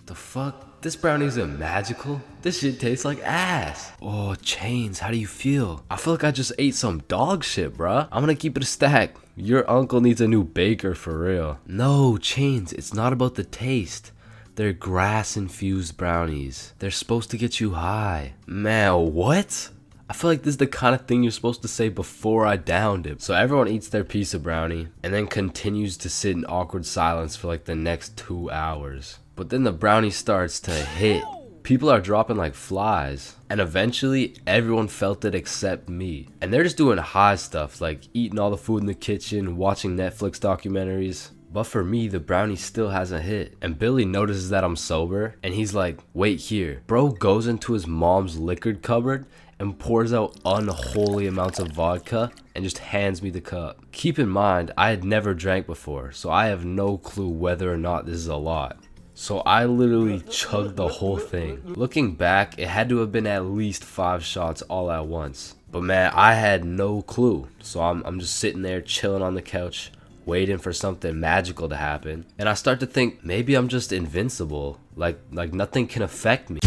Speaker 8: The fuck? This brownie isn't magical. This shit tastes like ass. Oh, Chains, how do you feel? I feel like I just ate some dog shit, bruh. I'm gonna keep it a stack. Your uncle needs a new baker for real. No, Chains, it's not about the taste. They're grass-infused brownies. They're supposed to get you high. Man, what? I feel like this is the kind of thing you're supposed to say before I downed it. So everyone eats their piece of brownie and then continues to sit in awkward silence for like the next 2 hours. But then the brownie starts to hit. People are dropping like flies. And eventually everyone felt it except me. And they're just doing high stuff like eating all the food in the kitchen, watching Netflix documentaries. But for me, the brownie still hasn't hit. And Billy notices that I'm sober and he's like, wait here. Bro goes into his mom's liquor cupboard and pours out unholy amounts of vodka and just hands me the cup. Keep in mind, I had never drank before, so I have no clue whether or not this is a lot. So I literally chugged the whole thing. Looking back, it had to have been at least 5 shots all at once. But man, I had no clue. So I'm just sitting there chilling on the couch, waiting for something magical to happen. And I start to think, maybe I'm just invincible. Like nothing can affect me.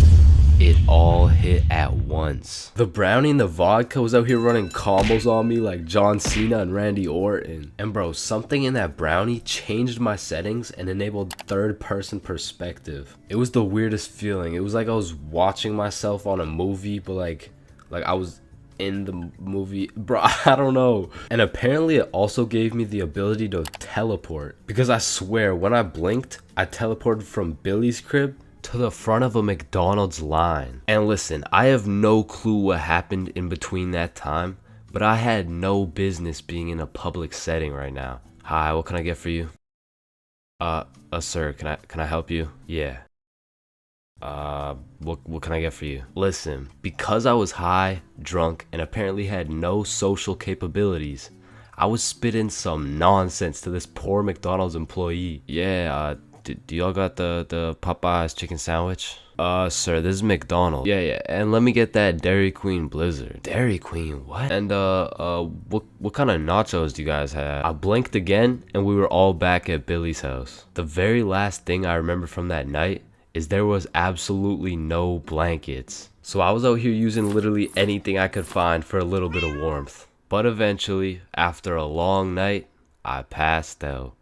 Speaker 8: It all hit at once. The brownie and the vodka was out here running combos on me like John Cena and Randy Orton. And bro, something in that brownie changed my settings and enabled third-person perspective. It was the weirdest feeling. It was like I was watching myself on a movie, but like I was in the movie. Bro, I don't know. And apparently it also gave me the ability to teleport. Because I swear, when I blinked, I teleported from Billy's crib to the front of a McDonald's line. And listen, I have no clue what happened in between that time, but I had no business being in a public setting right now. Hi, what can I get for you? Sir, can I help you? Yeah. What can I get for you? Listen, because I was high, drunk, and apparently had no social capabilities, I was spitting some nonsense to this poor McDonald's employee. Yeah, do y'all got the Popeyes chicken sandwich? Sir, this is McDonald's. Yeah, and let me get that Dairy Queen Blizzard. Dairy Queen, what? And what kind of nachos do you guys have? I blinked again, and we were all back at Billy's house. The very last thing I remember from that night is there was absolutely no blankets. So I was out here using literally anything I could find for a little bit of warmth. But eventually, after a long night, I passed out.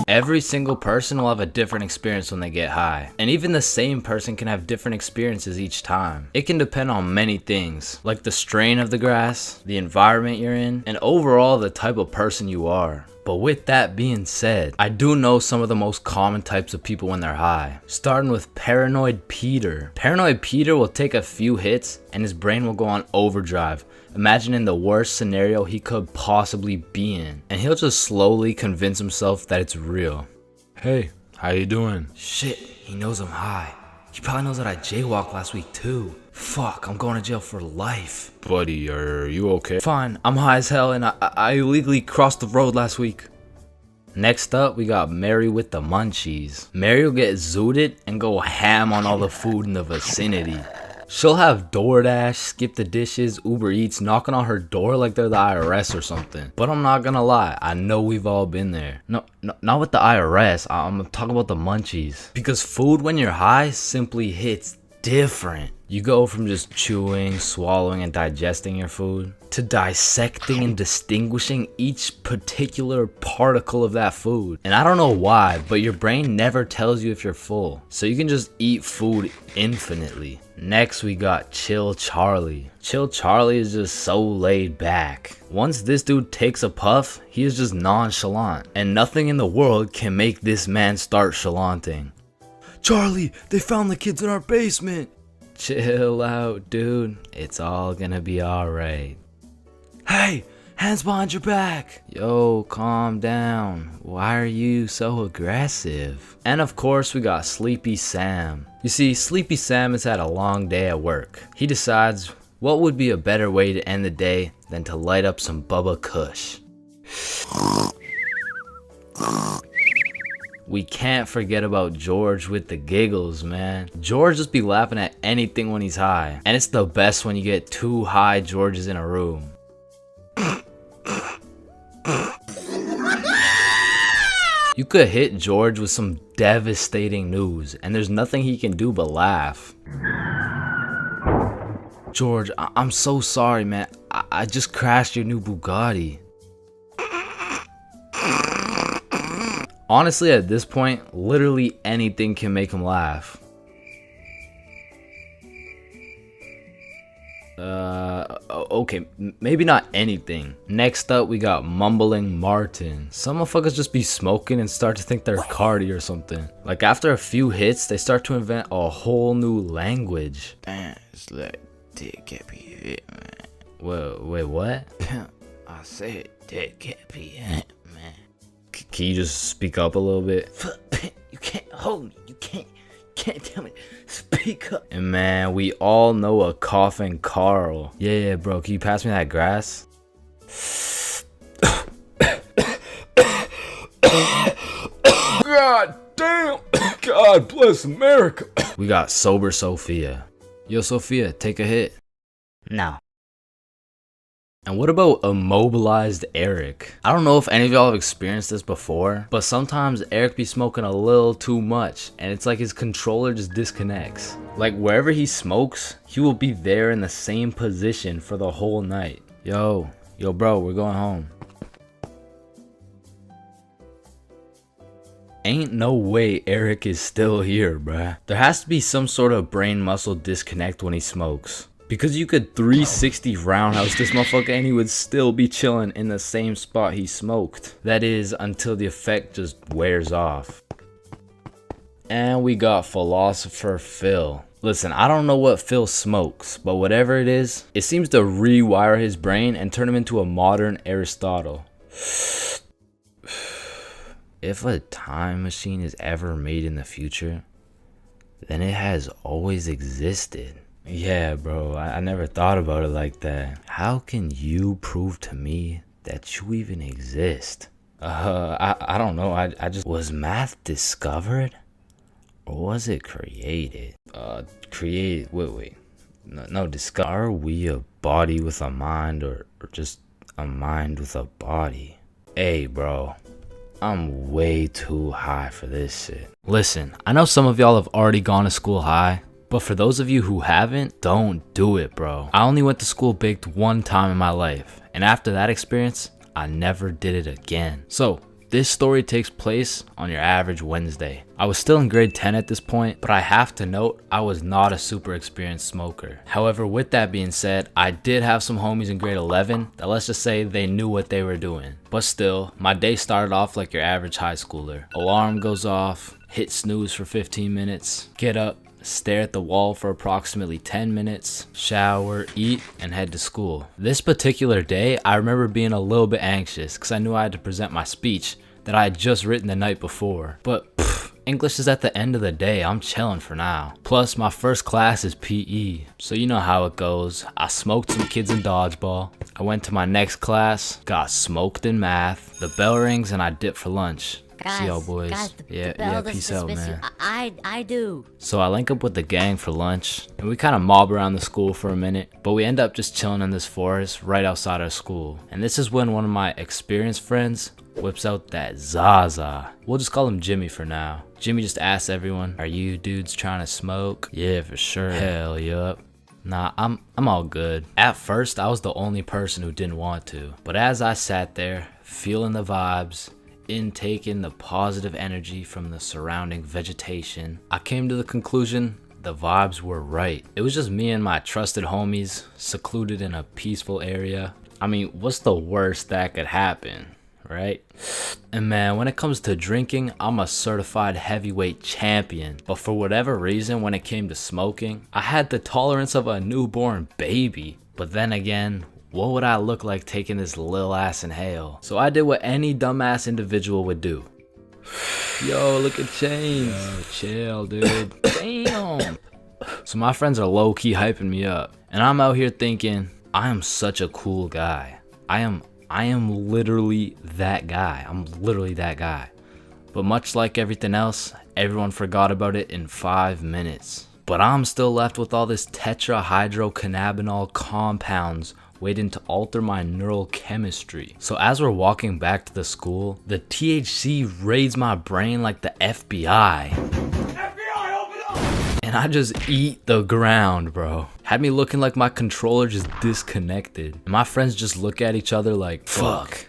Speaker 1: Every single person will have a different experience when they get high. And even the same person can have different experiences each time. It can depend on many things, like the strain of the grass, the environment you're in, and overall the type of person you are. But with that being said, I do know some of the most common types of people when they're high. Starting with Paranoid Peter. Paranoid Peter will take a few hits and his brain will go on overdrive, imagining the worst scenario he could possibly be in. And he'll just slowly convince himself that it's real.
Speaker 2: Hey, how you doing?
Speaker 1: Shit, he knows I'm high. He probably knows that I jaywalked last week too. Fuck, I'm going to jail for life.
Speaker 2: Buddy, are you okay?
Speaker 1: Fine, I'm high as hell and I illegally crossed the road last week. Next up, we got Mary with the munchies. Mary will get zooted and go ham on all the food in the vicinity. She'll have DoorDash, Skip the Dishes, Uber Eats knocking on her door like they're the IRS or something. But I'm not gonna lie, I know we've all been there. No, not with the IRS, I'm talking about the munchies. Because food when you're high simply hits different. You go from just chewing, swallowing, and digesting your food to dissecting and distinguishing each particular particle of that food. And I don't know why, but your brain never tells you if you're full. So you can just eat food infinitely. Next, we got Chill Charlie. Chill Charlie is just so laid back. Once this dude takes a puff, he is just nonchalant. And nothing in the world can make this man start chalanting.
Speaker 2: Charlie, they found the kids in our basement.
Speaker 1: Chill out, dude. It's all gonna be alright.
Speaker 2: Hey, hands behind your back.
Speaker 1: Yo, calm down. Why are you so aggressive? And of course, we got Sleepy Sam. You see, Sleepy Sam has had a long day at work. He decides, what would be a better way to end the day than to light up some Bubba Kush? We can't forget about George with the giggles, man. George just be laughing at anything when he's high. And it's the best when you get two high Georges in a room.
Speaker 8: You could hit George with some devastating news, and there's nothing he can do but laugh. George, I'm so sorry, man. I just crashed your new Bugatti. Honestly, at this point, literally anything can make him laugh. Okay, maybe not anything. Next up, we got Mumbling Martin. Some motherfuckers just be smoking and start to think they're Cardi or something. Like after a few hits, they start to invent a whole new language.
Speaker 10: Damn, it's like dick can't be hit, man.
Speaker 8: Wait, what?
Speaker 10: I said dick can't be hit, man.
Speaker 8: Can you just speak up a little bit?
Speaker 10: You can't hold me. You can't tell me. Speak up.
Speaker 8: And man, we all know a coughing Carl. Yeah, bro, can you pass me that grass?
Speaker 2: God damn. God bless America.
Speaker 8: We got Sober Sophia. Yo, Sophia, take a hit.
Speaker 10: No.
Speaker 8: And what about Immobilized Eric? I don't know if any of y'all have experienced this before, but sometimes Eric be smoking a little too much, and it's like his controller just disconnects. Like wherever he smokes, he will be there in the same position for the whole night. Yo bro, we're going home. Ain't no way Eric is still here, bruh. There has to be some sort of brain muscle disconnect when he smokes. Because you could 360 roundhouse this motherfucker and he would still be chilling in the same spot he smoked. That is, until the effect just wears off. And we got Philosopher Phil. Listen, I don't know what Phil smokes, but whatever it is, it seems to rewire his brain and turn him into a modern Aristotle. If a time machine is ever made in the future, then it has always existed. Yeah, bro, I never thought about it like that. How can you prove to me that you even exist? I don't know. I just... Was math discovered? Or was it created? Created... Wait. No, discover. Are we a body with a mind or just a mind with a body? Hey, bro. I'm way too high for this shit. Listen, I know some of y'all have already gone to school high. But for those of you who haven't, don't do it, bro. I only went to school baked one time in my life, and after that experience, I never did it again. So, this story takes place on your average Wednesday. I was still in grade 10 at this point, but I have to note, I was not a super experienced smoker. However, with that being said, I did have some homies in grade 11 that, let's just say, they knew what they were doing. But still, my day started off like your average high schooler. Alarm goes off, hit snooze for 15 minutes, get up, stare at the wall for approximately 10 minutes, shower, eat, and head to school. This particular day, I remember being a little bit anxious because I knew I had to present my speech that I had just written the night before. But English is at the end of the day, I'm chilling for now. Plus, my first class is PE, so you know how it goes. I smoked some kids in dodgeball. I went to my next class, got smoked in math. The bell rings and I dip for lunch. See y'all boys. Yeah, peace out, man.
Speaker 7: I do.
Speaker 8: So I link up with the gang for lunch, and we kind of mob around the school for a minute, but we end up just chilling in this forest right outside our school. And this is when one of my experienced friends whips out that Zaza. We'll just call him Jimmy for now. Jimmy just asks everyone, "Are you dudes trying to smoke?" Yeah, for sure. Hell yup. Nah, I'm all good. At first, I was the only person who didn't want to, but as I sat there, feeling the vibes, intaking the positive energy from the surrounding vegetation, I came to the conclusion the vibes were right. It was just me and my trusted homies, secluded in a peaceful area. I mean, what's the worst that could happen, right? And man, when it comes to drinking, I'm a certified heavyweight champion. But for whatever reason, when it came to smoking, I had the tolerance of a newborn baby. But then again, what would I look like taking this lil ass inhale? So I did what any dumbass individual would do. Yo, look at Chains. Yo, chill, dude. Damn. So my friends are low-key hyping me up, and I'm out here thinking, I am such a cool guy. I am literally that guy. I'm literally that guy. But much like everything else, everyone forgot about it in 5 minutes. But I'm still left with all this tetrahydrocannabinol compounds waiting to alter my neural chemistry. So as we're walking back to the school, the THC raids my brain like the FBI. And I just eat the ground, bro. Had me looking like my controller just disconnected. And my friends just look at each other like, fuck.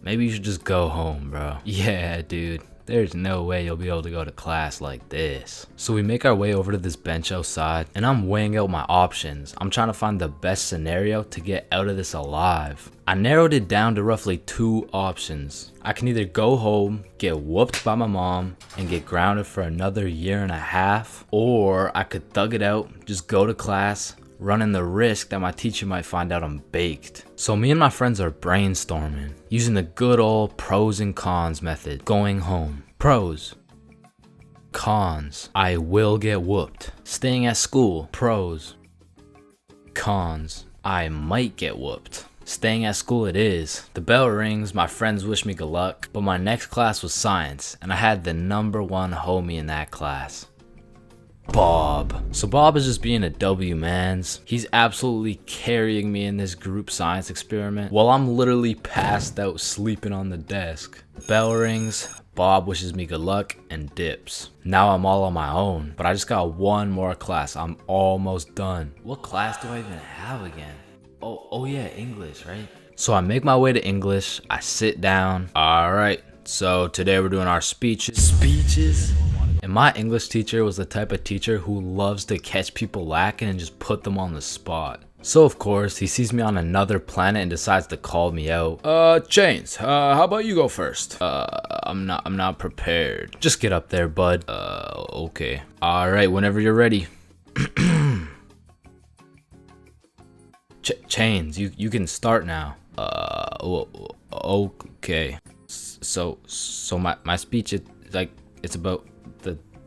Speaker 8: Maybe you should just go home, bro. Yeah, dude. There's no way you'll be able to go to class like this. So we make our way over to this bench outside, and I'm weighing out my options. I'm trying to find the best scenario to get out of this alive. I narrowed it down to roughly 2 options. I can either go home, get whooped by my mom, and get grounded for another 1.5 years, or I could thug it out, just go to class, running the risk that my teacher might find out I'm baked. So me and my friends are brainstorming, using the good old pros and cons method. Going home. Pros. Cons. I will get whooped. Staying at school. Pros. Cons. I might get whooped. Staying at school it is. The bell rings, my friends wish me good luck, but my next class was science, and I had the #1 homie in that class. Bob. So Bob is just being a W mans. He's absolutely carrying me in this group science experiment while I'm literally passed out sleeping on the desk. Bell rings, Bob wishes me good luck and dips. Now I'm all on my own, but I just got 1 more class. I'm almost done. What class do I even have again? Oh yeah, English, right? So I make my way to English. I sit down. All right, so today we're doing our speeches. And my English teacher was the type of teacher who loves to catch people lacking and just put them on the spot. So of course, he sees me on another planet and decides to call me out. Chains, how about you go first? I'm not prepared. Just get up there, bud. Okay. Alright, whenever you're ready. Chains, you can start now. Okay. So my speech is like, it's about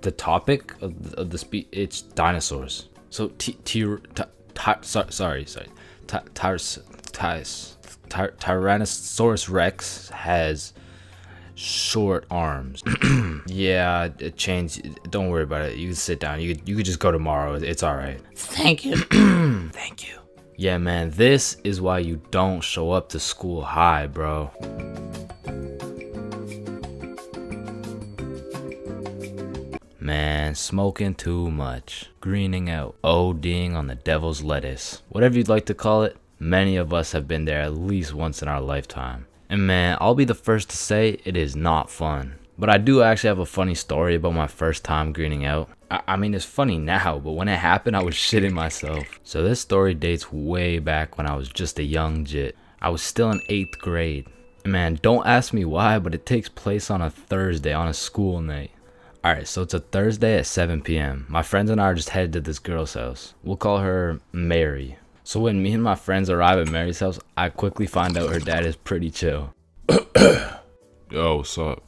Speaker 8: the topic of the speech. It's dinosaurs. So Tyrannosaurus Rex has short arms. Yeah, Chains, don't worry about it. You can sit down. You could just go tomorrow. It's all right.
Speaker 10: Thank you.
Speaker 8: Thank you. Yeah, man, this is why you don't show up to school high, bro. Man, smoking too much, greening out, ODing on the devil's lettuce. Whatever you'd like to call it, many of us have been there at least once in our lifetime. And man, I'll be the first to say it is not fun. But I do actually have a funny story about my first time greening out. I mean, it's funny now, but when it happened, I was shitting myself. So this story dates way back when I was just a young jit. I was still in 8th grade. And man, don't ask me why, but it takes place on a Thursday on a school night. Alright, so it's a Thursday at 7 p.m. My friends and I are just headed to this girl's house. We'll call her Mary. So when me and my friends arrive at Mary's house, I quickly find out her dad is pretty chill.
Speaker 2: Yo, what's up?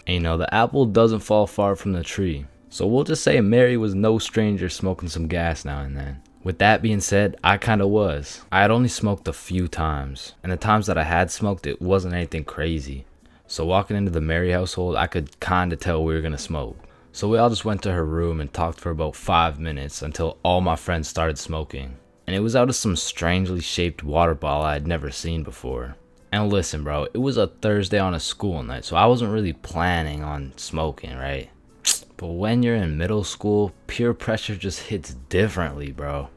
Speaker 8: And you know, the apple doesn't fall far from the tree. So we'll just say Mary was no stranger smoking some gas now and then. With that being said, I kinda was. I had only smoked a few times, and the times that I had smoked, it wasn't anything crazy. So walking into the Mary household, I could kinda tell we were gonna smoke. So we all just went to her room and talked for about 5 minutes until all my friends started smoking. And it was out of some strangely shaped water bottle I had never seen before. And listen, bro, it was a Thursday on a school night, so I wasn't really planning on smoking, right? But when you're in middle school, peer pressure just hits differently, bro.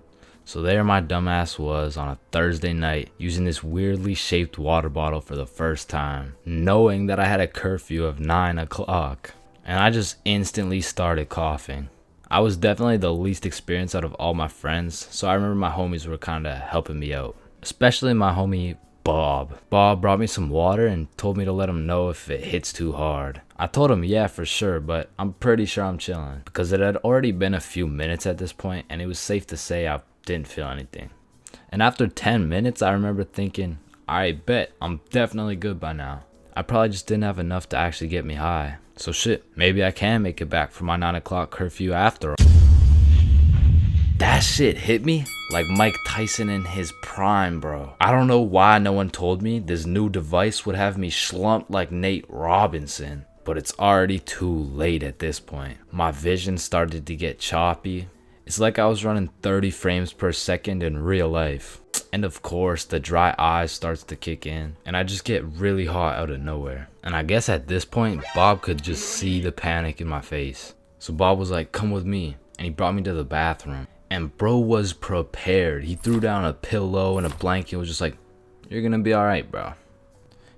Speaker 8: So there my dumbass was on a Thursday night using this weirdly shaped water bottle for the first time, knowing that I had a curfew of 9 o'clock. And I just instantly started coughing. I was definitely the least experienced out of all my friends, so I remember my homies were kinda helping me out. Especially my homie Bob. Bob brought me some water and told me to let him know if it hits too hard. I told him yeah for sure, but I'm pretty sure I'm chilling because it had already been a few minutes at this point and it was safe to say I didn't feel anything. And after 10 minutes I remember thinking, I bet I'm definitely good by now. I probably just didn't have enough to actually get me high. So shit, maybe I can make it back for my 9 o'clock curfew after all. That shit hit me like Mike Tyson in his prime, bro. I don't know why no one told me this new device would have me slumped like Nate Robinson, but it's already too late at this point. My vision started to get choppy. It's like I was running 30 frames per second in real life. And of course, the dry eye starts to kick in, and I just get really hot out of nowhere. And I guess at this point, Bob could just see the panic in my face. So Bob was like, come with me, and he brought me to the bathroom. And bro was prepared. He threw down a pillow and a blanket, was just like, you're gonna be alright, bro.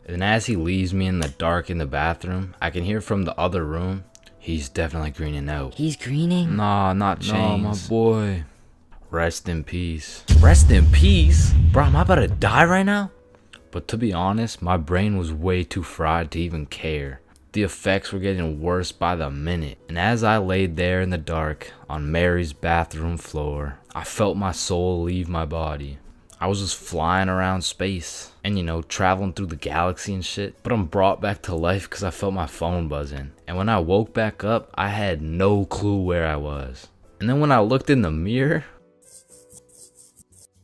Speaker 8: And as he leaves me in the dark in the bathroom, I can hear from the other room, he's definitely greening out.
Speaker 10: He's greening?
Speaker 8: Nah, not Chains. No, my boy. Rest in peace. Rest in peace? Bro, am I about to die right now? But to be honest, my brain was way too fried to even care. The effects were getting worse by the minute. And as I laid there in the dark on Mary's bathroom floor, I felt my soul leave my body. I was just flying around space and, you know, traveling through the galaxy and shit. But I'm brought back to life because I felt my phone buzzing. And when I woke back up, I had no clue where I was. And then when I looked in the mirror,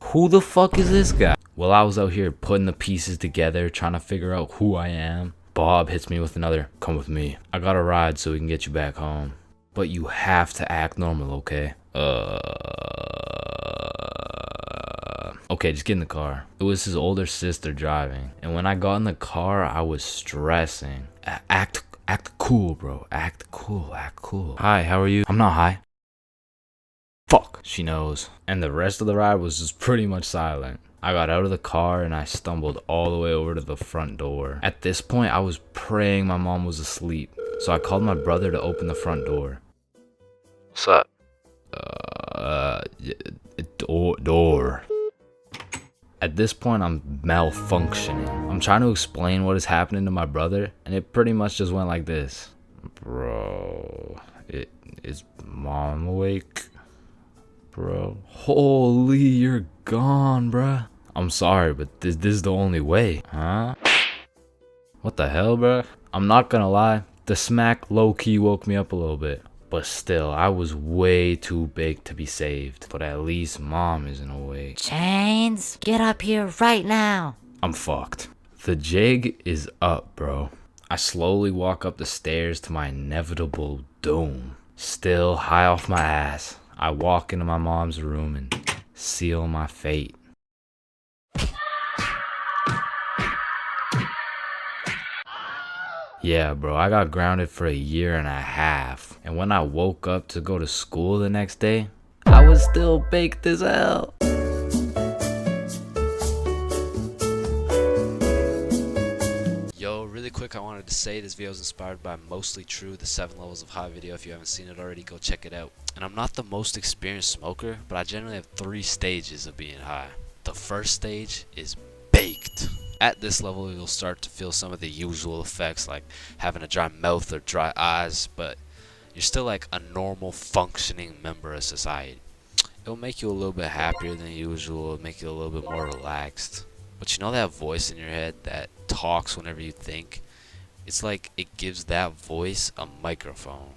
Speaker 8: who the fuck is this guy? Well, I was out here putting the pieces together, trying to figure out who I am. Bob hits me with another, come with me. I got a ride so we can get you back home. But you have to act normal, okay? Okay, just get in the car. It was his older sister driving. And when I got in the car, I was stressing. Act cool, bro. Act cool. Hi, how are you? I'm not high. Fuck, she knows. And the rest of the ride was just pretty much silent. I got out of the car and I stumbled all the way over to the front door. At this point, I was praying my mom was asleep. So I called my brother to open the front door.
Speaker 11: What's up?
Speaker 8: Door. At this point, I'm malfunctioning. I'm trying to explain what is happening to my brother, and it pretty much just went like this. Bro, is mom awake? Bro, holy, you're gone, bruh. I'm sorry, but this is the only way. Huh? What the hell, bruh? I'm not gonna lie, the smack low-key woke me up a little bit. But still, I was way too big to be saved. But at least mom isn't awake.
Speaker 10: Chains, get up here right now.
Speaker 8: I'm fucked. The jig is up, bro. I slowly walk up the stairs to my inevitable doom. Still high off my ass, I walk into my mom's room and seal my fate. Yeah, bro, I got grounded for 1.5 years. And when I woke up to go to school the next day, I was still baked as hell.
Speaker 12: Yo, really quick, I wanted to say this video is inspired by Mostly True, the 7 Levels of High video. If you haven't seen it already, go check it out. And I'm not the most experienced smoker, but I generally have 3 stages of being high. The first stage is baked. At this level, you'll start to feel some of the usual effects like having a dry mouth or dry eyes, but you're still like a normal functioning member of society. It'll make you a little bit happier than usual, it'll make you a little bit more relaxed. But you know that voice in your head that talks whenever you think? It's like it gives that voice a microphone.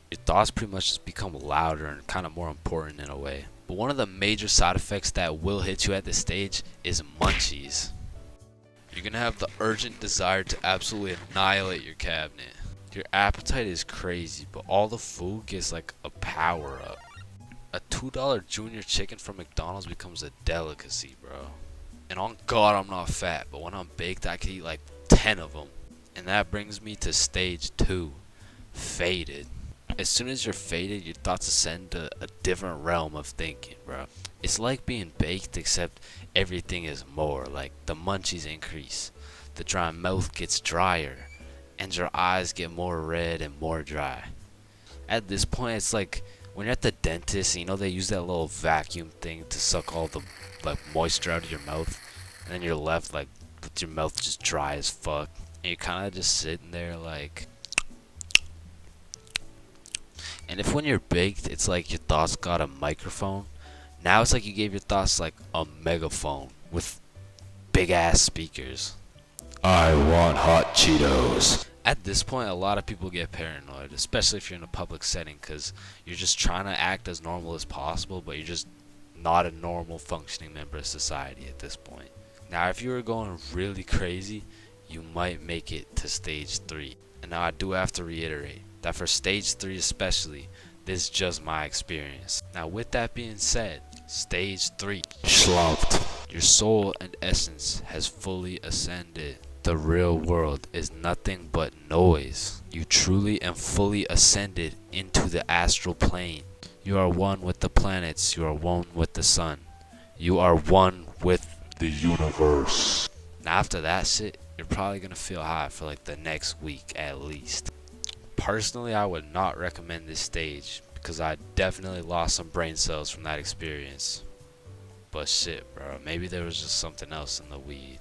Speaker 12: Your thoughts pretty much just become louder and kind of more important in a way. But one of the major side effects that will hit you at this stage is munchies. You're gonna have the urgent desire to absolutely annihilate your cabinet. Your appetite is crazy, but all the food gets like a power up. A $2 junior chicken from McDonald's becomes a delicacy, bro. And on God, I'm not fat, but when I'm baked, I could eat like 10 of them. And that brings me to stage 2, faded. As soon as you're faded, your thoughts ascend to a different realm of thinking, bro. It's like being baked, except everything is more. Like the munchies increase, the dry mouth gets drier, and your eyes get more red and more dry. At this point, it's like when you're at the dentist, and you know they use that little vacuum thing to suck all the like moisture out of your mouth, and then you're left like with your mouth just dry as fuck, and you're kind of just sitting there like. And if when you're baked, it's like your thoughts got a microphone, now it's like you gave your thoughts like a megaphone with big ass speakers.
Speaker 2: I want hot Cheetos.
Speaker 12: At this point, a lot of people get paranoid, especially if you're in a public setting, because you're just trying to act as normal as possible, but you're just not a normal functioning member of society at this point. Now, if you were going really crazy, you might make it to stage 3. And now I do have to reiterate that for stage 3 especially, this is just my experience. Now with that being said, stage 3.
Speaker 2: Slumped.
Speaker 12: Your soul and essence has fully ascended. The real world is nothing but noise. You truly and fully ascended into the astral plane. You are one with the planets. You are one with the sun. You are one with the universe. Now after that shit, you're probably gonna feel high for like the next week at least. Personally, I would not recommend this stage because I definitely lost some brain cells from that experience. But shit, bro, maybe there was just something else in the weed.